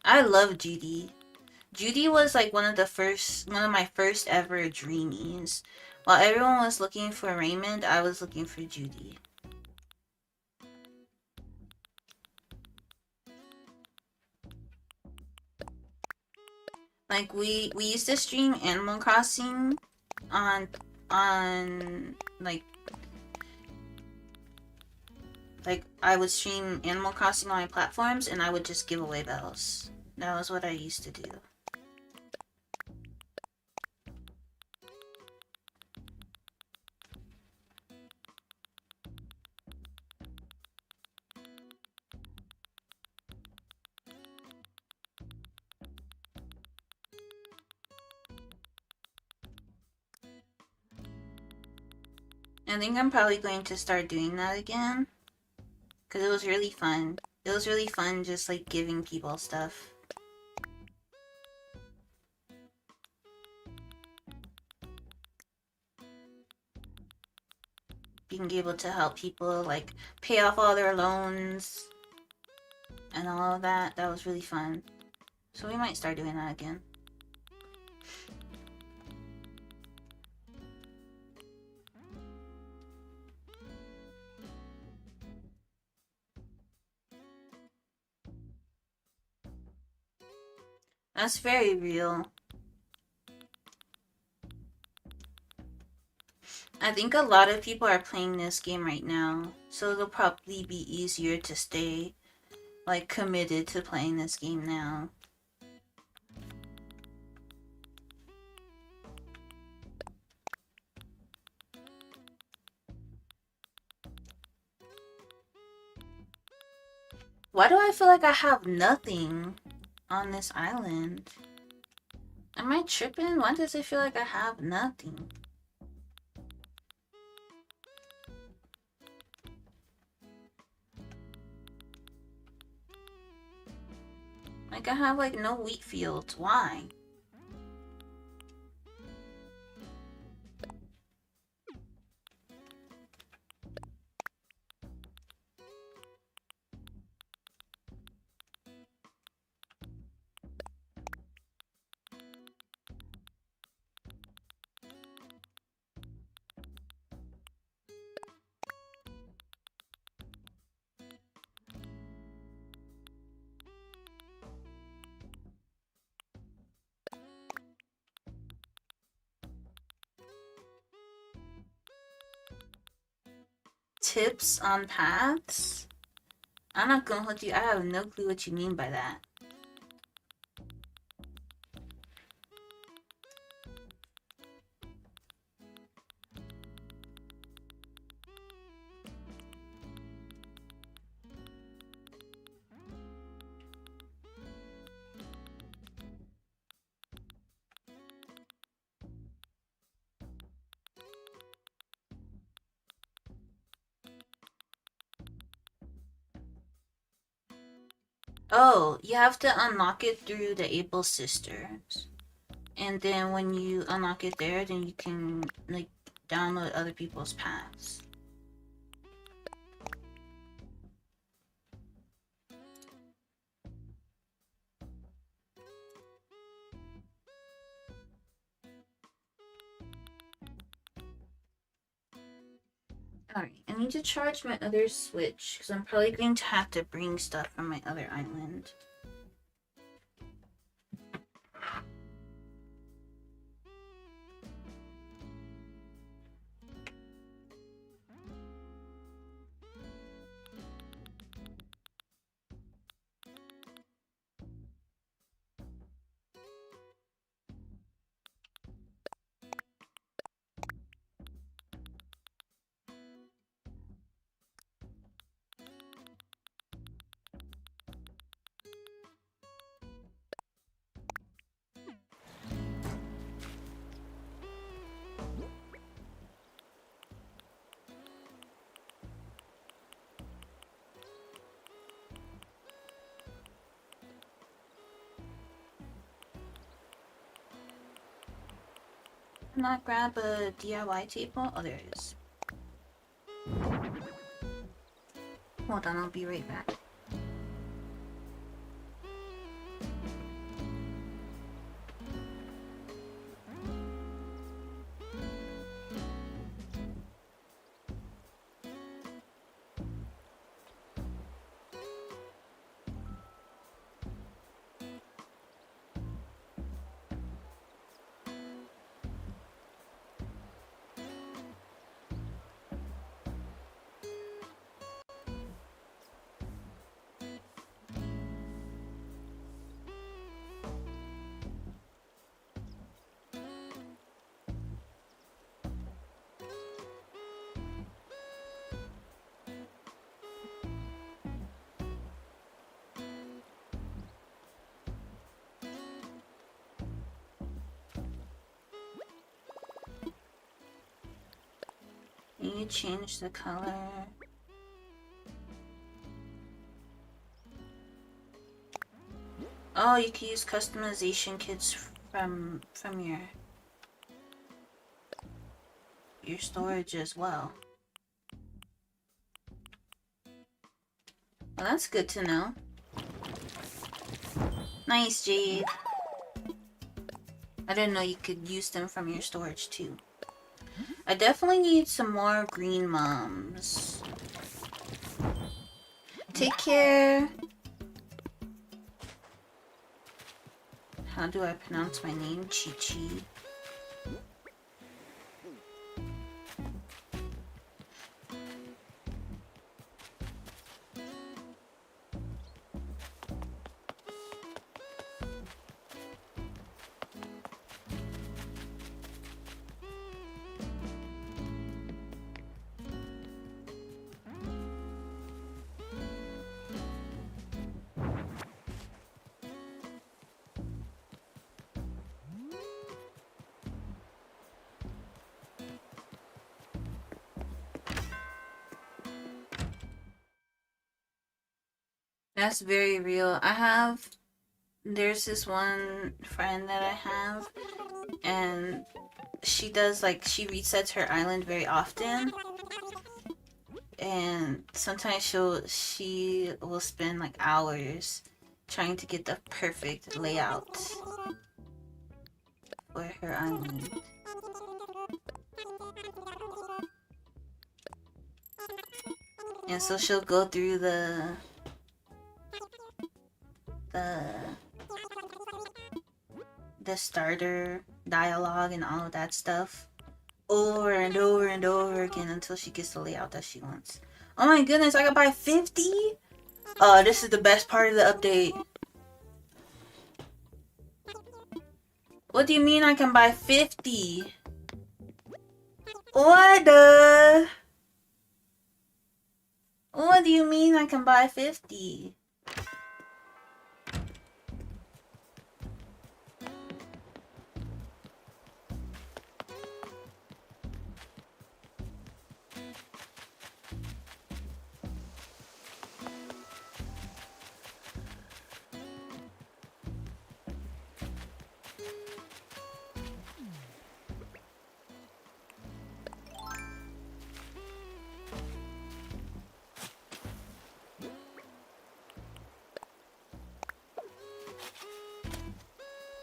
I love Judy. Judy was like one of my first ever dreamies. While everyone was looking for Raymond, I was looking for Judy. Like we used to stream Animal Crossing on like I would stream Animal Crossing on my platforms and I would just give away bells. That was what I used to do. I think I'm probably going to start doing that again. Because it was really fun. It was really fun just like giving people stuff. Being able to help people like pay off all their loans and all of that. That was really fun. So we might start doing that again. That's very real. I think a lot of people are playing this game right now, so it'll probably be easier to stay like committed to playing this game now. Why do I feel like I have nothing on this island? Am I tripping? Why does it feel like I have nothing? Like I have like no wheat fields. Why? Tips on paths? I'm not gonna hold you. I have no clue what you mean by that. Oh, you have to unlock it through the Able Sisters. And then when you unlock it there, then you can, like, download other people's paths. Alright, I need to charge my other Switch, because I'm probably going to have to bring stuff from my other island. Not grab a DIY table? Oh, there it is. Hold on, I'll be right back. Can you change the color? Oh, you can use customization kits from your storage as well. Well, that's good to know. Nice, Jade. I didn't know you could use them from your storage too. I definitely need some more green mums. Take care. How do I pronounce my name? Chi-Chi. That's very real. There's this one friend that I have, and she does, like, she resets her island very often. And sometimes she will spend like hours trying to get the perfect layout for her island. And so she'll go through the starter dialogue and all of that stuff over and over and over again until she gets the layout that she wants. Oh my goodness, I can buy 50? This is the best part of the update. What do you mean I can buy 50? What the? What do you mean I can buy 50?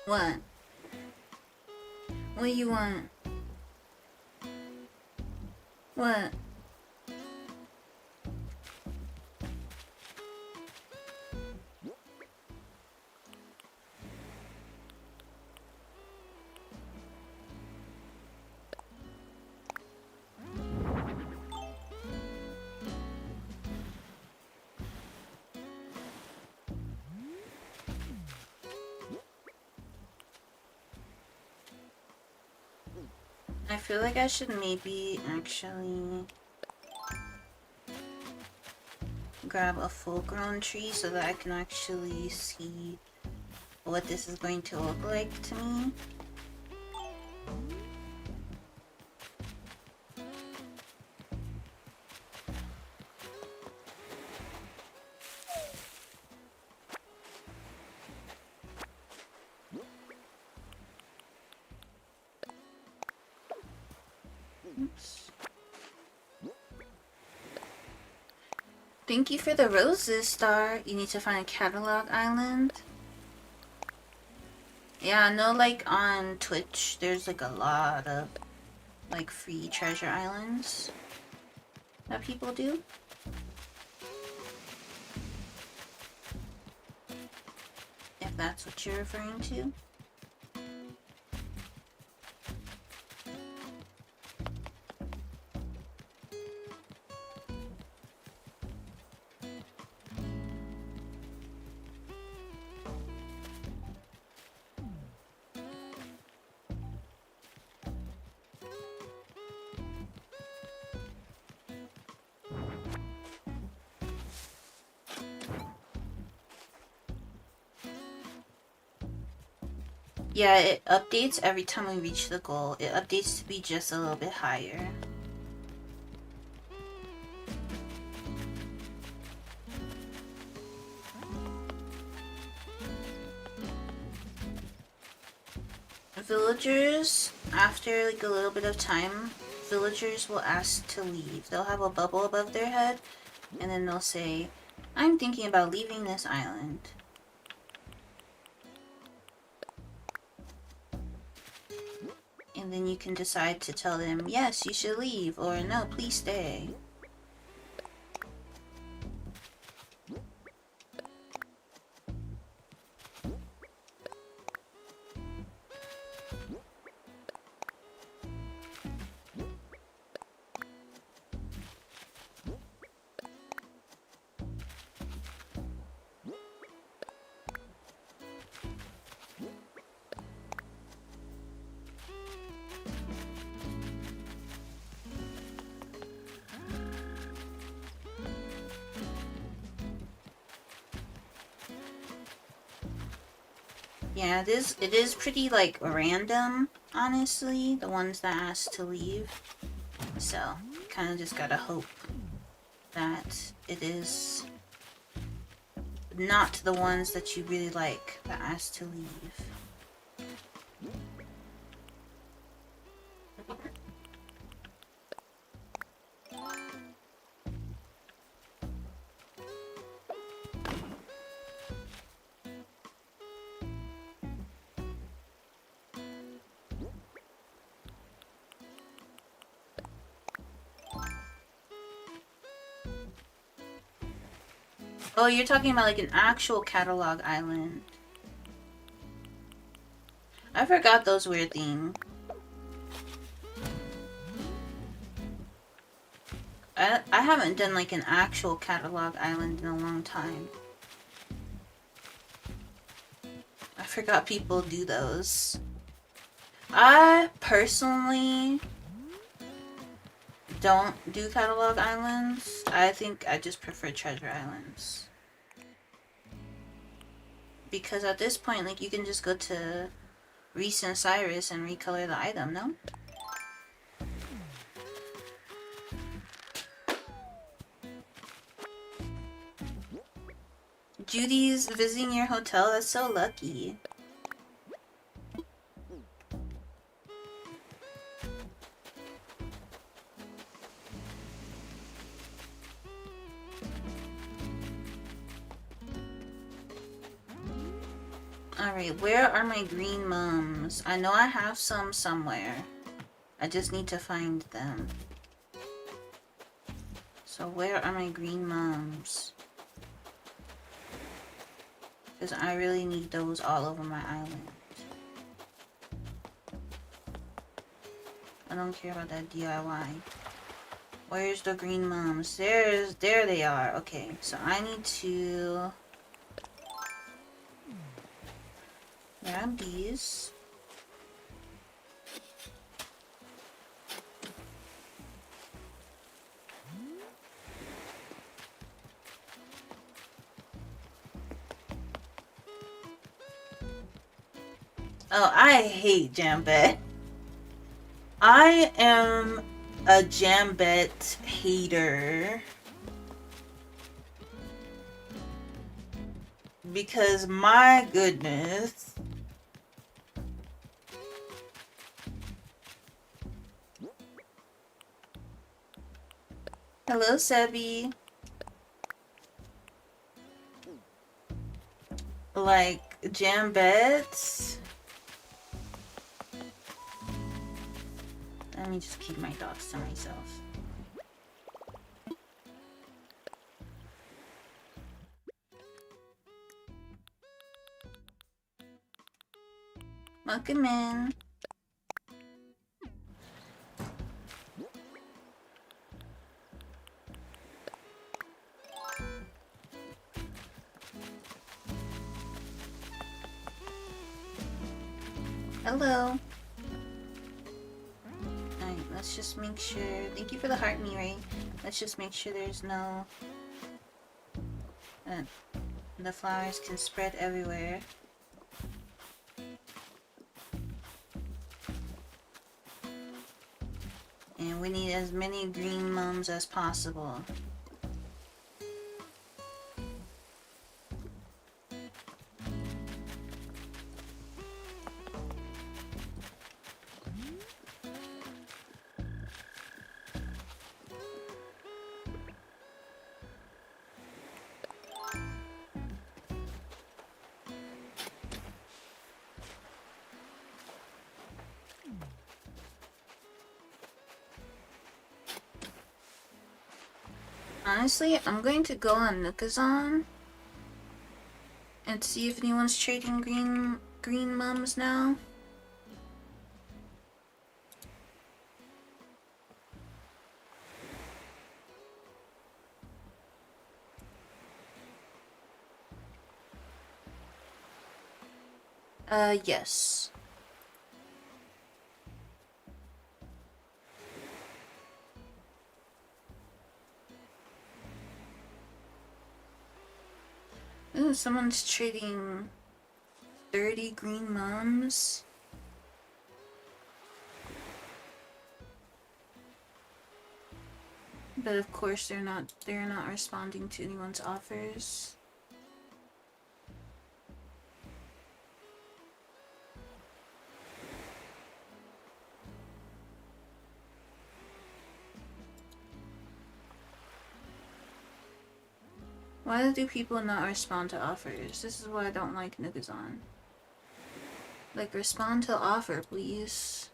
What? What do you want? What? I feel like I should maybe actually grab a full-grown tree so that I can actually see what this is going to look like to me. Thank you for the roses, Star. You need to find a catalog island. Yeah, I know, like, on Twitch, there's, like, a lot of, like, free treasure islands that people do. If that's what you're referring to. Yeah, it updates every time we reach the goal. It updates to be just a little bit higher. Villagers, after like a little bit of time, villagers will ask to leave. They'll have a bubble above their head, and then they'll say, I'm thinking about leaving this island. And then you can decide to tell them, yes, you should leave, or no, please stay. Yeah, it is pretty, like, random, honestly, the ones that ask to leave. So, kind of just gotta hope that it is not the ones that you really like that ask to leave. Oh, you're talking about like an actual catalog island. I forgot those were a thing. I haven't done like an actual catalog island in a long time. I forgot people do those. I personally don't do catalog islands. I think I just prefer treasure islands. Because at this point, like, you can just go to Reese and Cyrus and recolor the item, no? Judy's visiting your hotel? That's so lucky. Alright, where are my green mums? I know I have some somewhere. I just need to find them. So where are my green mums? Because I really need those all over my island. I don't care about that DIY. Where's the green mums? There they are. Okay, so I need to grab these. Oh, I hate Jambet. I am a Jambet hater. Because my goodness. Hello, Sebi. Like jam beds. Let me just keep my dogs to myself. Welcome in. Hello. Alright, let's just make sure. Thank you for the heart, Mirai. Let's just make sure there's no. The flowers can spread everywhere. And we need as many green mums as possible. Honestly, I'm going to go on Nookazon and see if anyone's trading green mums now. Yes. Ooh, someone's trading 30 green mums. But of course they're not responding to anyone's offers. Why do people not respond to offers? This is why I don't like Nookazon. Like, respond to offer, please.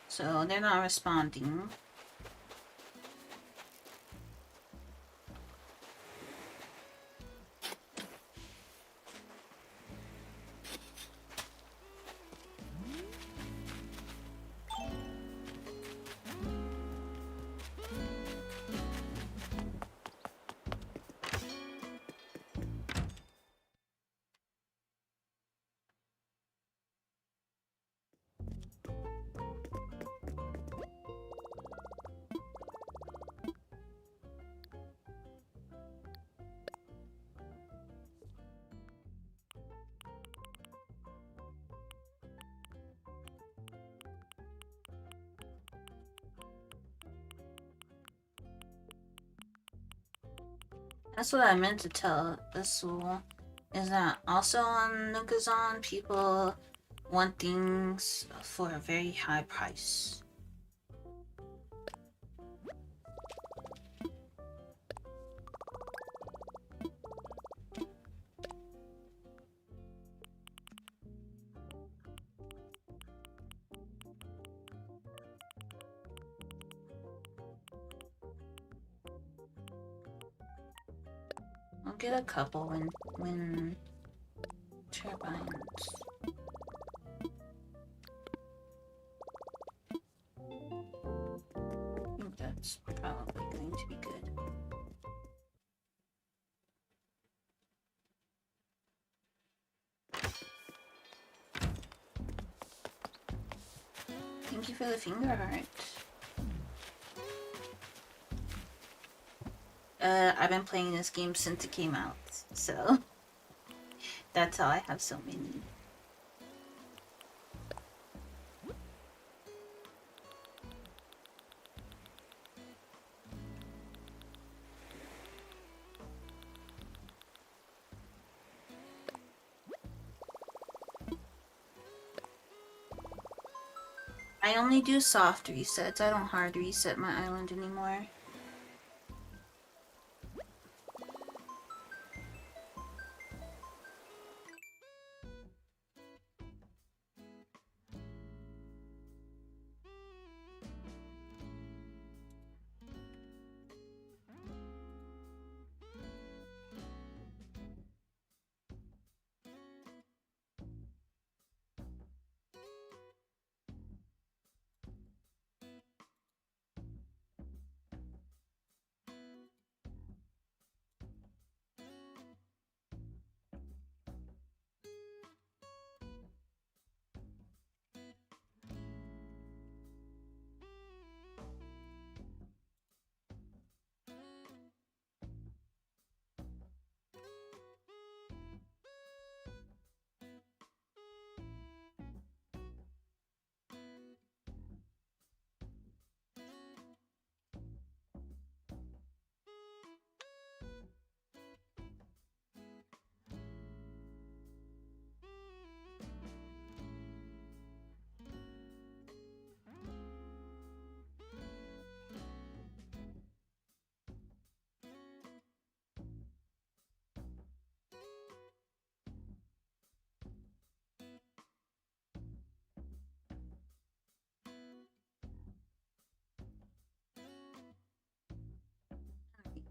So they're not responding. That's what I meant to tell Asul. Is that also on Nookazon, people want things for a very high price. I'll get a couple when turbines. I think that's probably going to be good. Thank you for the finger heart. I've been playing this game since it came out, so That's how I have so many. I only do soft resets. I don't hard reset my island anymore.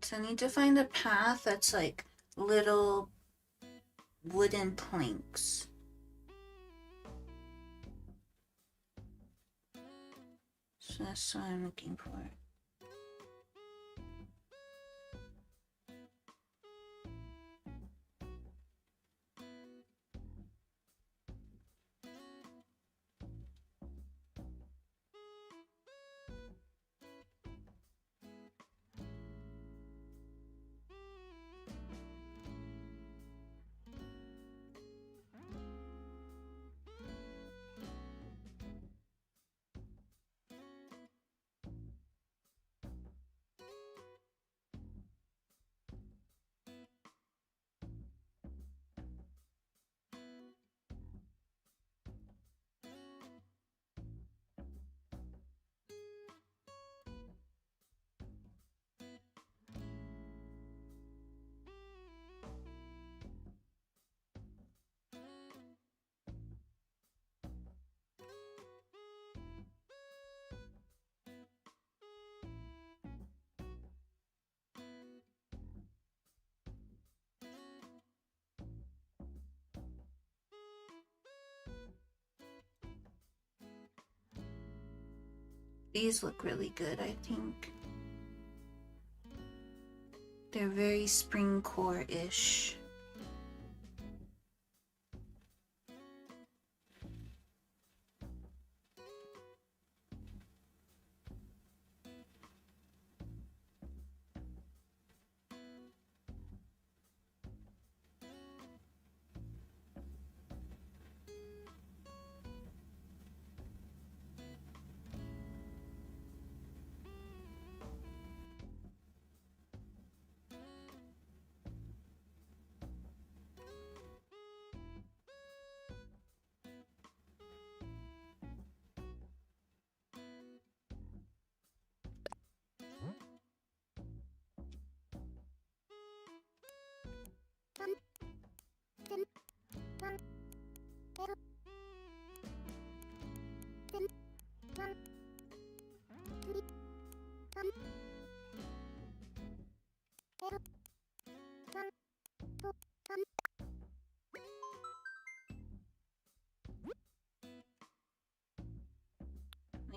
So I need to find a path that's like little wooden planks. So that's what I'm looking for. These look really good, I think. They're very Springcore-ish.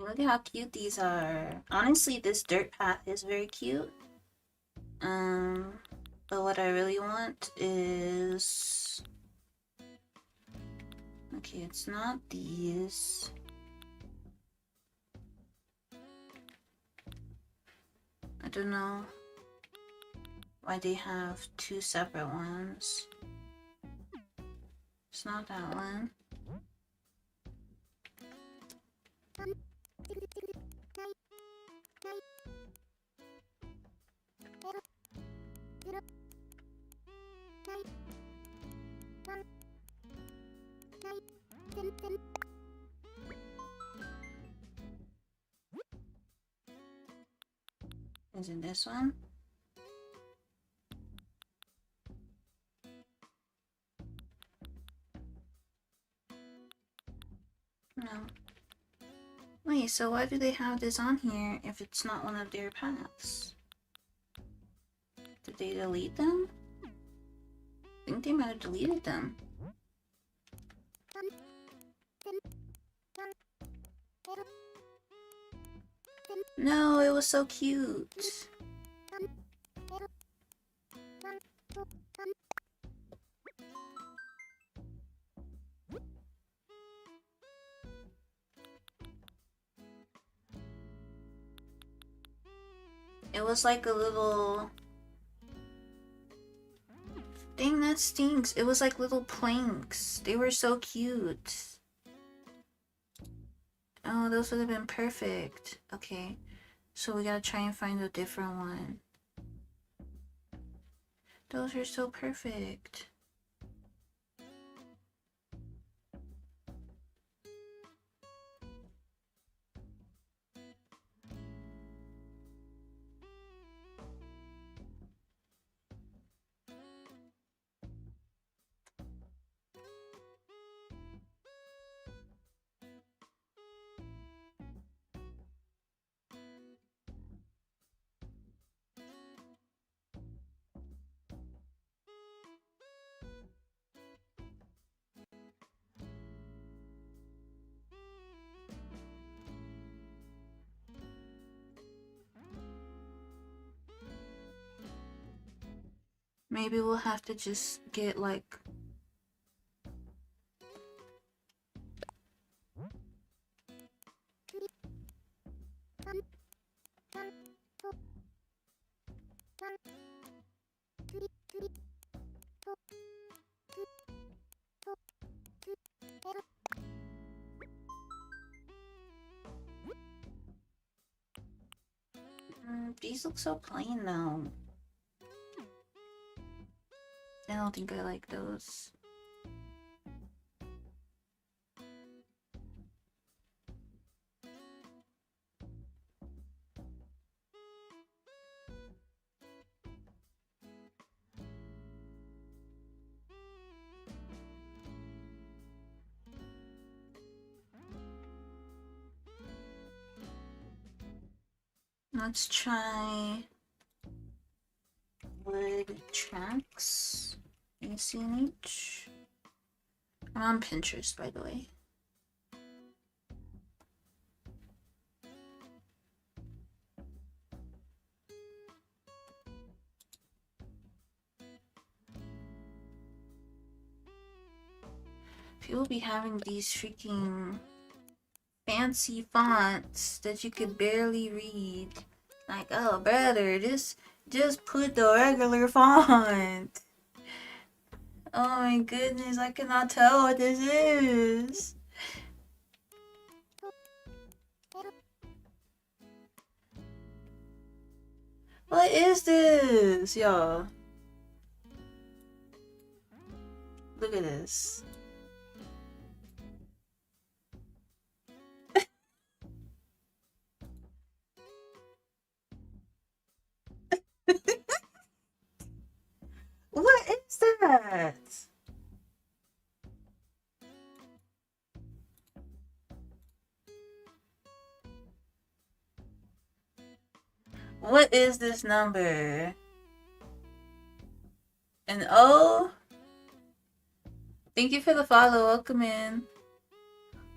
Look at how cute these are. Honestly, this dirt path is very cute. But what I really want is... Okay, it's not these. I don't know why they have two separate ones. It's not that one. Is it this one? No. Wait, so why do they have this on here if it's not one of their paths? Did they delete them? I think they might have deleted them. No, it was so cute. It was like a little... Dang, that stinks. It was like little planks. They were so cute. Oh, those would have been perfect. Okay, so we gotta try and find a different one. Those are so perfect. Maybe we'll have to just get like... these look so plain though. I don't think I like those. Let's try wood tracks. ACNH. I'm on Pinterest, by the way. People be having these freaking fancy fonts that you could barely read. Like, oh brother, just put the regular font. Oh my goodness, I cannot tell what this is. What is this, y'all? Look at this. What is that? What is this number? An O? Thank you for the follow. Welcome in.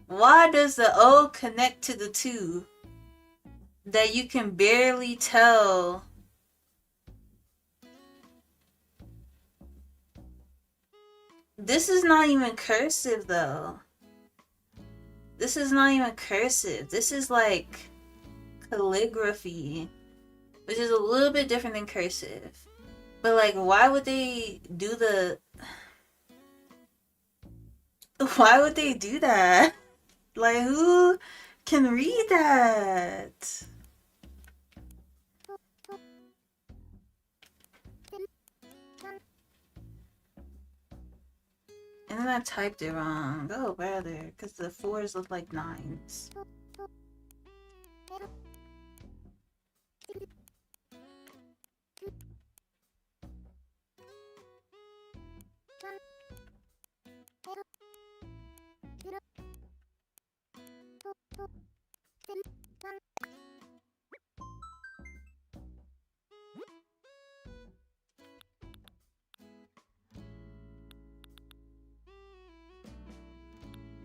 Why does the O connect to the 2? That you can barely tell. This is not even cursive though. This is not even cursive. This is like calligraphy, which is a little bit different than cursive. But like, why would they do the... Why would they do that? Like, who can read that? And then I typed it wrong. Oh, brother. Because the 4s look like 9s.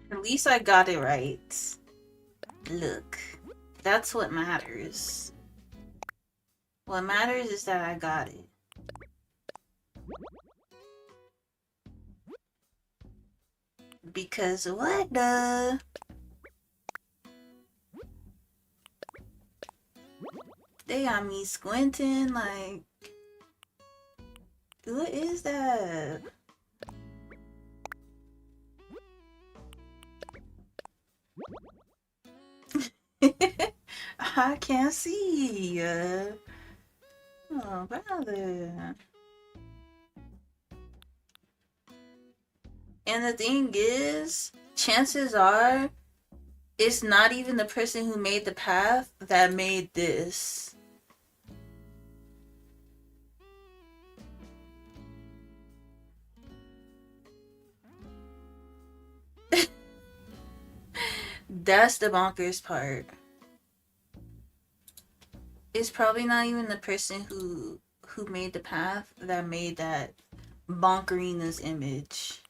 At least I got it right. Look. That's what matters. What matters is that I got it. Because what the... They got me squinting like... What is that? I can't see. Oh, brother. And the thing is, chances are, it's not even the person who made the path that made this. That's the bonkers part. It's probably not even the person who made the path that made that bonkerina's image.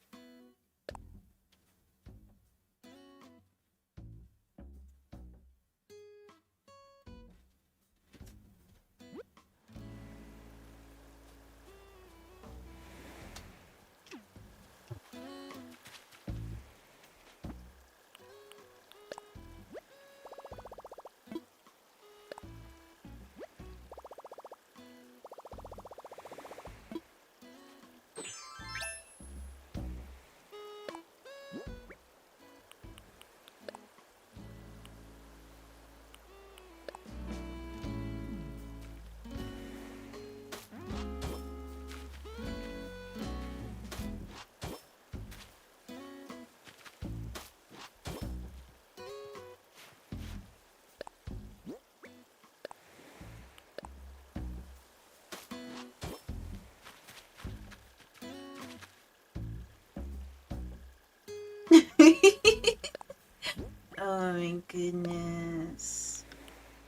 Oh my goodness.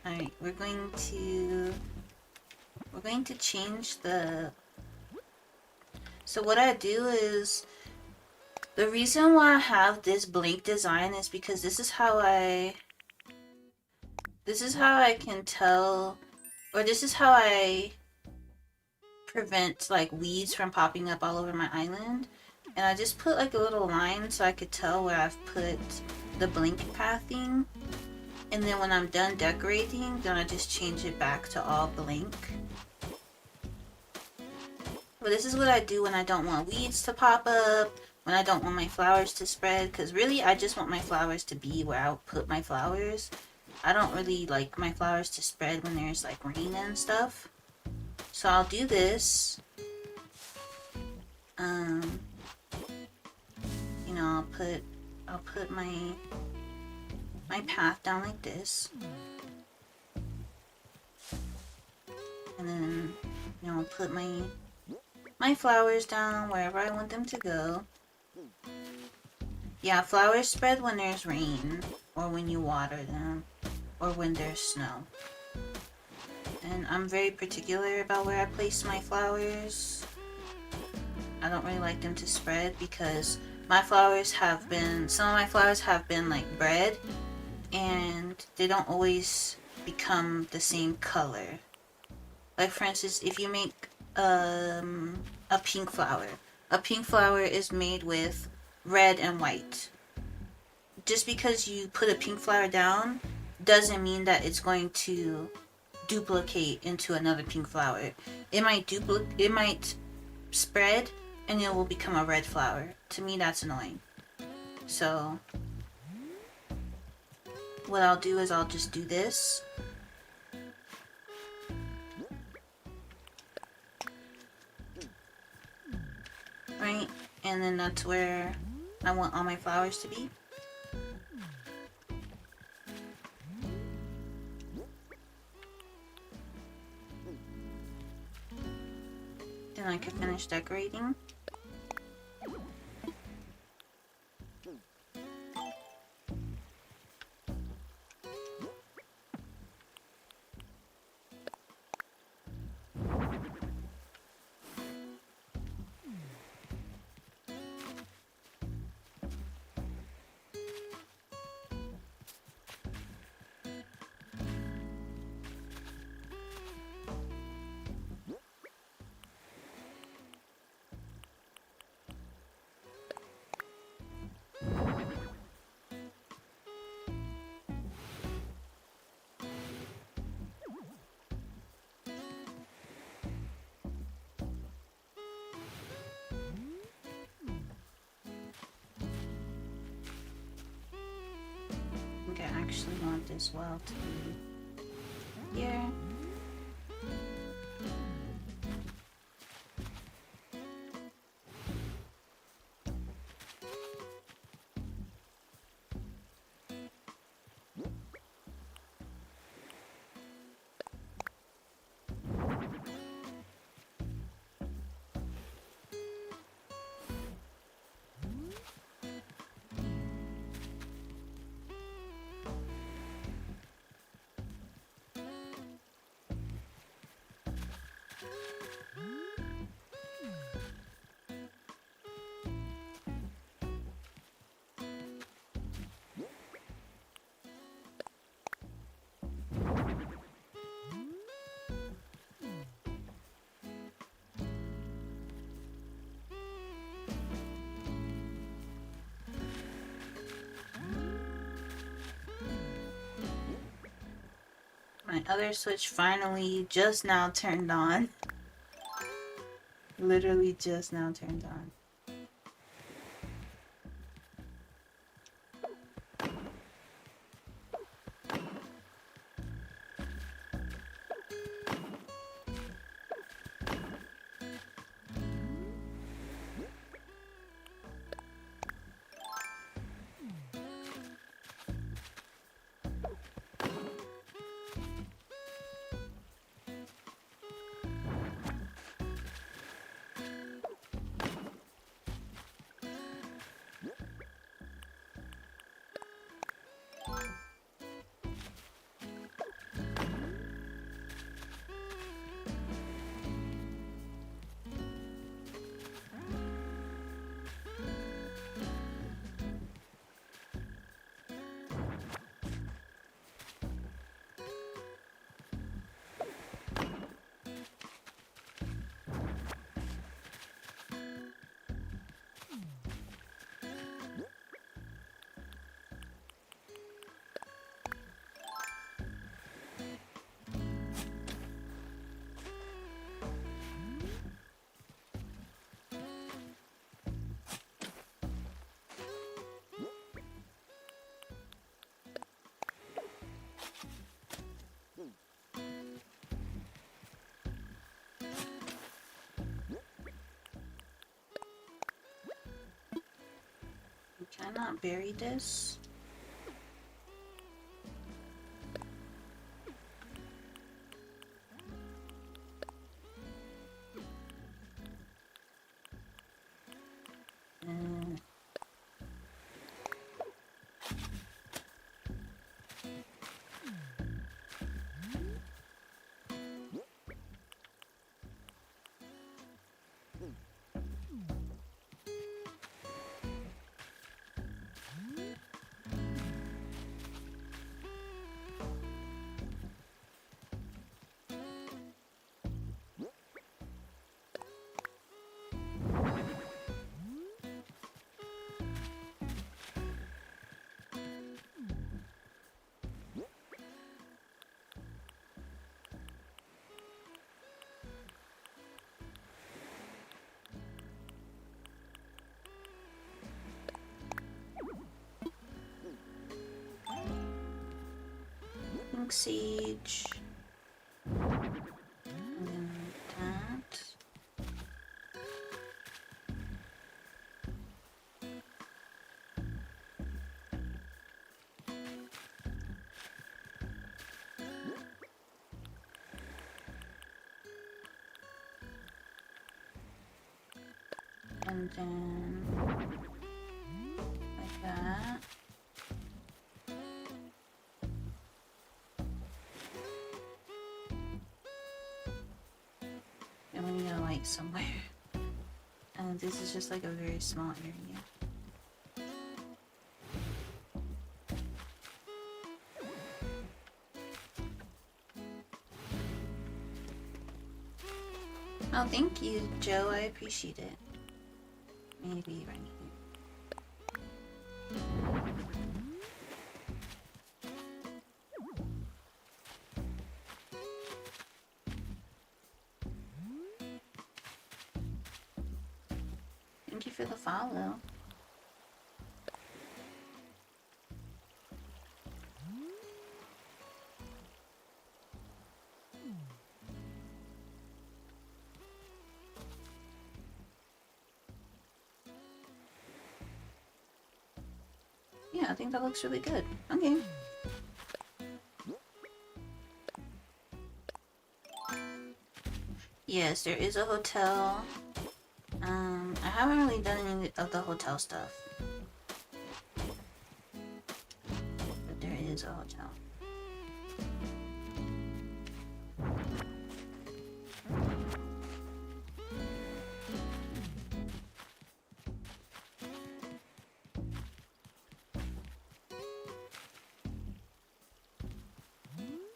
Alright, we're going to change the... So what I do is, the reason why I have this blank design is because this is how I can tell, or this is how I prevent like weeds from popping up all over my island. And I just put like a little line so I could tell where I've put the blink pathing. And then when I'm done decorating, then I just change it back to all blink. But this is what I do when I don't want weeds to pop up, when I don't want my flowers to spread, because really I just want my flowers to be where I'll put my flowers. I don't really like my flowers to spread when there's like rain and stuff. So I'll do this. You know, I'll put my path down like this. And then, you know, I'll put my flowers down wherever I want them to go. Yeah, flowers spread when there's rain, or when you water them, or when there's snow. And I'm very particular about where I place my flowers. I don't really like them to spread because my flowers have been, some of my flowers have been like bred, and they don't always become the same color. Like for instance, if you make a pink flower is made with red and white. Just because you put a pink flower down doesn't mean that it's going to duplicate into another pink flower. It might spread and it will become a red flower. To me, that's annoying. So what I'll do is I'll just do this. Right? And then that's where I want all my flowers to be. Then I can finish decorating. I think I actually want this well to be here. My other switch finally just now turned on. Literally just now turned on. Can I not bury this? fog sage. And then that. And then like that. And we need a light somewhere. And this is just like a very small area. Oh, thank you, Joe. I appreciate it. Maybe right here. Thank you for the follow. Yeah, I think that looks really good. Okay. Yes, there is a hotel. I haven't really done any of the hotel stuff. But there is a hotel.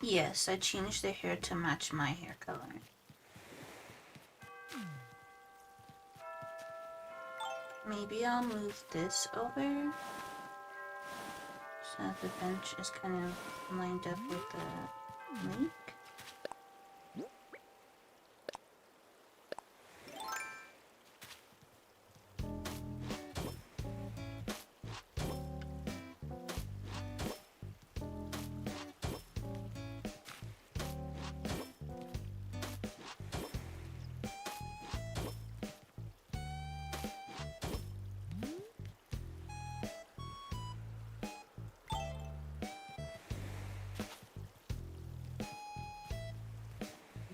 Yes, I changed the hair to match my hair color. Maybe I'll move this over so that the bench is kind of lined up with the lake.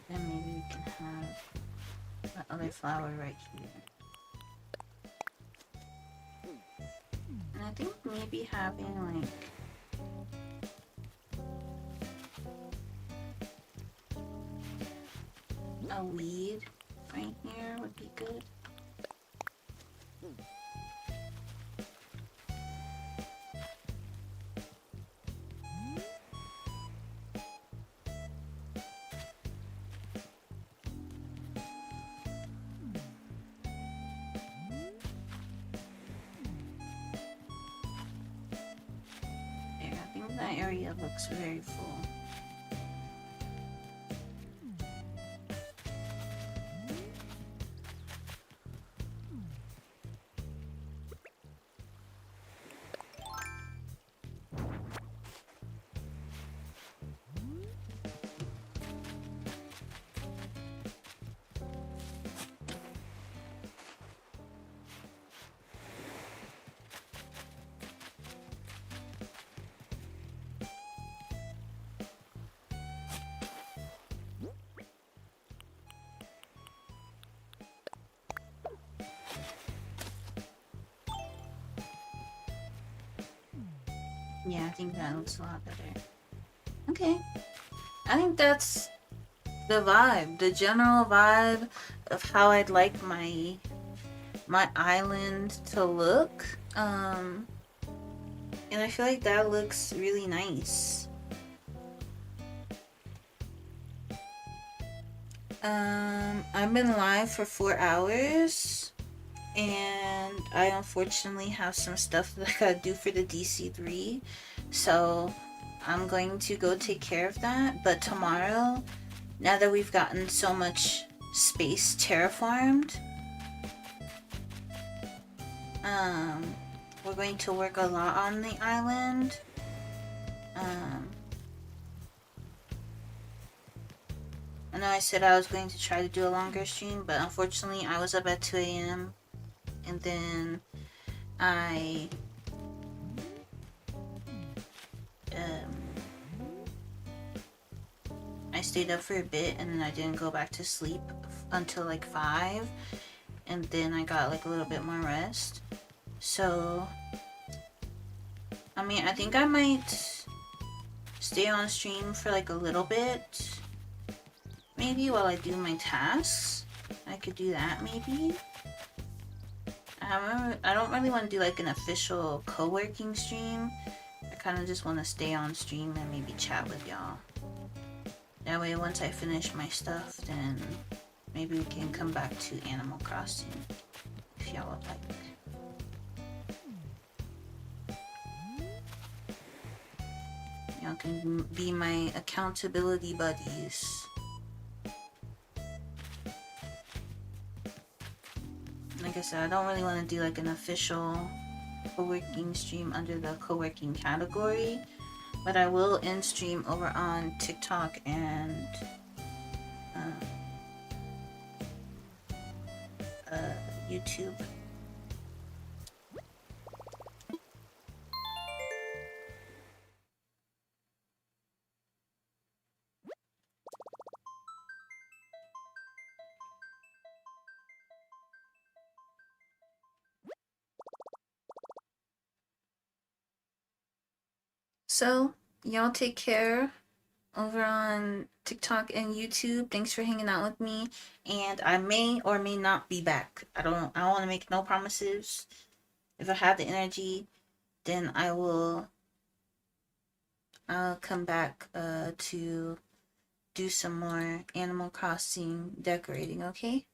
Then maybe we can have the other flower right here. And I think maybe having like a weed right here would be good. That area looks very full. Yeah, I think that looks a lot better. Okay. I think that's the vibe, the general vibe of how I'd like my island to look. And I feel like that looks really nice. I've been live for 4 hours, and I unfortunately have some stuff that I gotta do for the DC3, so I'm going to go take care of that. But tomorrow, now that we've gotten so much space terraformed, we're going to work a lot on the island. I know I said I was going to try to do a longer stream, but unfortunately I was up at 2 a.m. and then I stayed up for a bit and then I didn't go back to sleep until like 5, and then I got like a little bit more rest. So I mean, I think I might stay on stream for like a little bit, maybe while I do my tasks. I could do that maybe. I don't really want to do like an official co-working stream. I kind of just want to stay on stream and maybe chat with y'all. That way once I finish my stuff, then maybe we can come back to Animal Crossing if y'all would like. Y'all can be my accountability buddies. Like I said, I don't really want to do like an official co-working stream under the co-working category, but I will end stream over on TikTok and YouTube. So, y'all take care over on TikTok and YouTube. Thanks for hanging out with me. And I may or may not be back. I don't want to make no promises. If I have the energy, then I'll come back to do some more Animal Crossing decorating, okay?